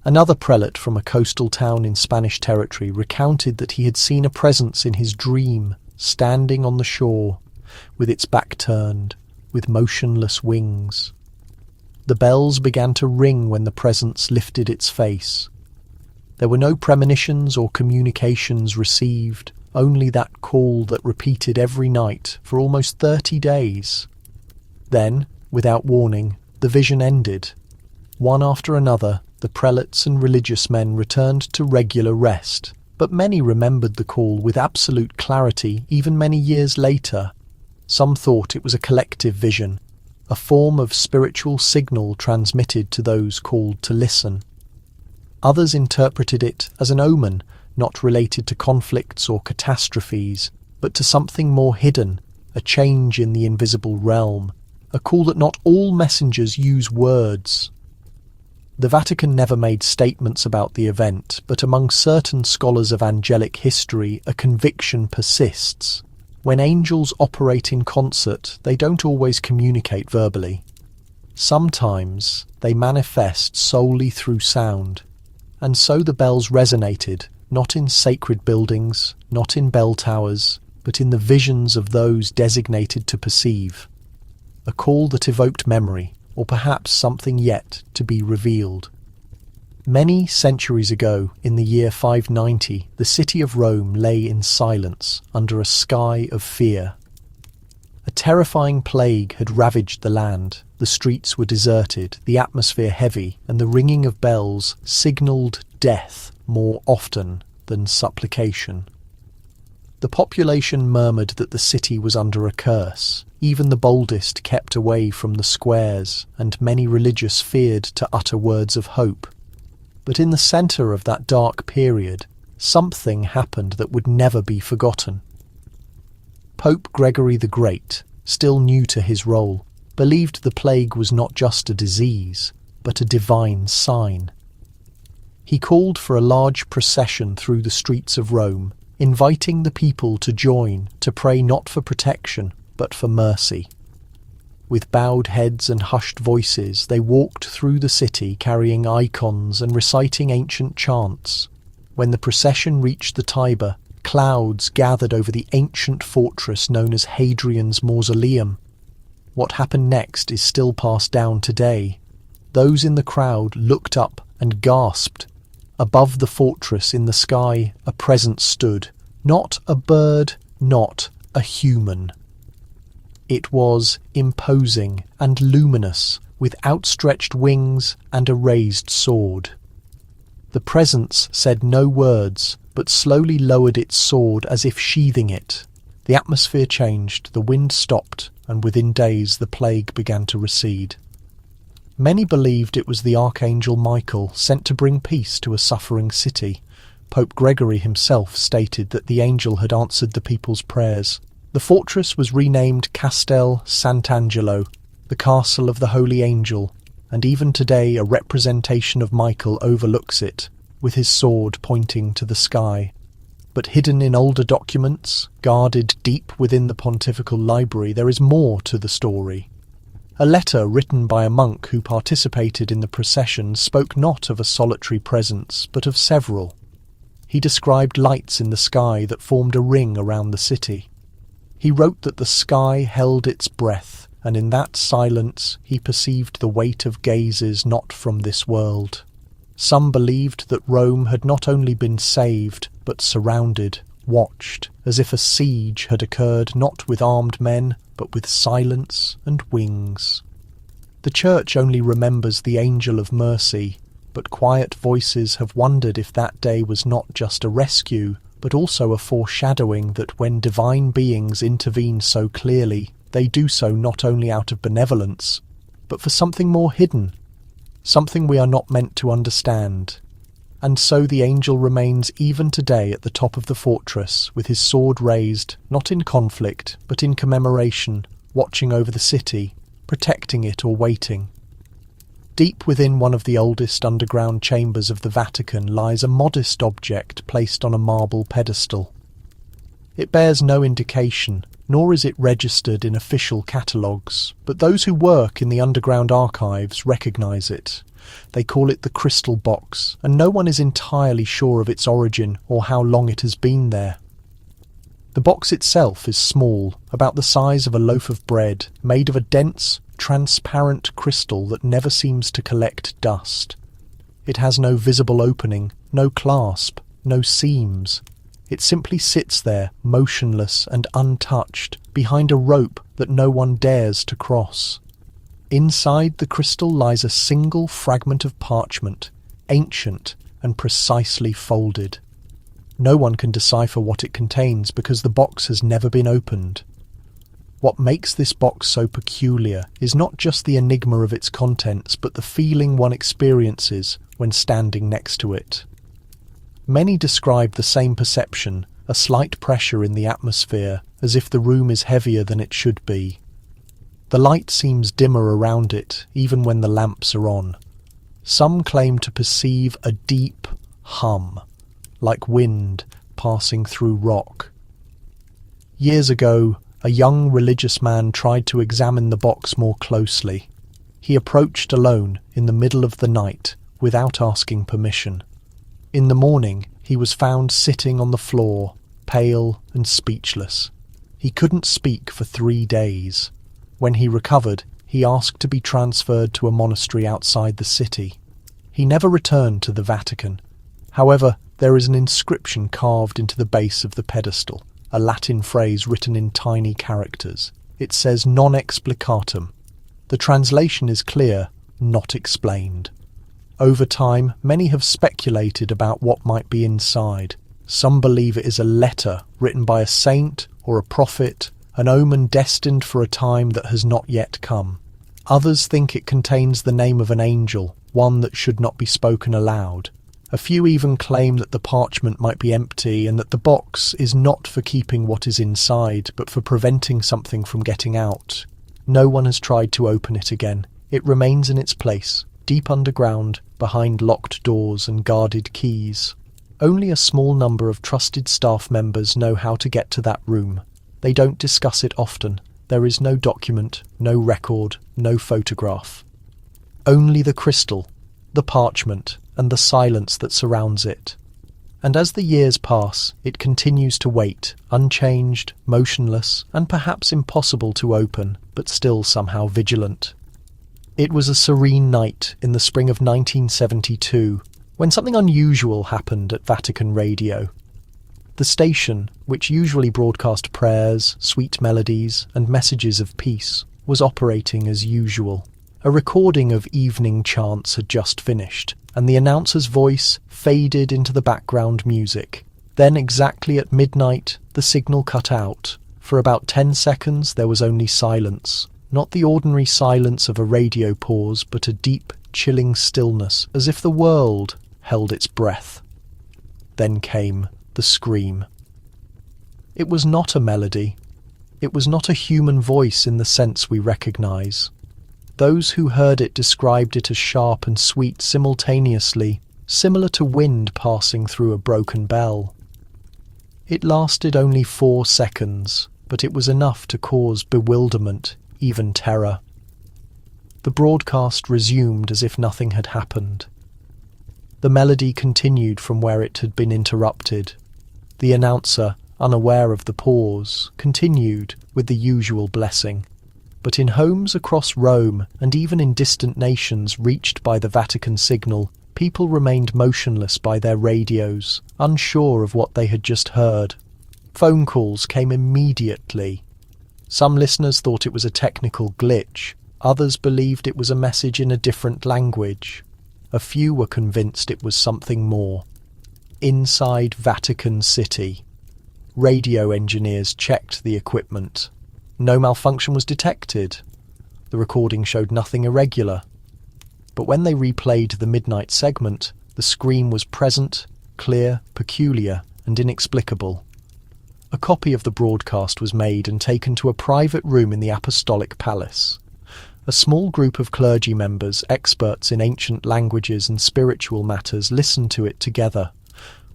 Another prelate from a coastal town in Spanish territory recounted that he had seen a presence in his dream, standing on the shore, with its back turned, with motionless wings. The bells began to ring when the presence lifted its face. There were no premonitions or communications received, only that call that repeated every night for almost 30 days. Then, without warning, the vision ended. One after another, the prelates and religious men returned to regular rest, but many remembered the call with absolute clarity even many years later. Some thought it was a collective vision, a form of spiritual signal transmitted to those called to listen. Others interpreted it as an omen, not related to conflicts or catastrophes, but to something more hidden, a change in the invisible realm, a call that not all messengers use words. The Vatican never made statements about the event, but among certain scholars of angelic history, a conviction persists. When angels operate in concert, they don't always communicate verbally. Sometimes they manifest solely through sound. And so the bells resonated, not in sacred buildings, not in bell towers, but in the visions of those designated to perceive. A call that evoked memory, or perhaps something yet to be revealed. Many centuries ago, in the year 590, the city of Rome lay in silence under a sky of fear. A terrifying plague had ravaged the land. The streets were deserted, the atmosphere heavy, and the ringing of bells signalled death more often than supplication. The population murmured that the city was under a curse. Even the boldest kept away from the squares, and many religious feared to utter words of hope. But in the centre of that dark period, something happened that would never be forgotten. Pope Gregory the Great, still new to his role, believed the plague was not just a disease, but a divine sign. He called for a large procession through the streets of Rome, inviting the people to join to pray not for protection, but for mercy. With bowed heads and hushed voices, they walked through the city carrying icons and reciting ancient chants. When the procession reached the Tiber, clouds gathered over the ancient fortress known as Hadrian's Mausoleum. What happened next is still passed down today. Those in the crowd looked up and gasped. Above the fortress in the sky, a presence stood, not a bird, not a human. It was imposing and luminous, with outstretched wings and a raised sword. The presence said no words, but slowly lowered its sword as if sheathing it. The atmosphere changed, the wind stopped, and within days the plague began to recede. Many believed it was the Archangel Michael sent to bring peace to a suffering city. Pope Gregory himself stated that the angel had answered the people's prayers. The fortress was renamed Castel Sant'Angelo, the Castle of the Holy Angel, and even today a representation of Michael overlooks it, with his sword pointing to the sky. But hidden in older documents, guarded deep within the pontifical library, there is more to the story. A letter written by a monk who participated in the procession spoke not of a solitary presence, but of several. He described lights in the sky that formed a ring around the city. He wrote that the sky held its breath, and in that silence he perceived the weight of gazes not from this world. Some believed that Rome had not only been saved, but surrounded, watched, as if a siege had occurred not with armed men, but with silence and wings. The Church only remembers the angel of mercy, but quiet voices have wondered if that day was not just a rescue, but also a foreshadowing that when divine beings intervene so clearly, they do so not only out of benevolence, but for something more hidden, something we are not meant to understand. And so the angel remains even today at the top of the fortress, with his sword raised, not in conflict, but in commemoration, watching over the city, protecting it or waiting. Deep within one of the oldest underground chambers of the Vatican lies a modest object placed on a marble pedestal. It bears no indication, nor is it registered in official catalogues, but those who work in the underground archives recognise it. They call it the crystal box, and no one is entirely sure of its origin or how long it has been there. The box itself is small, about the size of a loaf of bread, made of a dense, transparent crystal that never seems to collect dust. It has no visible opening, no clasp, no seams. It simply sits there, motionless and untouched, behind a rope that no one dares to cross. Inside the crystal lies a single fragment of parchment, ancient and precisely folded. No one can decipher what it contains because the box has never been opened. What makes this box so peculiar is not just the enigma of its contents, but the feeling one experiences when standing next to it. Many describe the same perception, a slight pressure in the atmosphere, as if the room is heavier than it should be. The light seems dimmer around it, even when the lamps are on. Some claim to perceive a deep hum, like wind passing through rock. Years ago, a young religious man tried to examine the box more closely. He approached alone in the middle of the night, without asking permission. In the morning, he was found sitting on the floor, pale and speechless. He couldn't speak for 3 days. When he recovered, he asked to be transferred to a monastery outside the city. He never returned to the Vatican. However, there is an inscription carved into the base of the pedestal, a Latin phrase written in tiny characters. It says non explicatum. The translation is clear, not explained. Over time, many have speculated about what might be inside. Some believe it is a letter written by a saint or a prophet, an omen destined for a time that has not yet come. Others think it contains the name of an angel, one that should not be spoken aloud. A few even claim that the parchment might be empty and that the box is not for keeping what is inside, but for preventing something from getting out. No one has tried to open it again. It remains in its place, deep underground, behind locked doors and guarded keys. Only a small number of trusted staff members know how to get to that room. They don't discuss it often. There is no document, no record, no photograph. Only the crystal, the parchment, and the silence that surrounds it. And as the years pass, it continues to wait, unchanged, motionless, and perhaps impossible to open, but still somehow vigilant. It was a serene night in the spring of 1972 when something unusual happened at Vatican Radio. The station, which usually broadcast prayers, sweet melodies, and messages of peace, was operating as usual. A recording of evening chants had just finished, and the announcer's voice faded into the background music. Then, exactly at midnight, the signal cut out. For about 10 seconds there was only silence. Not the ordinary silence of a radio pause, but a deep, chilling stillness, as if the world held its breath. Then came the scream. It was not a melody. It was not a human voice in the sense we recognise. Those who heard it described it as sharp and sweet simultaneously, similar to wind passing through a broken bell. It lasted only 4 seconds, but it was enough to cause bewilderment, even terror. The broadcast resumed as if nothing had happened. The melody continued from where it had been interrupted. The announcer, unaware of the pause, continued with the usual blessing. But in homes across Rome, and even in distant nations reached by the Vatican signal, people remained motionless by their radios, unsure of what they had just heard. Phone calls came immediately. Some listeners thought it was a technical glitch. Others believed it was a message in a different language. A few were convinced it was something more. Inside Vatican City, radio engineers checked the equipment. No malfunction was detected. The recording showed nothing irregular. But when they replayed the midnight segment, the scream was present, clear, peculiar, and inexplicable. A copy of the broadcast was made and taken to a private room in the Apostolic Palace. A small group of clergy members, experts in ancient languages and spiritual matters, listened to it together.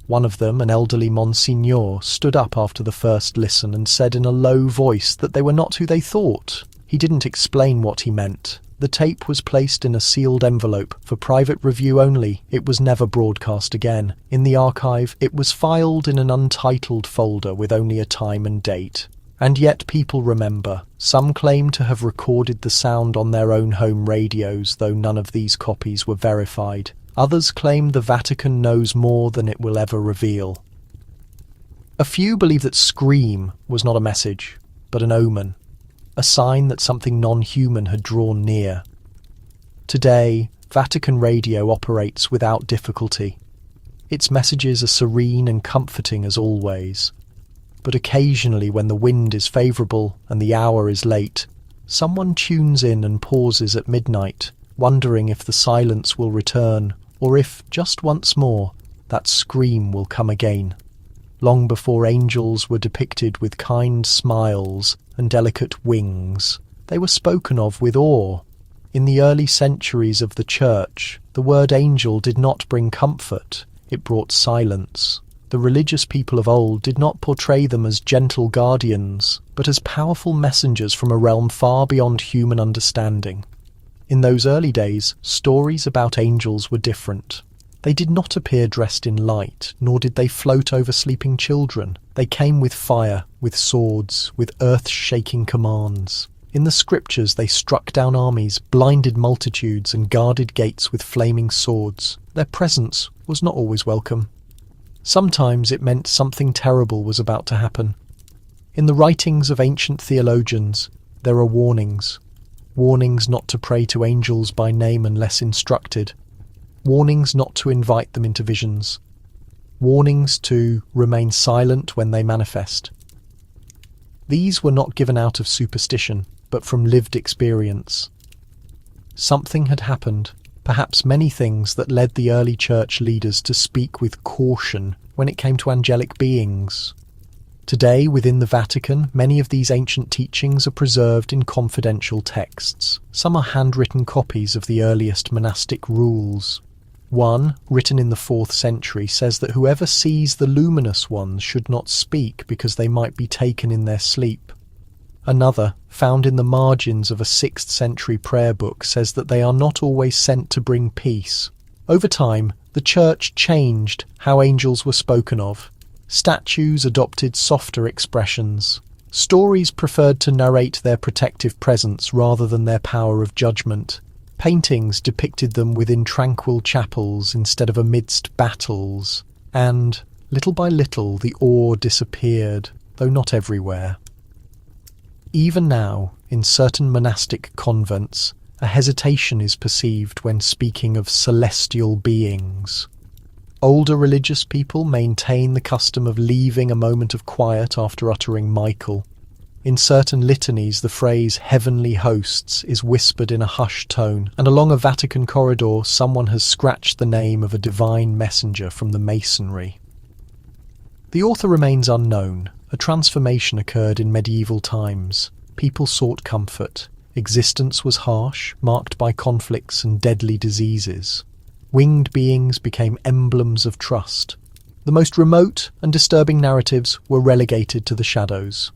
One of them, an elderly Monsignor, stood up after the first listen and said in a low voice that they were not who they thought. He didn't explain what he meant. The tape was placed in a sealed envelope for private review only. It was never broadcast again. In the archive, it was filed in an untitled folder with only a time and date. And yet people remember. Some claim to have recorded the sound on their own home radios, though none of these copies were verified. Others claim the Vatican knows more than it will ever reveal. A few believe that scream was not a message, but an omen. A sign that something non-human had drawn near. Today, Vatican radio operates without difficulty. Its messages are serene and comforting as always. But occasionally, when the wind is favourable and the hour is late, someone tunes in and pauses at midnight, wondering if the silence will return, or if, just once more, that scream will come again. Long before angels were depicted with kind smiles and delicate wings, they were spoken of with awe. In the early centuries of the Church, the word angel did not bring comfort, it brought silence. The religious people of old did not portray them as gentle guardians, but as powerful messengers from a realm far beyond human understanding. In those early days, stories about angels were different. They did not appear dressed in light, nor did they float over sleeping children. They came with fire, with swords, with earth-shaking commands. In the scriptures they struck down armies, blinded multitudes, and guarded gates with flaming swords. Their presence was not always welcome. Sometimes it meant something terrible was about to happen. In the writings of ancient theologians, there are warnings. Warnings not to pray to angels by name unless instructed. Warnings not to invite them into visions. Warnings to remain silent when they manifest. These were not given out of superstition, but from lived experience. Something had happened, perhaps many things that led the early church leaders to speak with caution when it came to angelic beings. Today, within the Vatican, many of these ancient teachings are preserved in confidential texts. Some are handwritten copies of the earliest monastic rules. One, written in the 4th century, says that whoever sees the luminous ones should not speak because they might be taken in their sleep. Another, found in the margins of a 6th century prayer book, says that they are not always sent to bring peace. Over time, the Church changed how angels were spoken of. Statues adopted softer expressions. Stories preferred to narrate their protective presence rather than their power of judgment. Paintings depicted them within tranquil chapels instead of amidst battles. And, little by little, the awe disappeared, though not everywhere. Even now, in certain monastic convents, a hesitation is perceived when speaking of celestial beings. Older religious people maintain the custom of leaving a moment of quiet after uttering Michael. In certain litanies, the phrase "heavenly hosts" is whispered in a hushed tone, and along a Vatican corridor someone has scratched the name of a divine messenger from the masonry. The author remains unknown. A transformation occurred in medieval times. People sought comfort. Existence was harsh, marked by conflicts and deadly diseases. Winged beings became emblems of trust. The most remote and disturbing narratives were relegated to the shadows.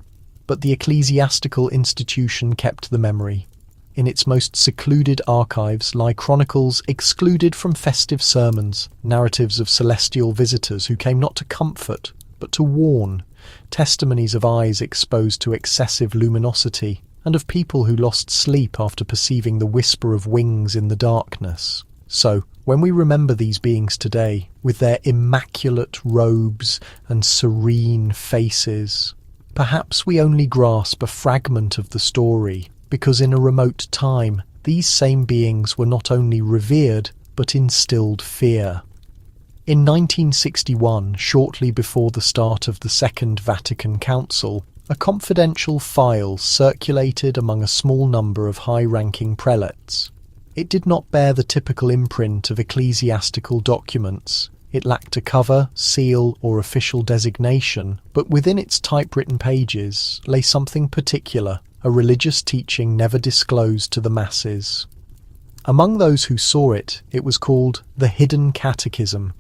But the ecclesiastical institution kept the memory. In its most secluded archives lie chronicles excluded from festive sermons, narratives of celestial visitors who came not to comfort, but to warn, testimonies of eyes exposed to excessive luminosity, and of people who lost sleep after perceiving the whisper of wings in the darkness. So, When we remember these beings today, with their immaculate robes and serene faces, perhaps we only grasp a fragment of the story, because in a remote time, these same beings were not only revered, but instilled fear. In 1961, shortly before the start of the Second Vatican Council, a confidential file circulated among a small number of high-ranking prelates. It did not bear the typical imprint of ecclesiastical documents. It lacked a cover, seal, or official designation, but within its typewritten pages lay something particular, a religious teaching never disclosed to the masses. Among those who saw it, it was called the Hidden Catechism.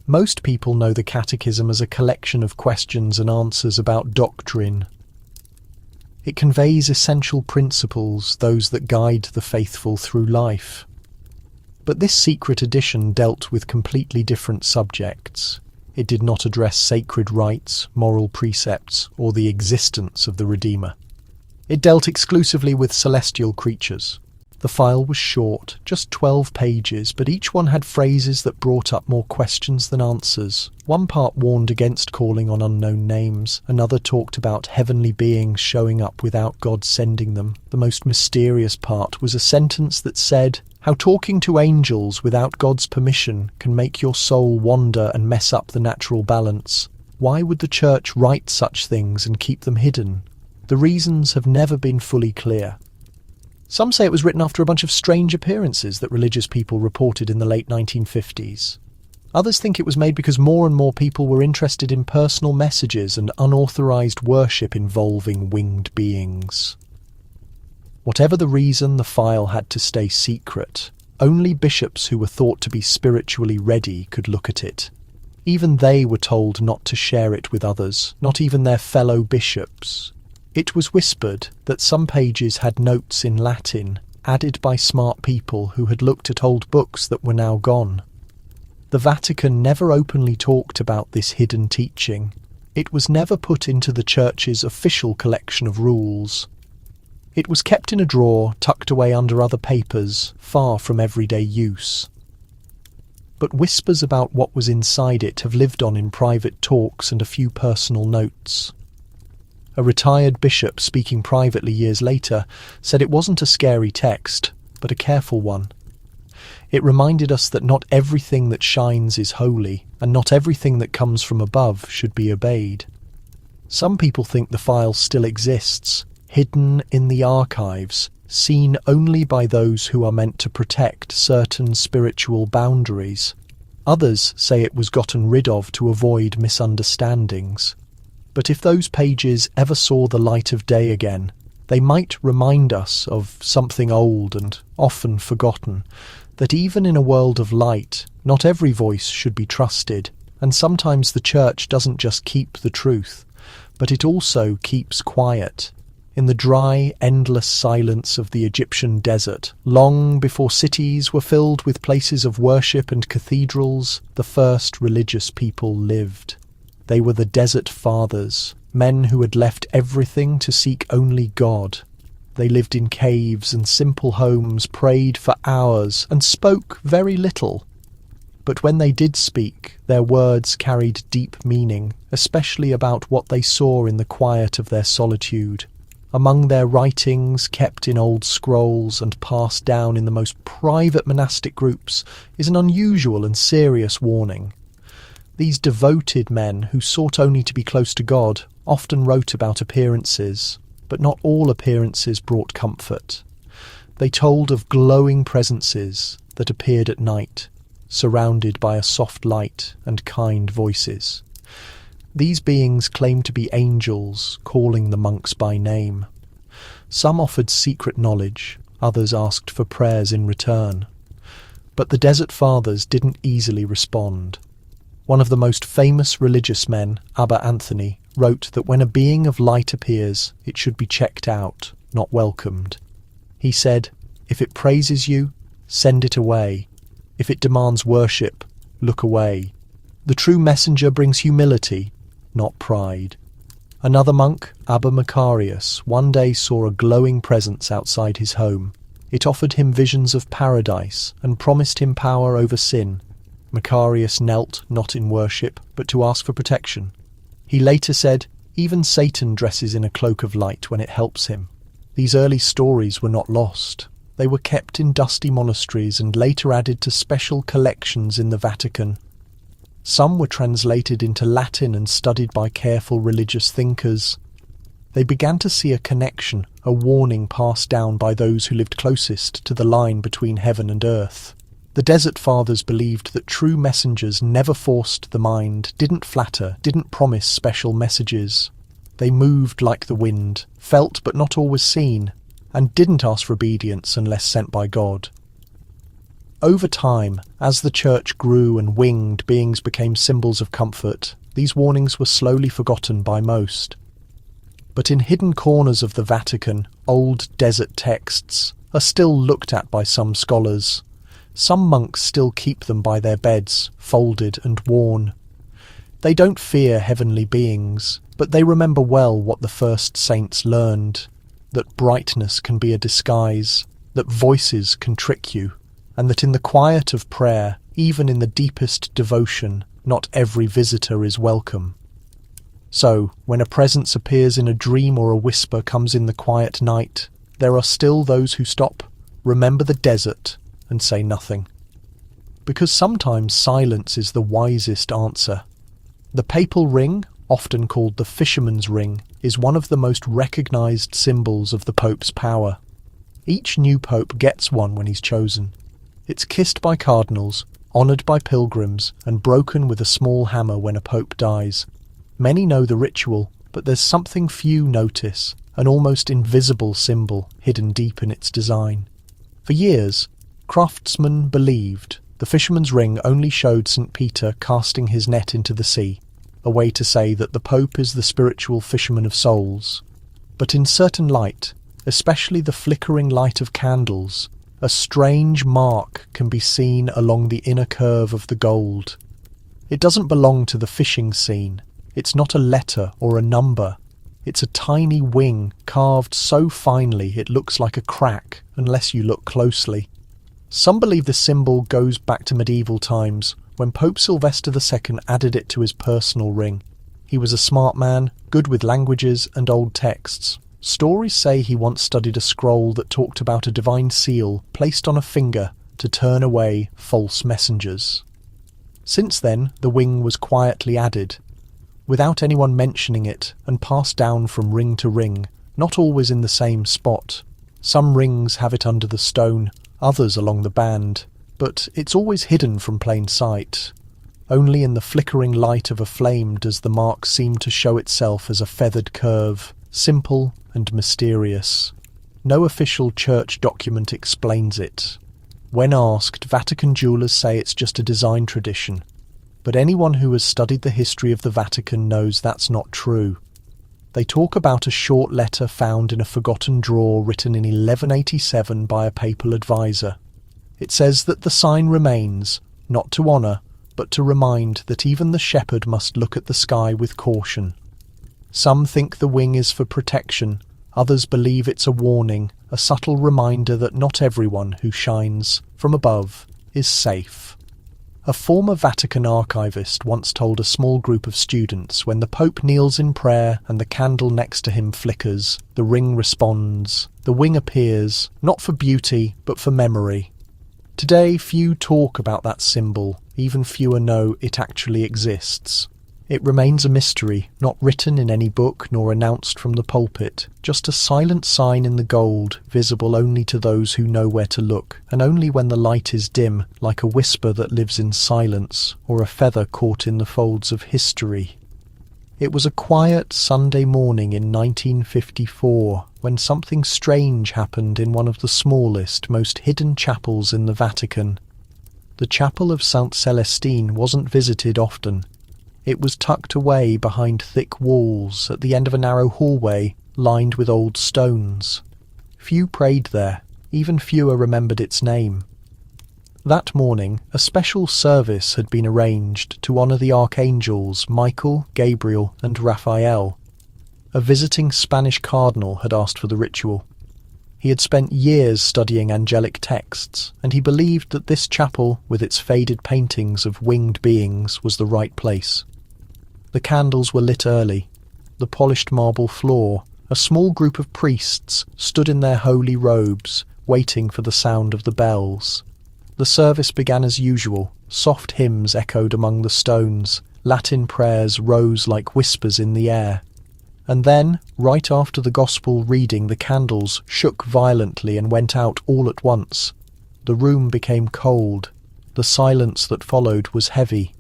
Most people know the Catechism as a collection of questions and answers about doctrine. It conveys essential principles, those that guide the faithful through life. But this secret edition dealt with completely different subjects. It did not address sacred rites, moral precepts, or the existence of the Redeemer. It dealt exclusively with celestial creatures. The file was short, just 12 pages, but each one had phrases that brought up more questions than answers. One part warned against calling on unknown names. Another talked about heavenly beings showing up without God sending them. The most mysterious part was a sentence that said, "How talking to angels without God's permission can make your soul wander and mess up the natural balance. Why would the Church write such things and keep them hidden?" The reasons have never been fully clear. Some say it was written after a bunch of strange appearances that religious people reported in the late 1950s. Others think it was made because more and more people were interested in personal messages and unauthorized worship involving winged beings. Whatever the reason, the file had to stay secret. Only bishops who were thought to be spiritually ready could look at it. Even they were told not to share it with others, not even their fellow bishops. It was whispered that some pages had notes in Latin, added by smart people who had looked at old books that were now gone. The Vatican never openly talked about this hidden teaching. It was never put into the Church's official collection of rules. It was kept in a drawer, tucked away under other papers, far from everyday use. But whispers about what was inside it have lived on in private talks and a few personal notes. A retired bishop speaking privately years later said it wasn't a scary text, but a careful one. It reminded us that not everything that shines is holy, and not everything that comes from above should be obeyed. Some people think the file still exists, hidden in the archives, seen only by those who are meant to protect certain spiritual boundaries. Others say it was gotten rid of to avoid misunderstandings. But if those pages ever saw the light of day again, they might remind us of something old and often forgotten, that even in a world of light, not every voice should be trusted, and sometimes the Church doesn't just keep the truth, but it also keeps quiet. In the dry, endless silence of the Egyptian desert, long before cities were filled with places of worship and cathedrals, the first religious people lived. They were the Desert Fathers, men who had left everything to seek only God. They lived in caves and simple homes, prayed for hours, and spoke very little. But when they did speak, their words carried deep meaning, especially about what they saw in the quiet of their solitude. Among their writings, kept in old scrolls and passed down in the most private monastic groups, is an unusual and serious warning. These devoted men, who sought only to be close to God, often wrote about appearances, but not all appearances brought comfort. They told of glowing presences that appeared at night, surrounded by a soft light and kind voices. These beings claimed to be angels, calling the monks by name. Some offered secret knowledge, others asked for prayers in return. But the Desert Fathers didn't easily respond. One of the most famous religious men, Abba Anthony, wrote that when a being of light appears, it should be checked out, not welcomed. He said, "If it praises you, send it away. If it demands worship, look away. The true messenger brings humility, not pride." Another monk, Abba Macarius, one day saw a glowing presence outside his home. It offered him visions of paradise and promised him power over sin. Macarius knelt not in worship, but to ask for protection. He later said, "Even Satan dresses in a cloak of light when it helps him." These early stories were not lost. They were kept in dusty monasteries and later added to special collections in the Vatican. Some were translated into Latin and studied by careful religious thinkers. They began to see a connection, a warning passed down by those who lived closest to the line between heaven and earth. The Desert Fathers believed that true messengers never forced the mind, didn't flatter, didn't promise special messages. They moved like the wind, felt but not always seen, and didn't ask for obedience unless sent by God. Over time, as the church grew and winged beings became symbols of comfort, these warnings were slowly forgotten by most. But in hidden corners of the Vatican, old desert texts are still looked at by some scholars. Some monks still keep them by their beds, folded and worn. They don't fear heavenly beings, but they remember well what the first saints learned, that brightness can be a disguise, that voices can trick you, and that in the quiet of prayer, even in the deepest devotion, not every visitor is welcome. So, when a presence appears in a dream or a whisper comes in the quiet night, there are still those who stop, remember the desert, and say nothing. Because sometimes silence is the wisest answer. The papal ring, often called the fisherman's ring, is one of the most recognised symbols of the Pope's power. Each new Pope gets one when he's chosen. It's kissed by cardinals, honoured by pilgrims, and broken with a small hammer when a Pope dies. Many know the ritual, but there's something few notice, an almost invisible symbol hidden deep in its design. For years, craftsmen believed the fisherman's ring only showed St. Peter casting his net into the sea, a way to say that the Pope is the spiritual fisherman of souls. But in certain light, especially the flickering light of candles, a strange mark can be seen along the inner curve of the gold. It doesn't belong to the fishing scene. It's not a letter or a number. It's a tiny wing carved so finely it looks like a crack unless you look closely. Some believe the symbol goes back to medieval times, when Pope Sylvester II added it to his personal ring. He was a smart man, good with languages and old texts. Stories say he once studied a scroll that talked about a divine seal placed on a finger to turn away false messengers. Since then, the wing was quietly added, without anyone mentioning it, and passed down from ring to ring, not always in the same spot. Some rings have it under the stone, others along the band, but it's always hidden from plain sight. Only in the flickering light of a flame does the mark seem to show itself as a feathered curve, simple and mysterious. No official church document explains it. When asked, Vatican jewelers say it's just a design tradition, but anyone who has studied the history of the Vatican knows that's not true. They talk about a short letter found in a forgotten drawer written in 1187 by a papal advisor. It says that the sign remains, not to honour, but to remind that even the shepherd must look at the sky with caution. Some think the wing is for protection, others believe it's a warning, a subtle reminder that not everyone who shines from above is safe. A former Vatican archivist once told a small group of students, when the Pope kneels in prayer and the candle next to him flickers, the ring responds, the wing appears, not for beauty, but for memory. Today, few talk about that symbol, even fewer know it actually exists. It remains a mystery, not written in any book nor announced from the pulpit, just a silent sign in the gold, visible only to those who know where to look, and only when the light is dim, like a whisper that lives in silence, or a feather caught in the folds of history. It was a quiet Sunday morning in 1954 when something strange happened in one of the smallest, most hidden chapels in the Vatican. The chapel of St. Celestine wasn't visited often. It was tucked away behind thick walls at the end of a narrow hallway lined with old stones. Few prayed there, even fewer remembered its name. That morning, a special service had been arranged to honour the archangels Michael, Gabriel and Raphael. A visiting Spanish cardinal had asked for the ritual. He had spent years studying angelic texts, and he believed that this chapel, with its faded paintings of winged beings, was the right place. The candles were lit early. The polished marble floor, a small group of priests stood in their holy robes, waiting for the sound of the bells. The service began as usual. Soft hymns echoed among the stones. Latin prayers rose like whispers in the air. And then, right after the gospel reading, the candles shook violently and went out all at once. The room became cold. The silence that followed was heavy.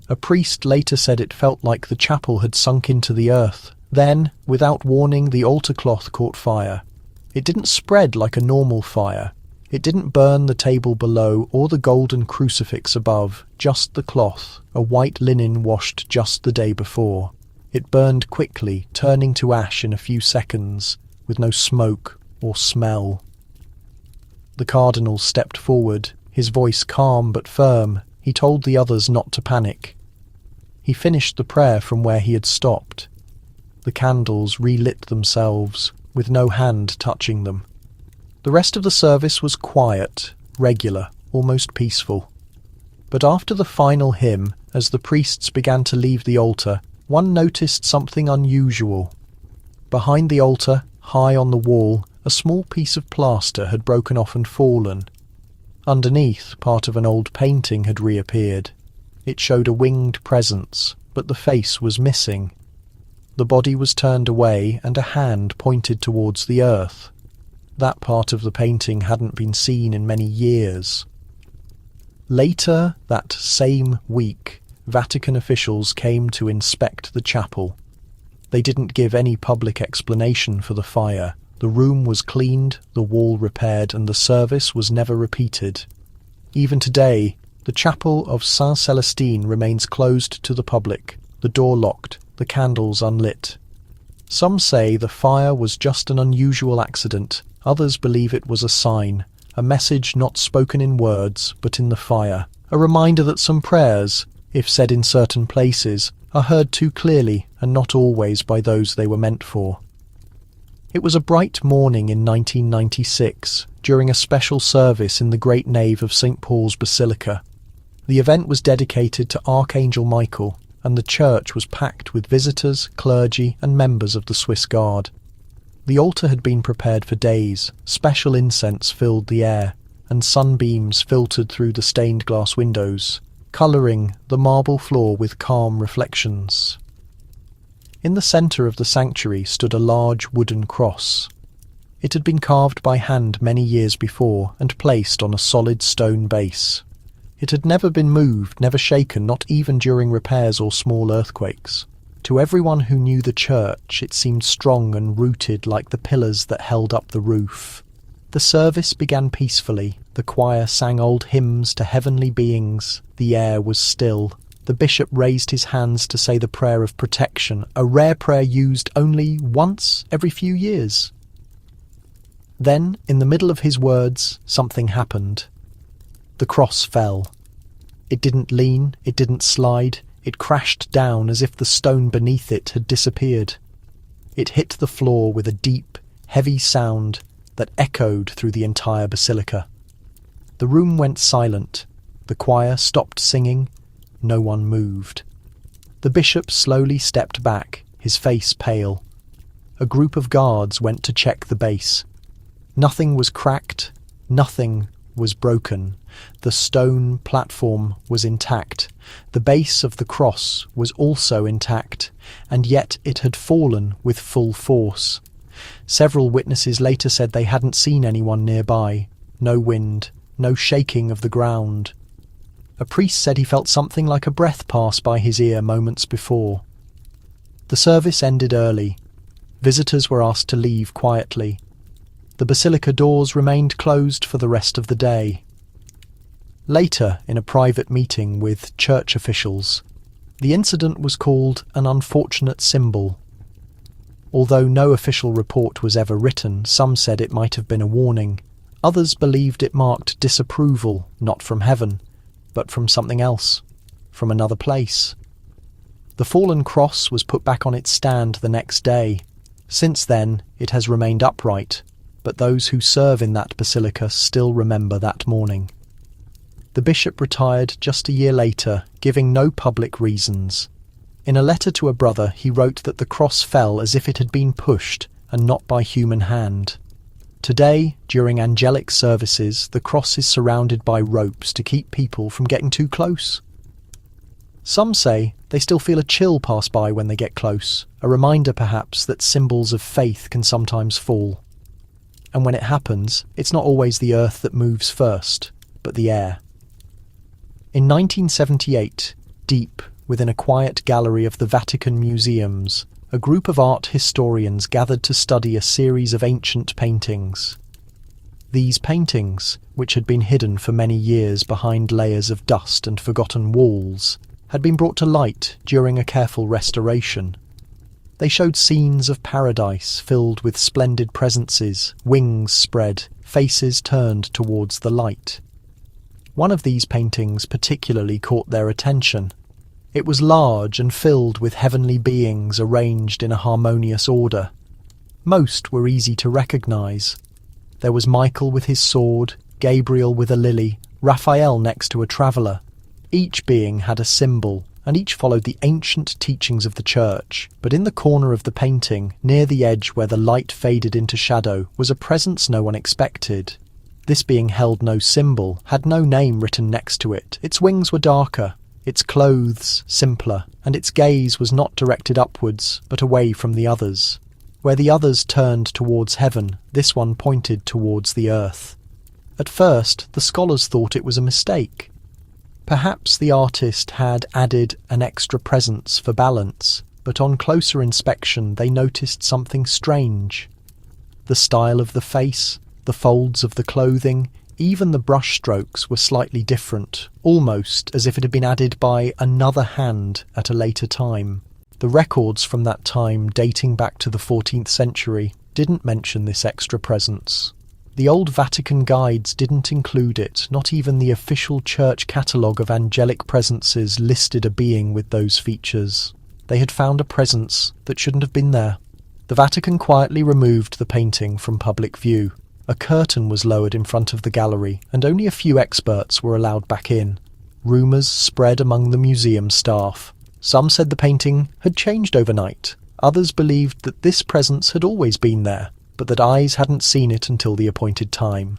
A priest later said it felt like the chapel had sunk into the earth. Then, without warning, the altar cloth caught fire. It didn't spread like a normal fire. It didn't burn the table below or the golden crucifix above, just the cloth, a white linen washed just the day before. It burned quickly, turning to ash in a few seconds, with no smoke or smell. The cardinal stepped forward, his voice calm but firm. He told the others not to panic. He finished the prayer from where he had stopped. The candles relit themselves, with no hand touching them. The rest of the service was quiet, regular, almost peaceful. But after the final hymn, as the priests began to leave the altar, one noticed something unusual. Behind the altar, high on the wall, a small piece of plaster had broken off and fallen. Underneath, part of an old painting had reappeared. It showed a winged presence, but the face was missing. The body was turned away and a hand pointed towards the earth. That part of the painting hadn't been seen in many years. Later that same week, Vatican officials came to inspect the chapel. They didn't give any public explanation for the fire. The room was cleaned, the wall repaired, and the service was never repeated. Even today, the chapel of Saint Celestine remains closed to the public, the door locked, the candles unlit. Some say the fire was just an unusual accident. Others believe it was a sign, a message not spoken in words, but in the fire. A reminder that some prayers, if said in certain places, are heard too clearly and not always by those they were meant for. It was a bright morning in 1996, during a special service in the great nave of St. Paul's Basilica. The event was dedicated to Archangel Michael, and the church was packed with visitors, clergy, and members of the Swiss Guard. The altar had been prepared for days. Special incense filled the air, and sunbeams filtered through the stained glass windows, colouring the marble floor with calm reflections. In the centre of the sanctuary stood a large wooden cross. It had been carved by hand many years before and placed on a solid stone base. It had never been moved, never shaken, not even during repairs or small earthquakes. To everyone who knew the church, it seemed strong and rooted like the pillars that held up the roof. The service began peacefully. The choir sang old hymns to heavenly beings. The air was still. The bishop raised his hands to say the prayer of protection, a rare prayer used only once every few years. Then, in the middle of his words, something happened. The cross fell. It didn't lean, it didn't slide, it crashed down as if the stone beneath it had disappeared. It hit the floor with a deep, heavy sound that echoed through the entire basilica. The room went silent. The choir stopped singing. No one moved. The bishop slowly stepped back, his face pale. A group of guards went to check the base. Nothing was cracked, nothing was broken. The stone platform was intact. The base of the cross was also intact, and yet it had fallen with full force. Several witnesses later said they hadn't seen anyone nearby. No wind, no shaking of the ground. A priest said he felt something like a breath pass by his ear moments before. The service ended early. Visitors were asked to leave quietly. The basilica doors remained closed for the rest of the day. Later, in a private meeting with church officials, the incident was called an unfortunate symbol. Although no official report was ever written, some said it might have been a warning. Others believed it marked disapproval, not from heaven, but from something else, from another place. The fallen cross was put back on its stand the next day. Since then, it has remained upright, but those who serve in that basilica still remember that morning. The bishop retired just a year later, giving no public reasons. In a letter to a brother, he wrote that the cross fell as if it had been pushed and not by human hand. Today, during angelic services, the cross is surrounded by ropes to keep people from getting too close. Some say they still feel a chill pass by when they get close, a reminder perhaps that symbols of faith can sometimes fall. And when it happens, it's not always the earth that moves first, but the air. In 1978, deep within a quiet gallery of the Vatican museums, a group of art historians gathered to study a series of ancient paintings. These paintings, which had been hidden for many years behind layers of dust and forgotten walls, had been brought to light during a careful restoration. They showed scenes of paradise filled with splendid presences, wings spread, faces turned towards the light. One of these paintings particularly caught their attention. It was large and filled with heavenly beings arranged in a harmonious order. Most were easy to recognise. There was Michael with his sword, Gabriel with a lily, Raphael next to a traveller. Each being had a symbol, and each followed the ancient teachings of the Church. But in the corner of the painting, near the edge where the light faded into shadow, was a presence no one expected. This being held no symbol, had no name written next to it. Its wings were darker, its clothes simpler, and its gaze was not directed upwards, but away from the others. Where the others turned towards heaven, this one pointed towards the earth. At first, the scholars thought it was a mistake. Perhaps the artist had added an extra presence for balance, but on closer inspection they noticed something strange. The style of the face, the folds of the clothing, even the brushstrokes were slightly different, almost as if it had been added by another hand at a later time. The records from that time, dating back to the 14th century, didn't mention this extra presence. The old Vatican guides didn't include it, not even the official church catalogue of angelic presences listed a being with those features. They had found a presence that shouldn't have been there. The Vatican quietly removed the painting from public view. A curtain was lowered in front of the gallery, and only a few experts were allowed back in. Rumours spread among the museum staff. Some said the painting had changed overnight. Others believed that this presence had always been there, but that eyes hadn't seen it until the appointed time.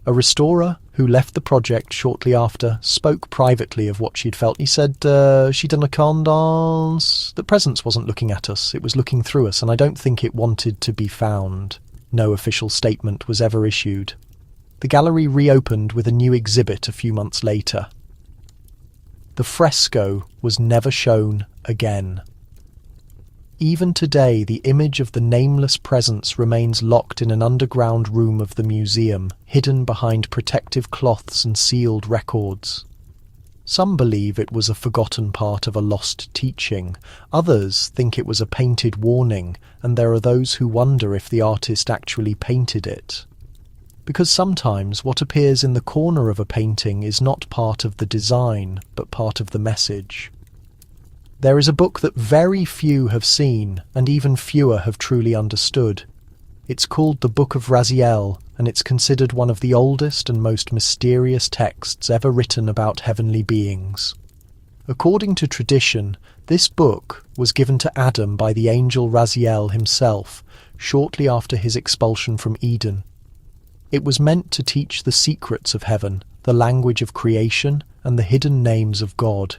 A restorer, who left the project shortly after, spoke privately of what she'd felt. He said, she'd done a condance. The presence wasn't looking at us, it was looking through us, and I don't think it wanted to be found. No official statement was ever issued. The gallery reopened with a new exhibit a few months later. The fresco was never shown again. Even today, the image of the nameless presence remains locked in an underground room of the museum, hidden behind protective cloths and sealed records. Some believe it was a forgotten part of a lost teaching. Others think it was a painted warning, and there are those who wonder if the artist actually painted it. Because sometimes what appears in the corner of a painting is not part of the design, but part of the message. There is a book that very few have seen, and even fewer have truly understood. It's called the Book of Raziel, and it's considered one of the oldest and most mysterious texts ever written about heavenly beings. According to tradition, this book was given to Adam by the angel Raziel himself, shortly after his expulsion from Eden. It was meant to teach the secrets of heaven, the language of creation, and the hidden names of God.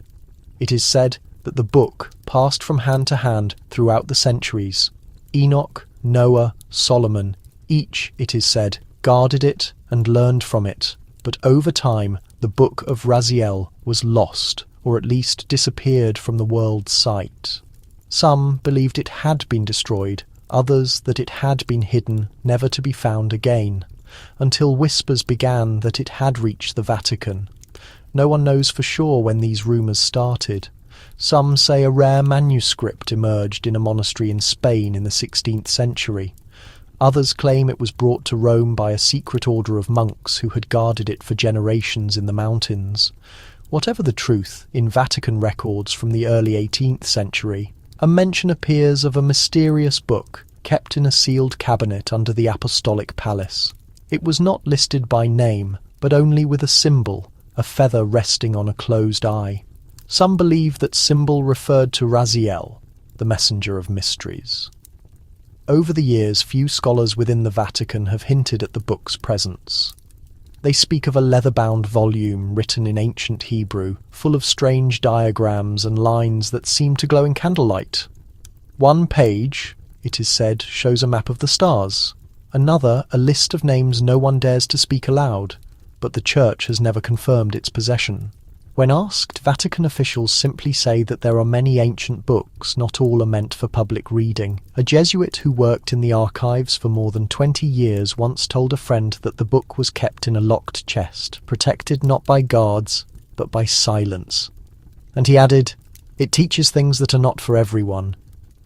It is said that the book passed from hand to hand throughout the centuries. Enoch, Noah, Solomon, each, it is said, guarded it and learned from it, but over time the Book of Raziel was lost, or at least disappeared from the world's sight. Some believed it had been destroyed, others that it had been hidden, never to be found again, until whispers began that it had reached the Vatican. No one knows for sure when these rumours started. Some say a rare manuscript emerged in a monastery in Spain in the 16th century. Others claim it was brought to Rome by a secret order of monks who had guarded it for generations in the mountains. Whatever the truth, in Vatican records from the early 18th century, a mention appears of a mysterious book kept in a sealed cabinet under the Apostolic Palace. It was not listed by name, but only with a symbol, a feather resting on a closed eye. Some believe that symbol referred to Raziel, the messenger of mysteries. Over the years, few scholars within the Vatican have hinted at the book's presence. They speak of a leather-bound volume written in ancient Hebrew, full of strange diagrams and lines that seem to glow in candlelight. One page, it is said, shows a map of the stars. Another, a list of names no one dares to speak aloud, but the Church has never confirmed its possession. When asked, Vatican officials simply say that there are many ancient books, not all are meant for public reading. A Jesuit who worked in the archives for more than 20 years once told a friend that the book was kept in a locked chest, protected not by guards, but by silence. And he added, "It teaches things that are not for everyone.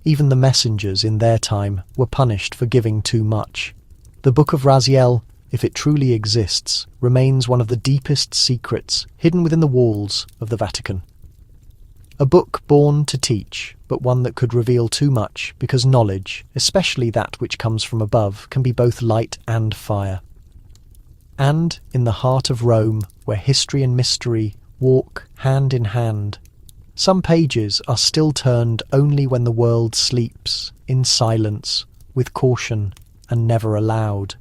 Even the messengers in their time were punished for giving too much." The Book of Raziel, if it truly exists, remains one of the deepest secrets hidden within the walls of the Vatican. A book born to teach, but one that could reveal too much, because knowledge, especially that which comes from above, can be both light and fire. And in the heart of Rome, where history and mystery walk hand in hand, some pages are still turned only when the world sleeps, in silence, with caution, and never aloud.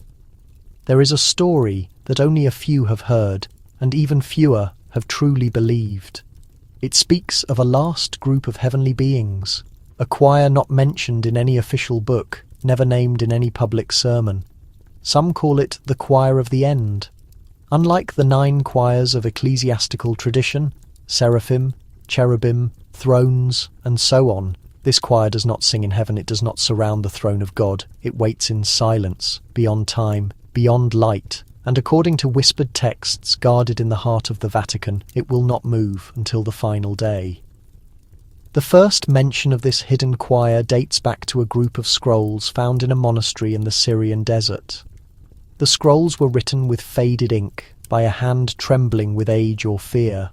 There is a story that only a few have heard, and even fewer have truly believed. It speaks of a last group of heavenly beings, a choir not mentioned in any official book, never named in any public sermon. Some call it the choir of the end. Unlike the 9 choirs of ecclesiastical tradition, seraphim, cherubim, thrones, and so on, this choir does not sing in heaven, it does not surround the throne of God, it waits in silence, beyond time, beyond light, and according to whispered texts guarded in the heart of the Vatican, it will not move until the final day. The first mention of this hidden choir dates back to a group of scrolls found in a monastery in the Syrian desert. The scrolls were written with faded ink, by a hand trembling with age or fear.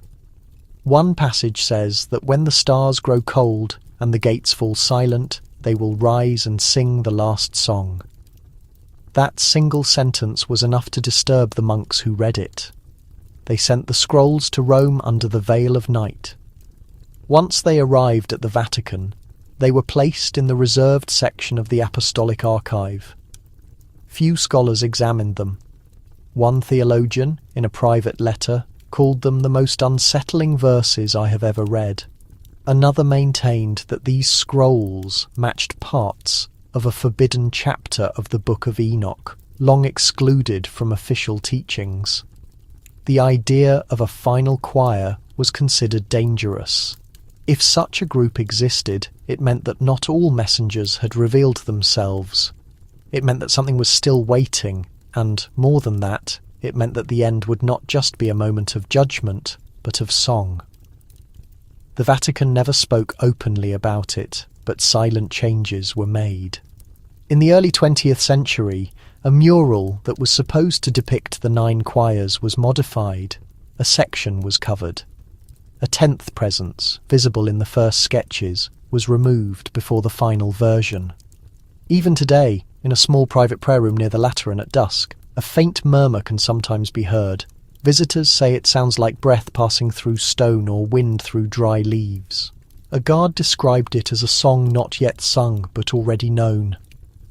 One passage says that when the stars grow cold and the gates fall silent, they will rise and sing the last song. That single sentence was enough to disturb the monks who read it. They sent the scrolls to Rome under the veil of night. Once they arrived at the Vatican, they were placed in the reserved section of the Apostolic Archive. Few scholars examined them. One theologian, in a private letter, called them the most unsettling verses I have ever read. Another maintained that these scrolls matched parts of a forbidden chapter of the Book of Enoch, long excluded from official teachings. The idea of a final choir was considered dangerous. If such a group existed, it meant that not all messengers had revealed themselves. It meant that something was still waiting, and, more than that, it meant that the end would not just be a moment of judgment, but of song. The Vatican never spoke openly about it, but silent changes were made. In the early 20th century, a mural that was supposed to depict the 9 choirs was modified. A section was covered. A 10th presence, visible in the first sketches, was removed before the final version. Even today, in a small private prayer room near the Lateran at dusk, a faint murmur can sometimes be heard. Visitors say it sounds like breath passing through stone or wind through dry leaves. A guard described it as a song not yet sung, but already known.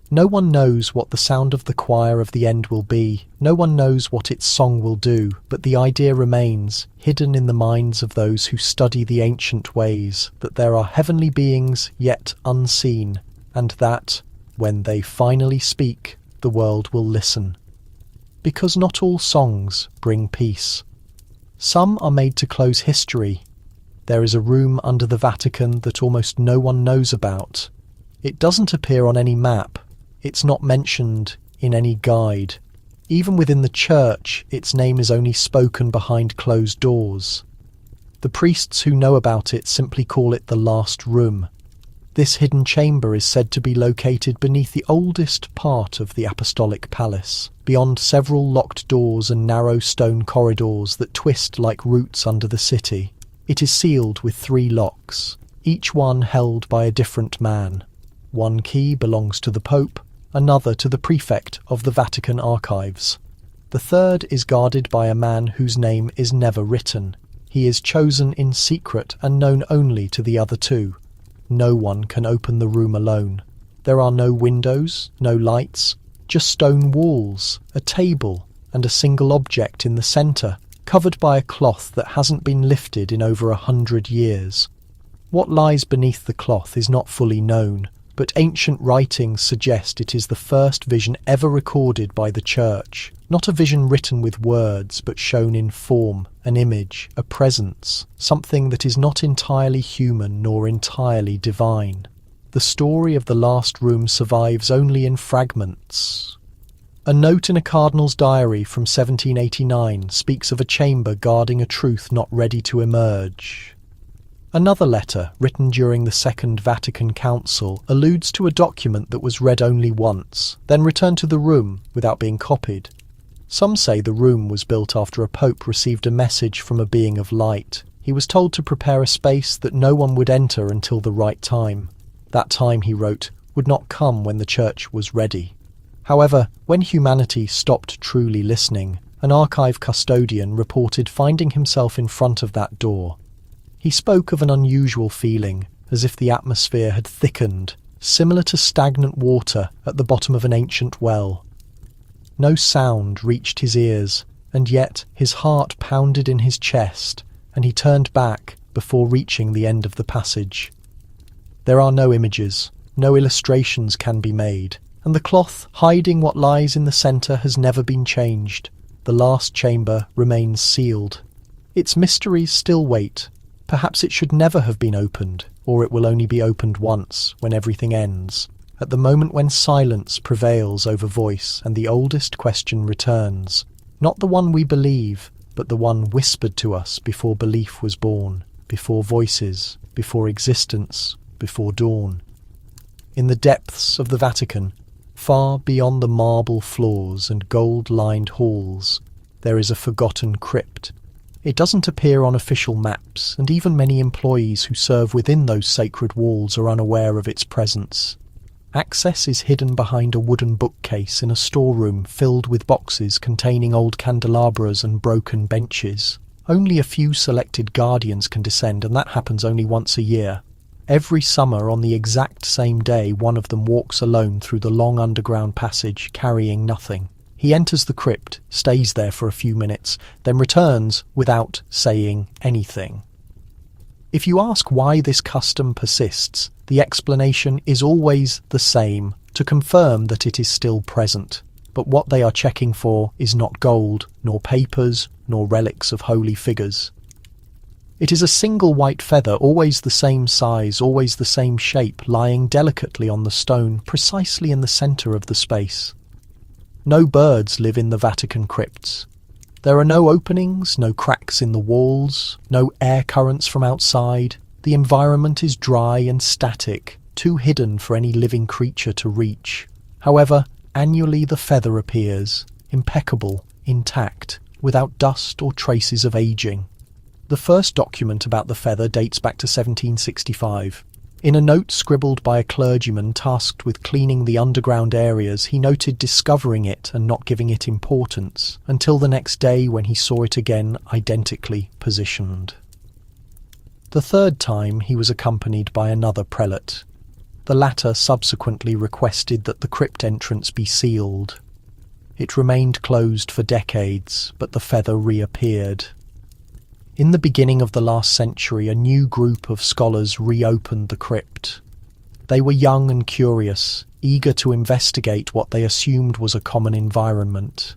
No one knows what the sound of the choir of the end will be. No one knows what its song will do, but the idea remains, hidden in the minds of those who study the ancient ways, that there are heavenly beings yet unseen, and that, when they finally speak, the world will listen. Because not all songs bring peace. Some are made to close history. There is a room under the Vatican that almost no one knows about. It doesn't appear on any map. It's not mentioned in any guide. Even within the church, its name is only spoken behind closed doors. The priests who know about it simply call it the last room. This hidden chamber is said to be located beneath the oldest part of the Apostolic Palace, beyond several locked doors and narrow stone corridors that twist like roots under the city. It is sealed with 3 locks, each one held by a different man. One key belongs to the Pope, another to the prefect of the Vatican archives. The third is guarded by a man whose name is never written. He is chosen in secret and known only to the other two. No one can open the room alone. There are no windows, no lights, just stone walls, a table, and a single object in the centre, covered by a cloth that hasn't been lifted in over 100 years. What lies beneath the cloth is not fully known, but ancient writings suggest it is the first vision ever recorded by the Church, not a vision written with words, but shown in form, an image, a presence, something that is not entirely human nor entirely divine. The story of the last room survives only in fragments. A note in a cardinal's diary from 1789 speaks of a chamber guarding a truth not ready to emerge. Another letter, written during the Second Vatican Council, alludes to a document that was read only once, then returned to the room without being copied. Some say the room was built after a pope received a message from a being of light. He was told to prepare a space that no one would enter until the right time. That time, he wrote, would not come when the Church was ready. However, when humanity stopped truly listening, an archive custodian reported finding himself in front of that door. He spoke of an unusual feeling, as if the atmosphere had thickened, similar to stagnant water at the bottom of an ancient well. No sound reached his ears, and yet his heart pounded in his chest, and he turned back before reaching the end of the passage. There are no images, no illustrations can be made, and the cloth hiding what lies in the centre has never been changed. The last chamber remains sealed. Its mysteries still wait. Perhaps it should never have been opened, or it will only be opened once, when everything ends, at the moment when silence prevails over voice and the oldest question returns, not the one we believe, but the one whispered to us before belief was born, before voices, before existence, before dawn. In the depths of the Vatican, far beyond the marble floors and gold-lined halls, there is a forgotten crypt. It doesn't appear on official maps, and even many employees who serve within those sacred walls are unaware of its presence. Access is hidden behind a wooden bookcase in a storeroom filled with boxes containing old candelabras and broken benches. Only a few selected guardians can descend, and that happens only once a year. Every summer, on the exact same day, one of them walks alone through the long underground passage, carrying nothing. He enters the crypt, stays there for a few minutes, then returns without saying anything. If you ask why this custom persists, the explanation is always the same, to confirm that it is still present. But what they are checking for is not gold, nor papers, nor relics of holy figures. It is a single white feather, always the same size, always the same shape, lying delicately on the stone, precisely in the centre of the space. No birds live in the Vatican crypts. There are no openings, no cracks in the walls, no air currents from outside. The environment is dry and static, too hidden for any living creature to reach. However, annually the feather appears, impeccable, intact, without dust or traces of aging. The first document about the feather dates back to 1765. In a note scribbled by a clergyman tasked with cleaning the underground areas, he noted discovering it and not giving it importance, until the next day when he saw it again identically positioned. The third time he was accompanied by another prelate. The latter subsequently requested that the crypt entrance be sealed. It remained closed for decades, but the feather reappeared. In the beginning of the last century, a new group of scholars reopened the crypt. They were young and curious, eager to investigate what they assumed was a common environment.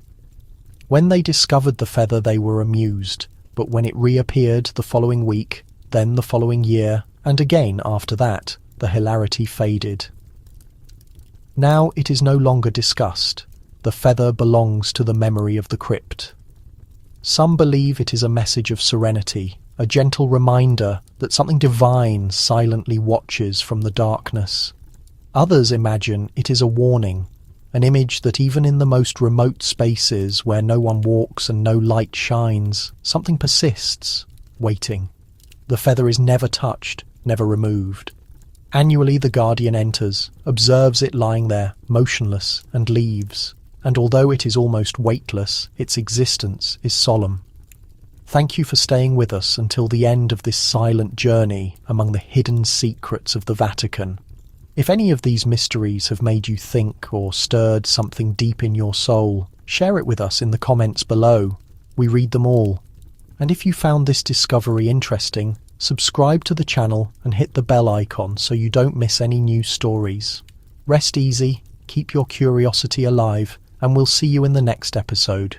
When they discovered the feather, they were amused, but when it reappeared the following week, then the following year, and again after that, the hilarity faded. Now it is no longer discussed. The feather belongs to the memory of the crypt. Some believe it is a message of serenity, a gentle reminder that something divine silently watches from the darkness. Others imagine it is a warning, an image that even in the most remote spaces where no one walks and no light shines, something persists, waiting. The feather is never touched, never removed. Annually, the Guardian enters, observes it lying there, motionless, and leaves. And although it is almost weightless, its existence is solemn. Thank you for staying with us until the end of this silent journey among the hidden secrets of the Vatican. If any of these mysteries have made you think or stirred something deep in your soul, share it with us in the comments below. We read them all. And if you found this discovery interesting, subscribe to the channel and hit the bell icon so you don't miss any new stories. Rest easy, keep your curiosity alive, and we'll see you in the next episode.